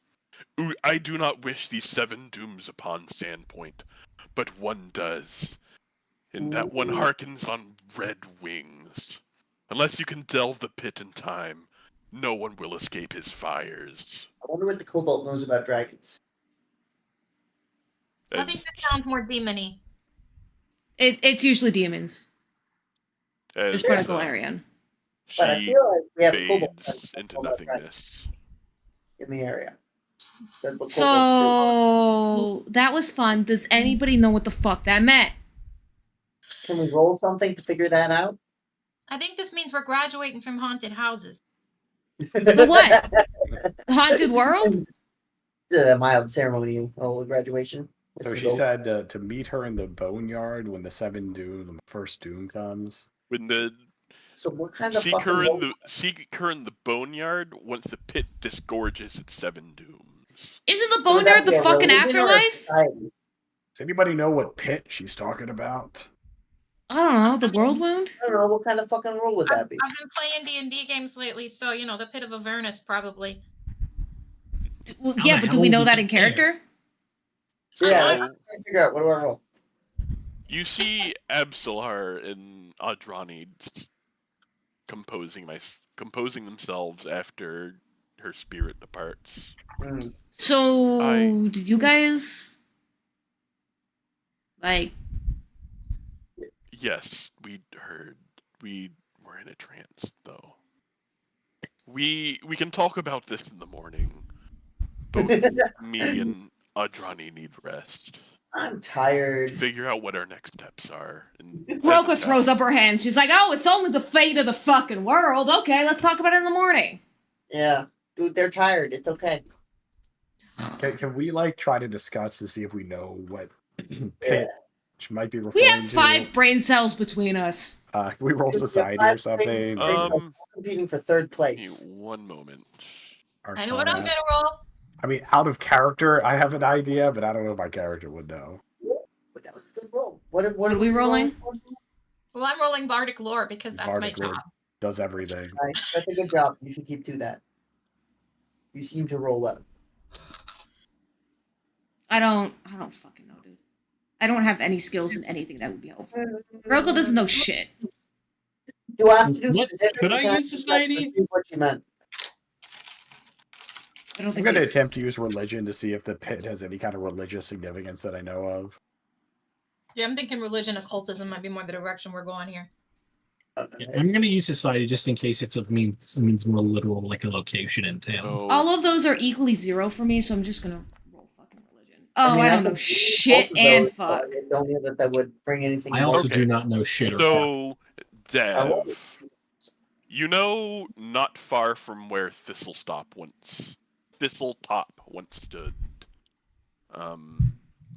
I do not wish these 7 dooms upon Sandpoint, but one does. And that one harkens on red wings. Unless you can delve the pit in time, no one will escape his fires. I wonder what the kobold knows about dragons. I think this sounds more demony. It's usually demons. This part of Galarian. But I She feel like we have a kobold fades into about dragons nothingness. in the area. That's what kobolds So, that was fun. Does anybody know what the fuck that meant? do. Can we roll something to figure that out? I think this means we're graduating from haunted houses. The what? The Haunted World? The mild ceremonial graduation. So she said to meet her in the boneyard when the 7 doom, when the first doom comes. When the So what kind of seek fucking her in the boneyard once the pit disgorges its 7 dooms. Isn't the So would that boneyard be the a fucking religion or a afterlife? society? Does anybody know what pit she's talking about? I don't know. The World Wound? I don't know. What kind of fucking rule would that be? I've been playing D&D games lately, so, the Pit of Avernus, probably. Well, How yeah, the but do hell we would know we that get in character? Yeah, I'm So, trying to figure out what do I roll. you see Absolar and Adrani composing themselves after her spirit departs. Hmm. So, I- did you guys... Like, Yes, we heard. We were in a trance, though. We can talk about this in the morning. Both me and Adrani need rest. I'm tired. Figure out what our next steps are. Groka throws up her hands. She's like, "Oh, it's only the fate of the fucking world. Okay, let's talk about it in the morning." Yeah, dude, they're tired. It's okay. Can we try to discuss to see if we know what pit might be referring We have to? 5 brain cells between us. Can we roll society or something? Competing for third place. 1 moment. I know what I'm gonna roll. I mean, out of character, I have an idea, but I don't know if my character would know. But that was a good roll. What are we rolling? Well, I'm rolling Bardic Lore because that's Bardic my Lore job. does everything. Right. That's a good job. You should keep doing that. You seem to roll well. I don't fucking know, dude. I don't have any skills in anything that would be helpful. Groka doesn't know shit. Do I have to do What? specific? Could I use society? What you meant. I'm going to attempt to use religion to see if the pit has any kind of religious significance that I know of. Yeah, I'm thinking religion, occultism might be more the direction we're going here. Yeah, I'm going to use society just in case it means more literal, like a location in town. Oh. All of those are equally 0 for me, so I'm just gonna roll fucking religion. Oh, I don't know shit and fuck. I don't know that would bring anything. I also Okay. do not know shit or fuck. So, Dev, you know, not far from where Thistletop once stood,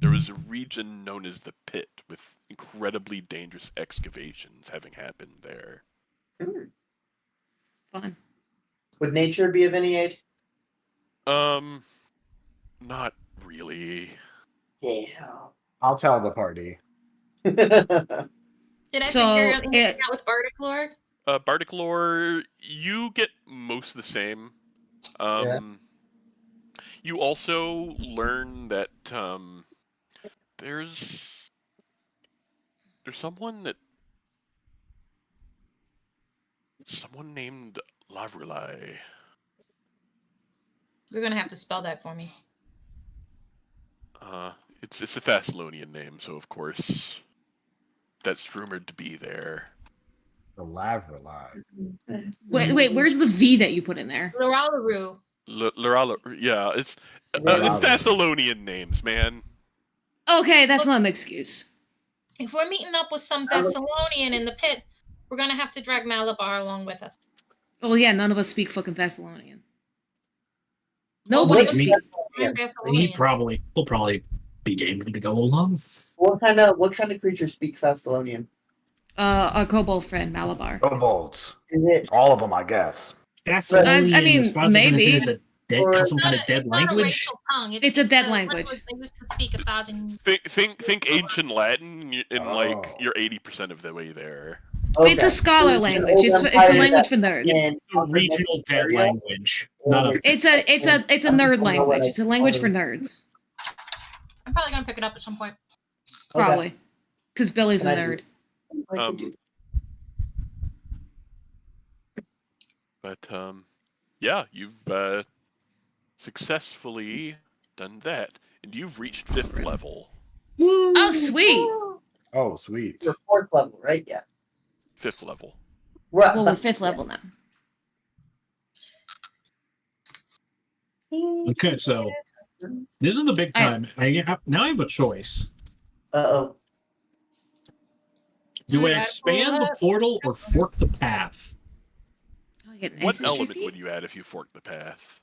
there was a region known as the Pit with incredibly dangerous excavations having happened there. Fun. Would nature be of any aid? Not really. Yeah. I'll tell the party. Did I figure out with Bardic Lore? Bardic Lore, you get most of the same. You also learn that there's someone named Lavrelai. You're gonna have to spell that for me. It's a Thessalonian name, so of course that's rumored to be there. The Lavrelai. Wait, where's the V that you put in there? Loralaru. Yeah, it's Thessalonian names, man. Okay, that's not an excuse. If we're meeting up with some Thessalonian in the pit, we're gonna have to drag Malabar along with us. Oh yeah, none of us speak fucking Thessalonian. Nobody speaks. He'll probably be game to go along. What kind of creature speaks Thessalonian? Our kobold friend Malabar. Kobolds. Is it all of them? I guess. Thessalonian, I mean, as far as maybe. Is some kind of dead language. It's a dead language. They used to speak 1,000. Think ancient Latin, and you're 80% of the way there. Okay. It's a scholar language. It's a language for nerds. It's a regional dead language. It's a nerd language. It's a language for nerds. I'm probably gonna pick it up at some point. Probably, because Billy's a nerd. But yeah, you've successfully done that, and you've reached 5th level. Oh, sweet. Oh, sweet. You're 4th level, right? Yeah. 5th level. Right. Well, we're 5th level now. Okay, so this is the big time. Now I have a choice. Uh-oh. Do I expand the portal or fork the path? What element would you add if you fork the path?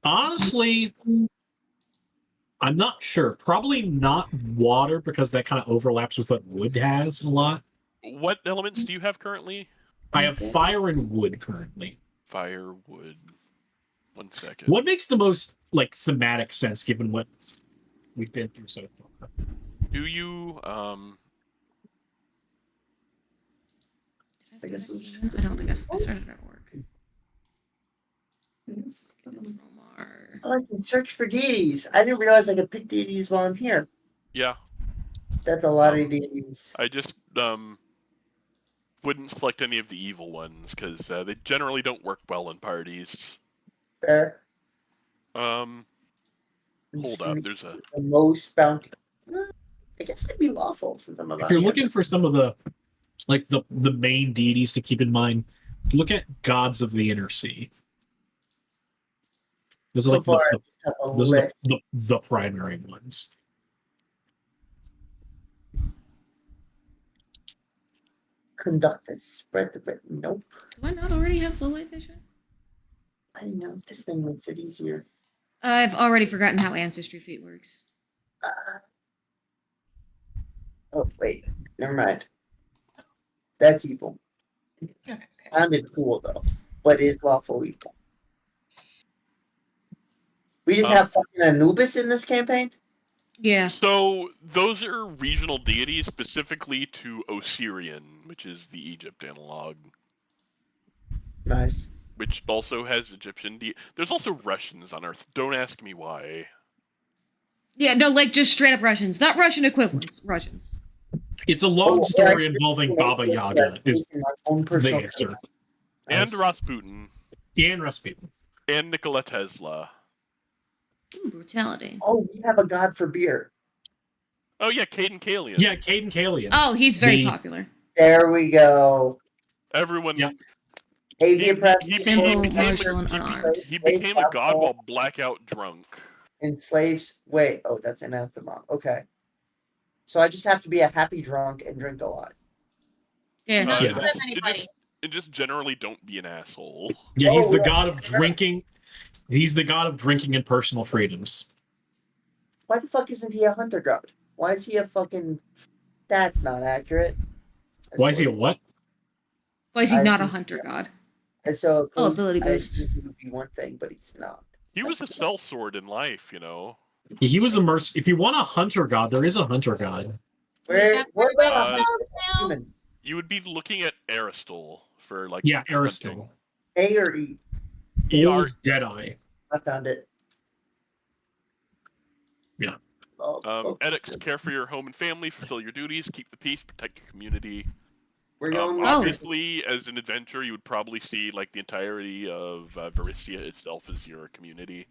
Honestly, I'm not sure. Probably not water, because that kind of overlaps with what wood has a lot. What elements do you have currently? I have fire and wood currently. Fire, wood. 1 second. What makes the most thematic sense given what we've been through so far? Do you I don't think I started at work. I like to search for deities. I didn't realize I could pick deities while I'm here. Yeah. That's a lot of deities. I just wouldn't select any of the evil ones because they generally don't work well in parties. Fair. Hold up. There's the most bounty. I guess it'd be lawful since I'm about. If you're looking for some of the the main deities to keep in mind, look at gods of the inner sea. Those are So like far, the, I have a those are list. the primary ones. Conduct a spread the bit. Nope. Do I not already have low light vision? I know this thing makes it easier. I've already forgotten how Ancestry Feet works. Oh wait, never mind. That's evil. Okay. Sounded cool though, but is lawful evil. We just have fucking Anubis in this campaign. Yeah. So those are regional deities specifically to Osirian, which is the Egypt analog. Nice. Which also has Egyptian There's also Russians on Earth. Don't ask me why. Yeah, no, like just straight up Russians. Not Russian equivalents. Russians. It's a long story involving Baba Yaga. Is my own the personal answer? And Nice. Rasputin. And Rasputin. And Nikola Tesla. Brutality. Oh, we have a god for beer. Oh yeah, Caden Kalian. Yeah, Caden Kalian. Oh, he's very popular. There we go. Everyone. Yeah. Simple, martial, and unarmed. He became a god while blackout drunk. Enslaves. Wait. Oh, that's anathema. Okay. So I just have to be a happy drunk and drink a lot. Yeah. Not Yeah. with anybody. And just generally don't be an asshole. Yeah, he's Oh, the yeah. god of drinking. He's the god of drinking and personal freedoms. Why the fuck isn't he a hunter god? Why is he a fucking? That's not accurate. Why is he a what? Why is he I not a see. hunter god? And so Oh, ability I boosts. assumed he would be one thing, but he's not. He was a sellsword in life, you know. He was a If you want a hunter god, there is a hunter god. What about Uh, now? human? You would be looking at Aristotle for like. Yeah, Aristotle. A or E? Old Deadeye. I found it. Yeah. Oh, okay. Edicts, care for your home and family, fulfill your duties, keep the peace, protect your community. We're going with Obviously, as an adventurer, you would probably see like the entirety of Varissia itself as your community.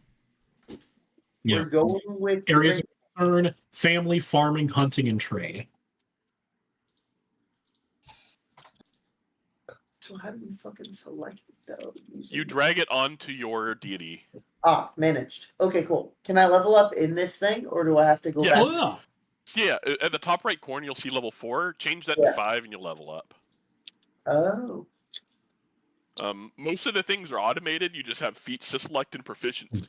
Yeah. We're going with Areas of concern: family, farming, hunting, and trade. So how do we fucking select it though? You drag it onto your deity. Managed. Okay, cool. Can I level up in this thing, or do I have to go Yes. back? Oh, Yeah, at the top right corner, you'll see level 4. Change that Yeah. to 5, and you'll level up. Oh. Most of the things are automated. You just have feats to select and proficiencies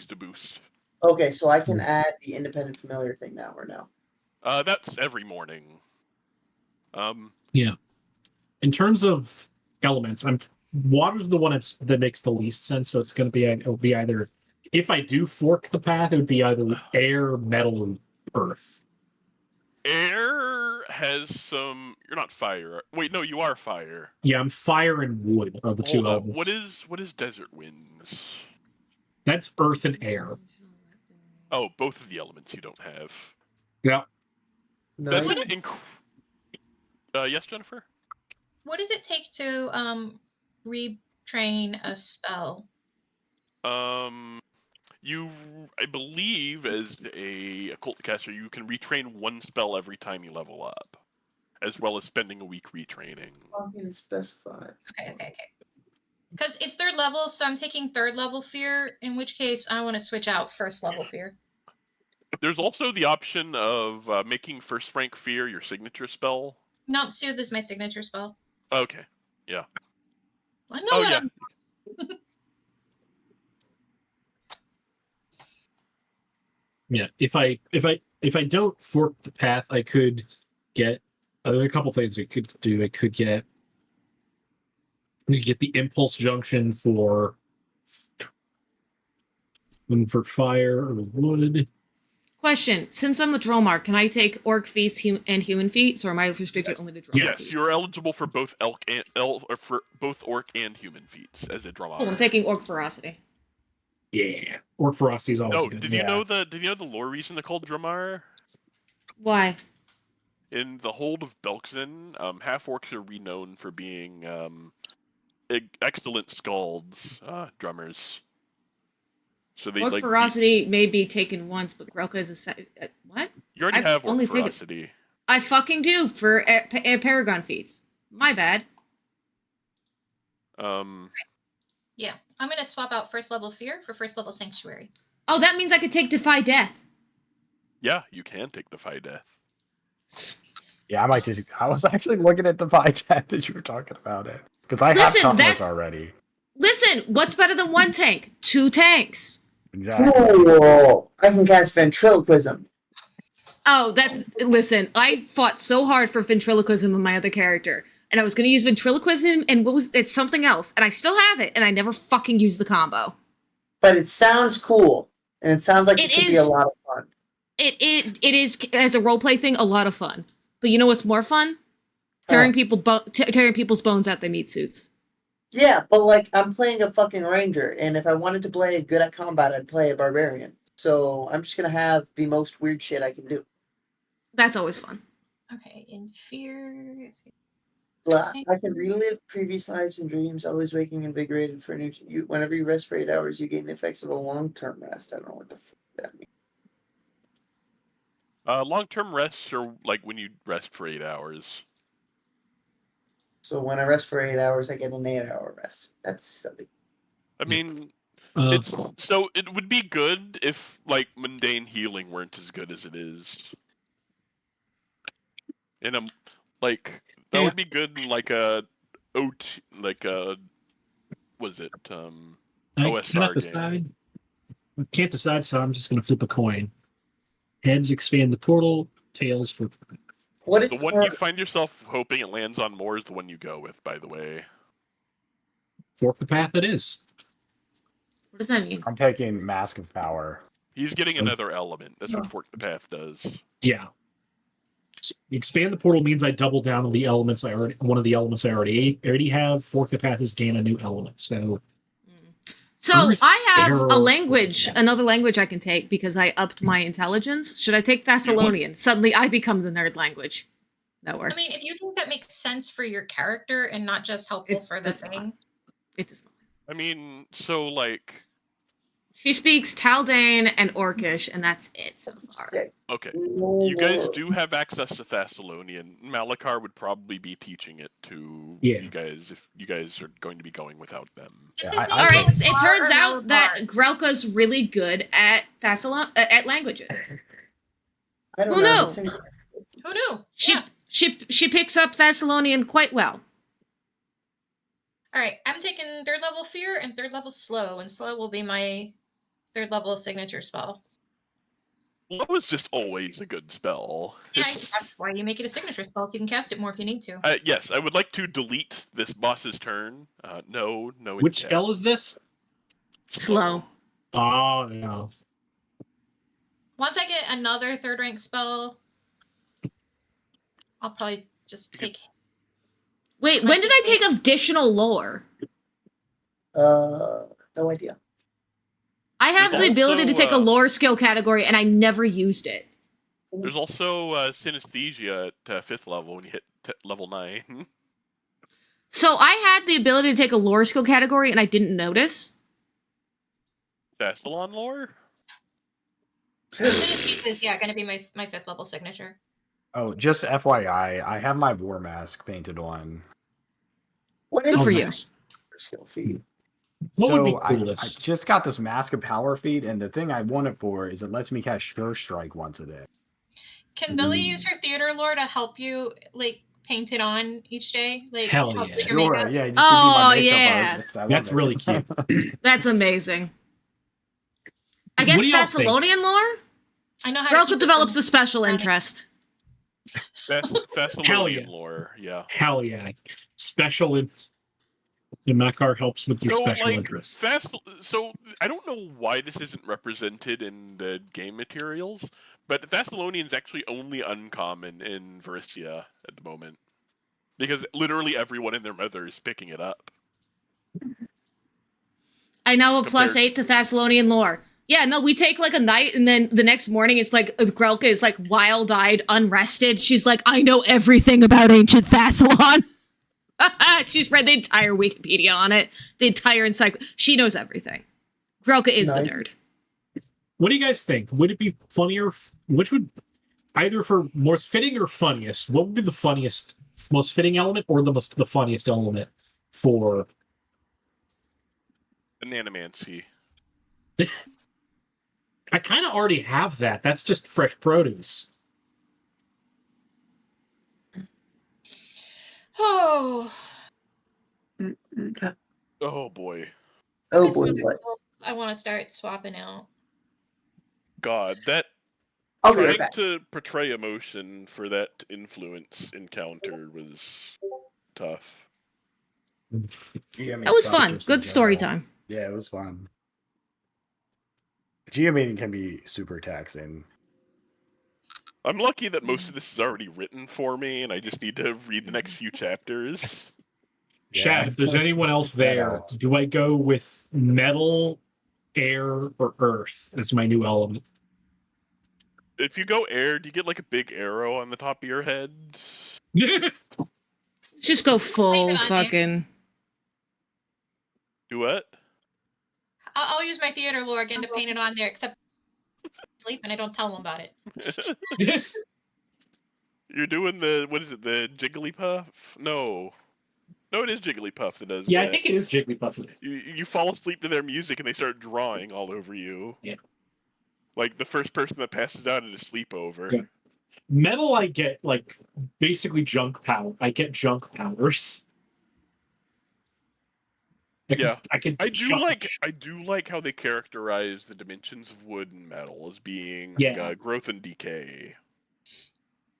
to boost. Okay, so I can add the independent familiar thing now, or no? That's every morning. yeah. In terms of elements, water's the one that makes the least sense. So it'll be either, if I do fork the path, it would be either air, metal, or earth. Air has some. You're not fire. Wait, no, you are fire. Yeah, I'm fire and wood are the two Hold up. elements. What is desert winds? That's earth and air. Oh, both of the elements you don't have. Yeah. No. That's What an yes, Jennifer? What does it take to retrain a spell? I believe, as a occult caster, you can retrain one spell every time you level up, as well as spending a week retraining. Fucking specify. Okay. Because it's 3rd level, so I'm taking 3rd level fear, in which case I want to switch out 1st level fear. There's also the option of making First Rank Fear your signature spell. Nope, Soothe is my signature spell. Okay, yeah. I know what I'm... Yeah. If I don't fork the path, I could get. There are a couple things we could do. We could get the impulse junction for fire or wood. Question: since I'm a Dromar, can I take orc feats and human feats, or am I restricted only to Dromar Yes, feats? you're eligible for both or for both orc and human feats as a drama. Oh, I'm taking orc ferocity. Yeah, orc ferocity is always good. Did you know the lore reason they're called Dramar? Why? In the hold of Belkzen, half orcs are renowned for being excellent skalds, drummers. So they Orc like ferocity may be taken once, but Grelka is what? You already have orc ferocity. I fucking do for Paragon feats. My bad. Yeah, I'm gonna swap out first level fear for first level sanctuary. Oh, that means I could take Defy Death. Yeah, you can take Defy Death. Yeah, I might just. I was actually looking at Defy Death as you were talking about it because I have toughness already. Listen, what's better than one tank? 2 tanks. Exactly. Cool. I can cast ventriloquism. Oh, listen, I fought so hard for ventriloquism in my other character. And I was going to use ventriloquism and it's something else. And I still have it. And I never fucking used the combo. But it sounds cool. And it sounds like it could be a lot of fun. It is, as a roleplay thing, a lot of fun. But you know what's more fun? Tearing people's bones out their meat suits. Yeah, but like, I'm playing a fucking ranger. And if I wanted to play good at combat, I'd play a barbarian. So I'm just going to have the most weird shit I can do. That's always fun. Okay, in fear... I can relive previous lives and dreams, always waking invigorated for energy. Whenever you rest for 8 hours, you gain the effects of a long-term rest. I don't know what the fuck that means. Long-term rests are like when you rest for 8 hours. So when I rest for 8 hours, I get an 8-hour rest. That's silly. I mean, it would be good if like mundane healing weren't as good as it is. That would be good in like a OT, like a OSR game. I can't decide, so I'm just going to flip a coin. Heads expand the portal, tails for... What is the one you find yourself hoping it lands on more is the one you go with, by the way. Fork the path it is. What does that mean? I'm taking Mask of Power. He's getting another element. That's what Fork the Path does. Yeah. Expand the portal means I double down on the elements one of the elements I already have. Fork the path is gain a new element. So I have another language I can take because I upped my intelligence. Should I take Thessalonian? Suddenly I become the nerd language. I mean, if you think that makes sense for your character and not just helpful for the thing. It does not. I mean, so like... She speaks Taldane and Orcish, and that's it so far. Okay. You guys do have access to Thessalonian. Malachar would probably be teaching it to you guys if you guys are going to be going without them. All right, it turns out that Grelka's really good at at languages. Who knew? Who knew? She picks up Thessalonian quite well. All right, I'm taking 3rd level fear and 3rd level slow, and slow will be my 3rd level signature spell. Slow is just always a good spell. Yeah, that's why you make it a signature spell, so you can cast it more if you need to. Yes, I would like to delete this boss's turn. No. Which spell is this? Slow. Oh, no. Once I get another 3rd rank spell, I'll probably just take... Wait, when did I take additional lore? No idea. I have the ability to take a lore skill category, and I never used it. There's also synesthesia at 5th level when you hit level 9. So I had the ability to take a lore skill category, and I didn't notice. Thessalon lore? Synesthesia is, going to be my 5th level signature. Oh, just FYI, I have my war mask painted on. What is for you? Skill feed. What would be I coolest? just got this Mask of Power feed, and the thing I want it for is it lets me cast Sure Strike once a day. Can Billy use her theater lore to help you, like, paint it on each day? Like, hell yeah. Sure, yeah. That's really cute. That's amazing. I guess Thessalonian lore? I know how Grelka develops a special interest. Thessalonian lore, yeah. Hell yeah. The Makar helps with your special interests. So, I don't know why this isn't represented in the game materials, but Thessalonian's actually only uncommon in Varissia at the moment. Because literally everyone and their mother is picking it up. I know a +8 to Thessalonian lore. Yeah, no, we take like a night, and then the next morning it's like Grelka is like wild-eyed, unrested. She's like, I know everything about ancient Thessalon. She's read the entire Wikipedia on it, the entire encyclopedia. She knows everything. Grelka is the nerd. What do you guys think? Would it be funnier? Which would either for most fitting or funniest? What would be the funniest, most fitting element, or the funniest element for Nanomancy. I kind of already have that. That's just fresh produce. Oh. Oh boy. Oh boy, what? I want to start swapping out. God, that I'll be right trying back. to portray emotion for that influence encounter was tough. That was fun. Good story time. Yeah, it was fun. Geomating can be super taxing. I'm lucky that most of this is already written for me, and I just need to read the next few chapters. Chad, if there's anyone else there, do I go with metal, air, or earth as my new element? If you go air, do you get like a big arrow on the top of your head? Just go full fucking. Do what? I'll use my theater lore again to paint it on there, except sleep and I don't tell them about it. You're doing the, what is it, the Jigglypuff? No, it is Jigglypuff that does Yeah, that. I think it is Jigglypuff. You fall asleep to their music and they start drawing all over you. Yeah. Like the first person that passes out at a sleepover. Yeah. Metal, I get like basically junk power. I get junk powers. I do like how they characterize the dimensions of wood and metal as being growth and decay.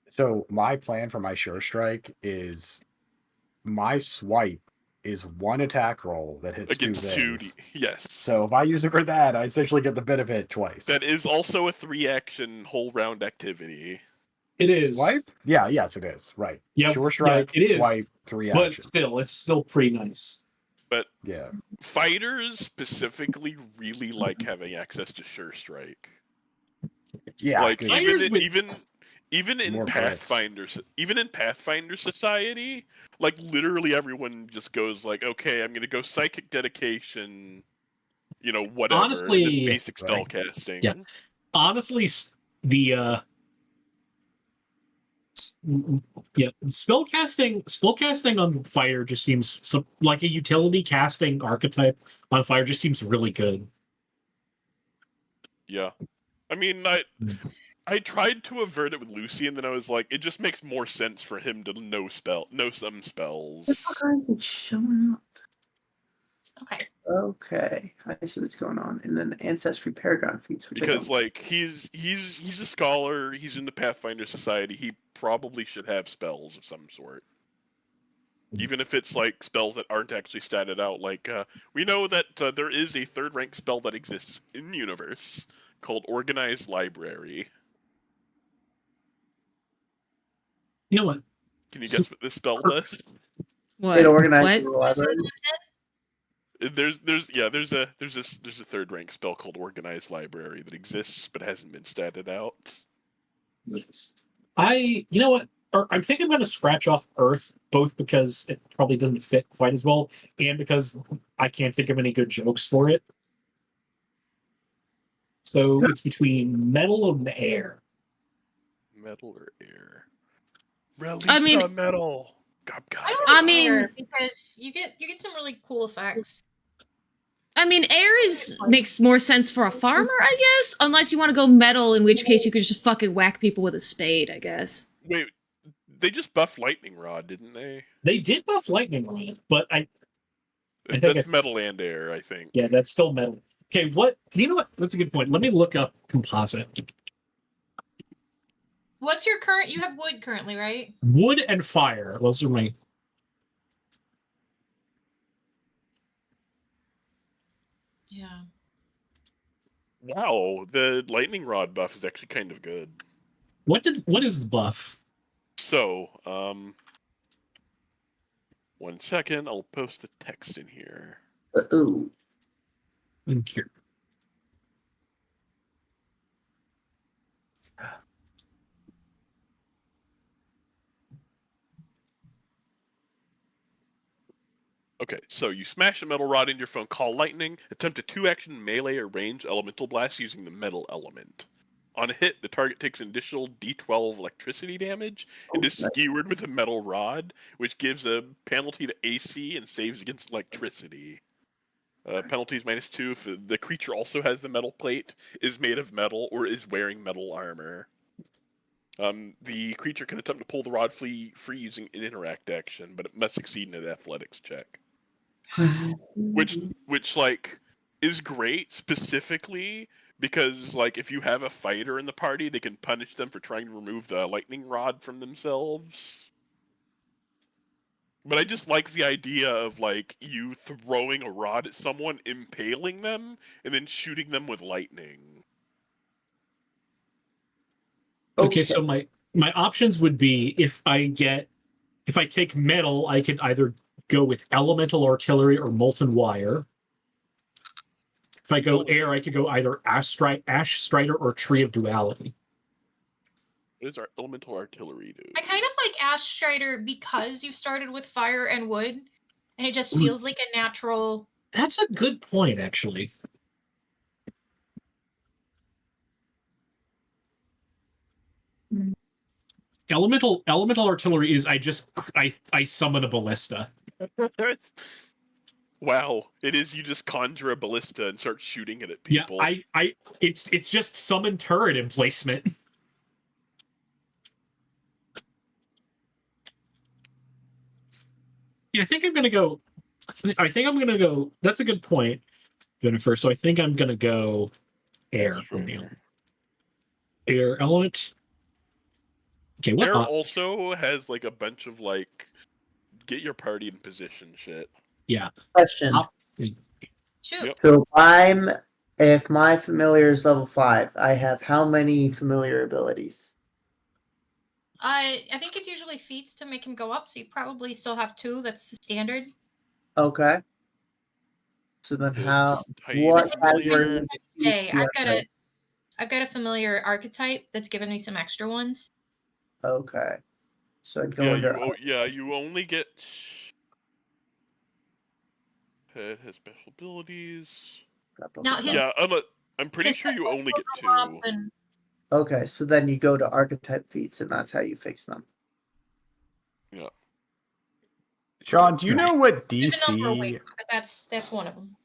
So my plan for my Sure Strike is my swipe is one attack roll that hits against 2 things. Yes. So if I use it for that, I essentially get the benefit twice. That is also a 3-action whole round activity. It is. Swipe? Yeah, yes, it is. Right. Yep. Sure Strike, it is. swipe, 3 but action. It's still pretty nice. But yeah, fighters specifically really like having access to Sure Strike. Yeah, like even in Pathfinder Society, like literally everyone just goes like, okay, I'm gonna go Psychic Dedication, whatever. Honestly, and then basic spell casting. Yeah. Honestly, the spellcasting on fire just seems like a utility casting archetype on fire just seems really good. Yeah. I mean, I tried to avert it with Lucy, and then I was like, it just makes more sense for him to know some spells. The fuck are you showing up? Okay. Okay, I see what's going on. And then Ancestry Paragon feats, which because like he's a scholar, he's in the Pathfinder Society. He probably should have spells of some sort, even if it's like spells that aren't actually statted out. Like we know that there is a 3rd rank spell that exists in the universe called Organized Library. You know what? Can you guess what this spell does? What? It organizes the library. There's a 3rd rank spell called Organized Library that exists but hasn't been statted out. Yes. You know what? I'm thinking I'm going to scratch off Earth, both because it probably doesn't fit quite as well, and because I can't think of any good jokes for it. So it's between metal and air. Metal or air? Release metal. I mean, because you get some really cool effects. I mean, air makes more sense for a farmer, I guess, unless you want to go metal, in which case you could just fucking whack people with a spade, I guess. Wait, they just buffed Lightning Rod, didn't they? They did buff Lightning Rod, but I think that's metal and air, I think. Yeah, that's still metal. Okay, you know what? That's a good point. Let me look up composite. What's your current? You have wood currently, right? Wood and fire. Those are my. Yeah. Wow, the lightning rod buff is actually kind of good. What is the buff? So, 1 second, I'll post the text in here. Ooh. Thank you. Okay, so you smash a metal rod into your phone, call lightning, attempt a 2-action melee or range elemental blast using the metal element. On a hit, the target takes an additional D12 electricity damage and is skewered with a metal rod, which gives a penalty to AC and saves against electricity. Penalties -2 if the creature also has the metal plate, is made of metal, or is wearing metal armor. The creature can attempt to pull the rod free using an interact action, but it must succeed in an athletics check. Which like is great specifically because like if you have a fighter in the party, they can punish them for trying to remove the lightning rod from themselves. But I just like the idea of like you throwing a rod at someone, impaling them, and then shooting them with lightning. Okay, so my options would be if I take metal, I could either go with elemental artillery or molten wire. If I go air, I could go either ash strider or tree of duality. What does our elemental artillery do? I kind of like Ash Strider because you started with fire and wood, and it just feels like a natural. That's a good point, actually. Elemental artillery is I summon a ballista. Wow, it is you just conjure a ballista and start shooting it at people. Yeah, it's just summon turret emplacement. Yeah, I think I'm gonna go. That's a good point, Jennifer. So I think I'm gonna go air from the air element. Okay, what? Air also has like a bunch of like get your party in position shit. Yeah. Question. Shoot. Yep. So if my familiar is level 5, I have how many familiar abilities? I think it's usually feats to make him go up, so you probably still have 2. That's the standard. Okay. So then What category? Hey, I've got a familiar archetype that's given me some extra ones. Okay. So I'd go under. You only get. It has special abilities. Now I'm pretty sure you only get 2. Okay, so then you go to archetype feats, and that's how you fix them. Yeah. Sean, do you know what There's a number of DC? ways, but that's one of them.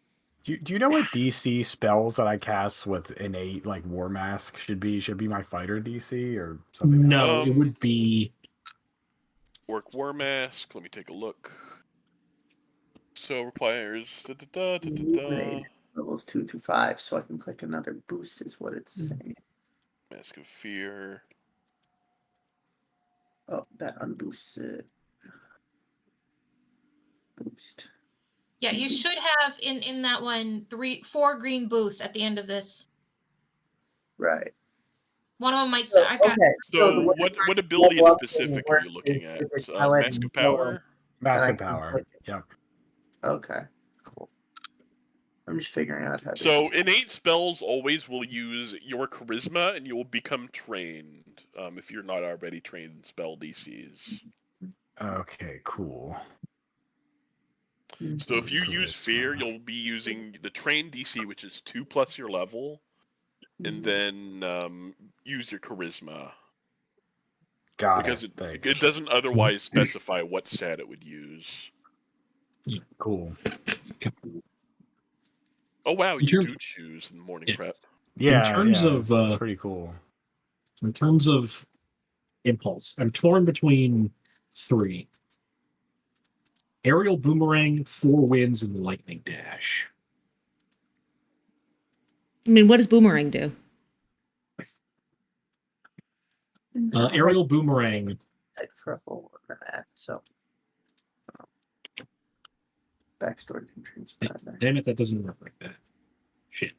Do you know what DC spells that I cast with innate like War Mask should be? Should be my fighter DC or something? No, it would be Orc War Mask. Let me take a look. So requires levels 2 to 5, so I can click another boost. Is what it's saying. Mask of Fear. Oh, that unboosts it. Boost. Yeah, you should have in that one 4 green boosts at the end of this. Right. One of them might say, So what ability in specific are you looking at? Mask of Power? Mask of Power. Yeah. Okay, cool. I'm just figuring out how. So innate spells always will use your charisma, and you will become trained if you're not already trained in spell DCs. Okay, cool. So if you use Fear, you'll be using the trained DC, which is 2 plus your level, and then use your charisma. Because it doesn't otherwise specify what stat it would use. Cool. Oh wow, you do choose in the morning prep. Yeah, in terms of that's pretty cool. In terms of impulse, I'm torn between 3. Aerial Boomerang, 4 Winds, and Lightning Dash. I mean, what does Boomerang do? Aerial Boomerang. For a whole minute, so backstory can transfer. Damn it, that doesn't work like that. Shit.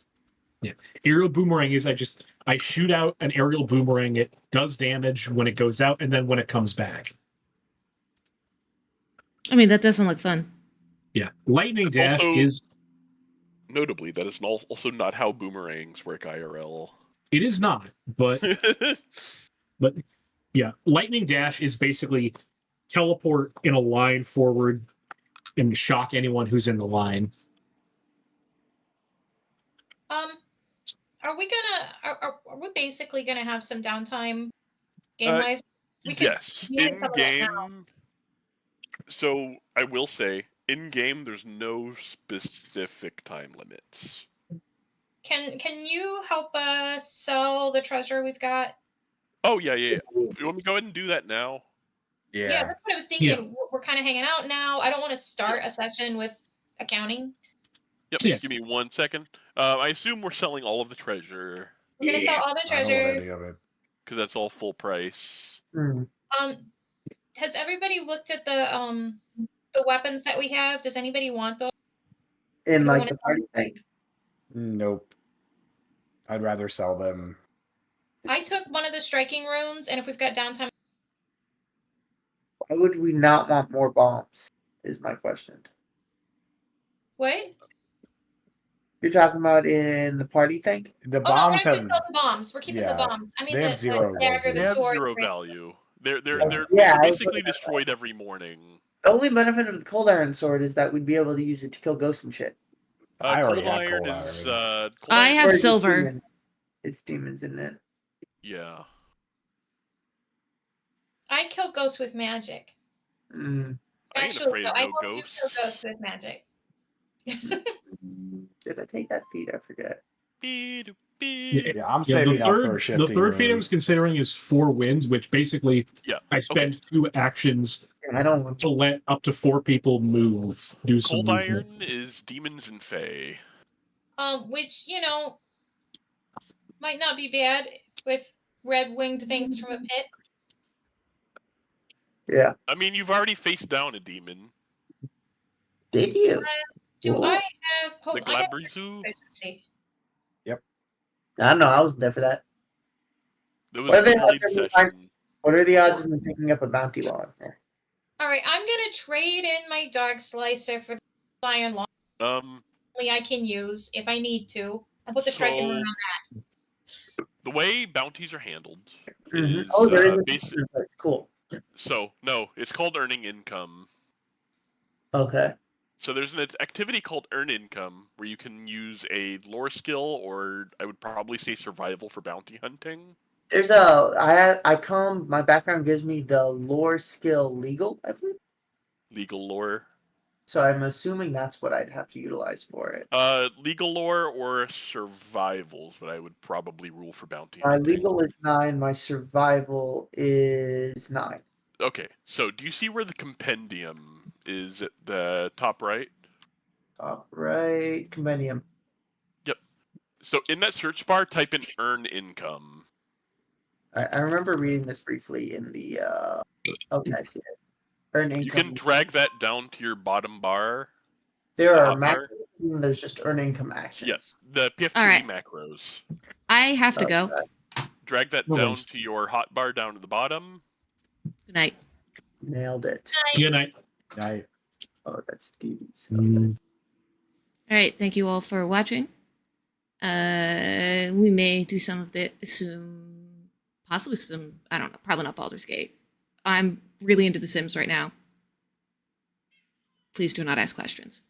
Yeah. Aerial Boomerang is I shoot out an aerial boomerang, it does damage when it goes out, and then when it comes back. I mean, that doesn't look fun. Yeah. Lightning Dash also, is... Notably, that is also not how boomerangs work IRL. It is not, but... but, yeah. Lightning Dash is basically teleport in a line forward and shock anyone who's in the line. Are we basically gonna have some downtime game wise? Yes, in game. So I will say, in game, there's no specific time limits. Can you help us sell the treasure we've got? Oh yeah. You want me to go ahead and do that now? Yeah, that's what I was thinking. We're kind of hanging out now. I don't want to start a session with accounting. Yep. Yeah. Give me 1 second. I assume we're selling all of the treasure. We're gonna sell all the I don't want treasure. any of it. Because that's all full price. Has everybody looked at the weapons that we have? Does anybody want those? In You like wanna- the party thing. Nope. I'd rather sell them. I took one of the striking runes, and if we've got downtime, Why would we not want more bombs? Is my question. what? You're talking about in the party thing? The Oh no, we're not bombs gonna have. sell the bombs. We're keeping the Yeah, bombs. I mean, they have the zero dagger, They the have sword. 0 the value. They're Yeah, I was basically looking at destroyed every morning. The only benefit of the cold iron sword is that we'd be able to use it to kill ghosts and shit. I already Cold have iron cold is. iron. Cold I iron have Or is- it's silver. demons. It's demons, isn't it? Yeah. I kill ghosts with magic. Mm. I ain't Actually, afraid no, of I no hope you ghosts. kill ghosts with magic. Did I take that feat? I forget. Yeah, I'm saving up for a shifting The third rune. feat I was considering is 4 wins, which basically Yeah. I spend 2 actions I don't want to let up to 4 people move. Do some Cold movement. iron is demons and fae. Which might not be bad with red winged things from a pit. Yeah. I mean, you've already faced down a demon. Did you? Do Whoa. I have? The I have Glabrizu. proficiency. I don't know. I wasn't there for that. There was What are a the delayed odds of me session. What are the odds of me picking up a bounty while I'm there? All right, I'm gonna trade in my dog slicer for the iron long. I can use if I need to. I put the striking rune on that. The way bounties are handled Mhm. is Oh, there is a basic. That's cool. So no, it's called earning income. Okay. So there's an activity called Earn Income where you can use a lore skill, or I would probably say survival for bounty hunting. There's my background gives me the lore skill legal, I believe. Legal lore. So I'm assuming that's what I'd have to utilize for it. Legal lore or survivals, but I would probably rule for bounty My hunting. legal is 9, my survival is 9. Okay, so do you see where the compendium is at the top right? Top right, compendium. Yep. So in that search bar, type in Earn Income. I remember reading this briefly in the. Okay, I see it. Earn income. You can drag that down to your bottom bar. There are hotbar. macros, and there's just earn income actions. Yes, the PF3 All right. macros. I have to go. Drag that No down worries. to your hotbar down to the bottom. Good night. Nailed it. Good night. Night. Oh, that's Stevie's. Mm. All right. Thank you all for watching. We may do some of this soon, possibly some. I don't know. Probably not Baldur's Gate. I'm really into The Sims right now. Please do not ask questions.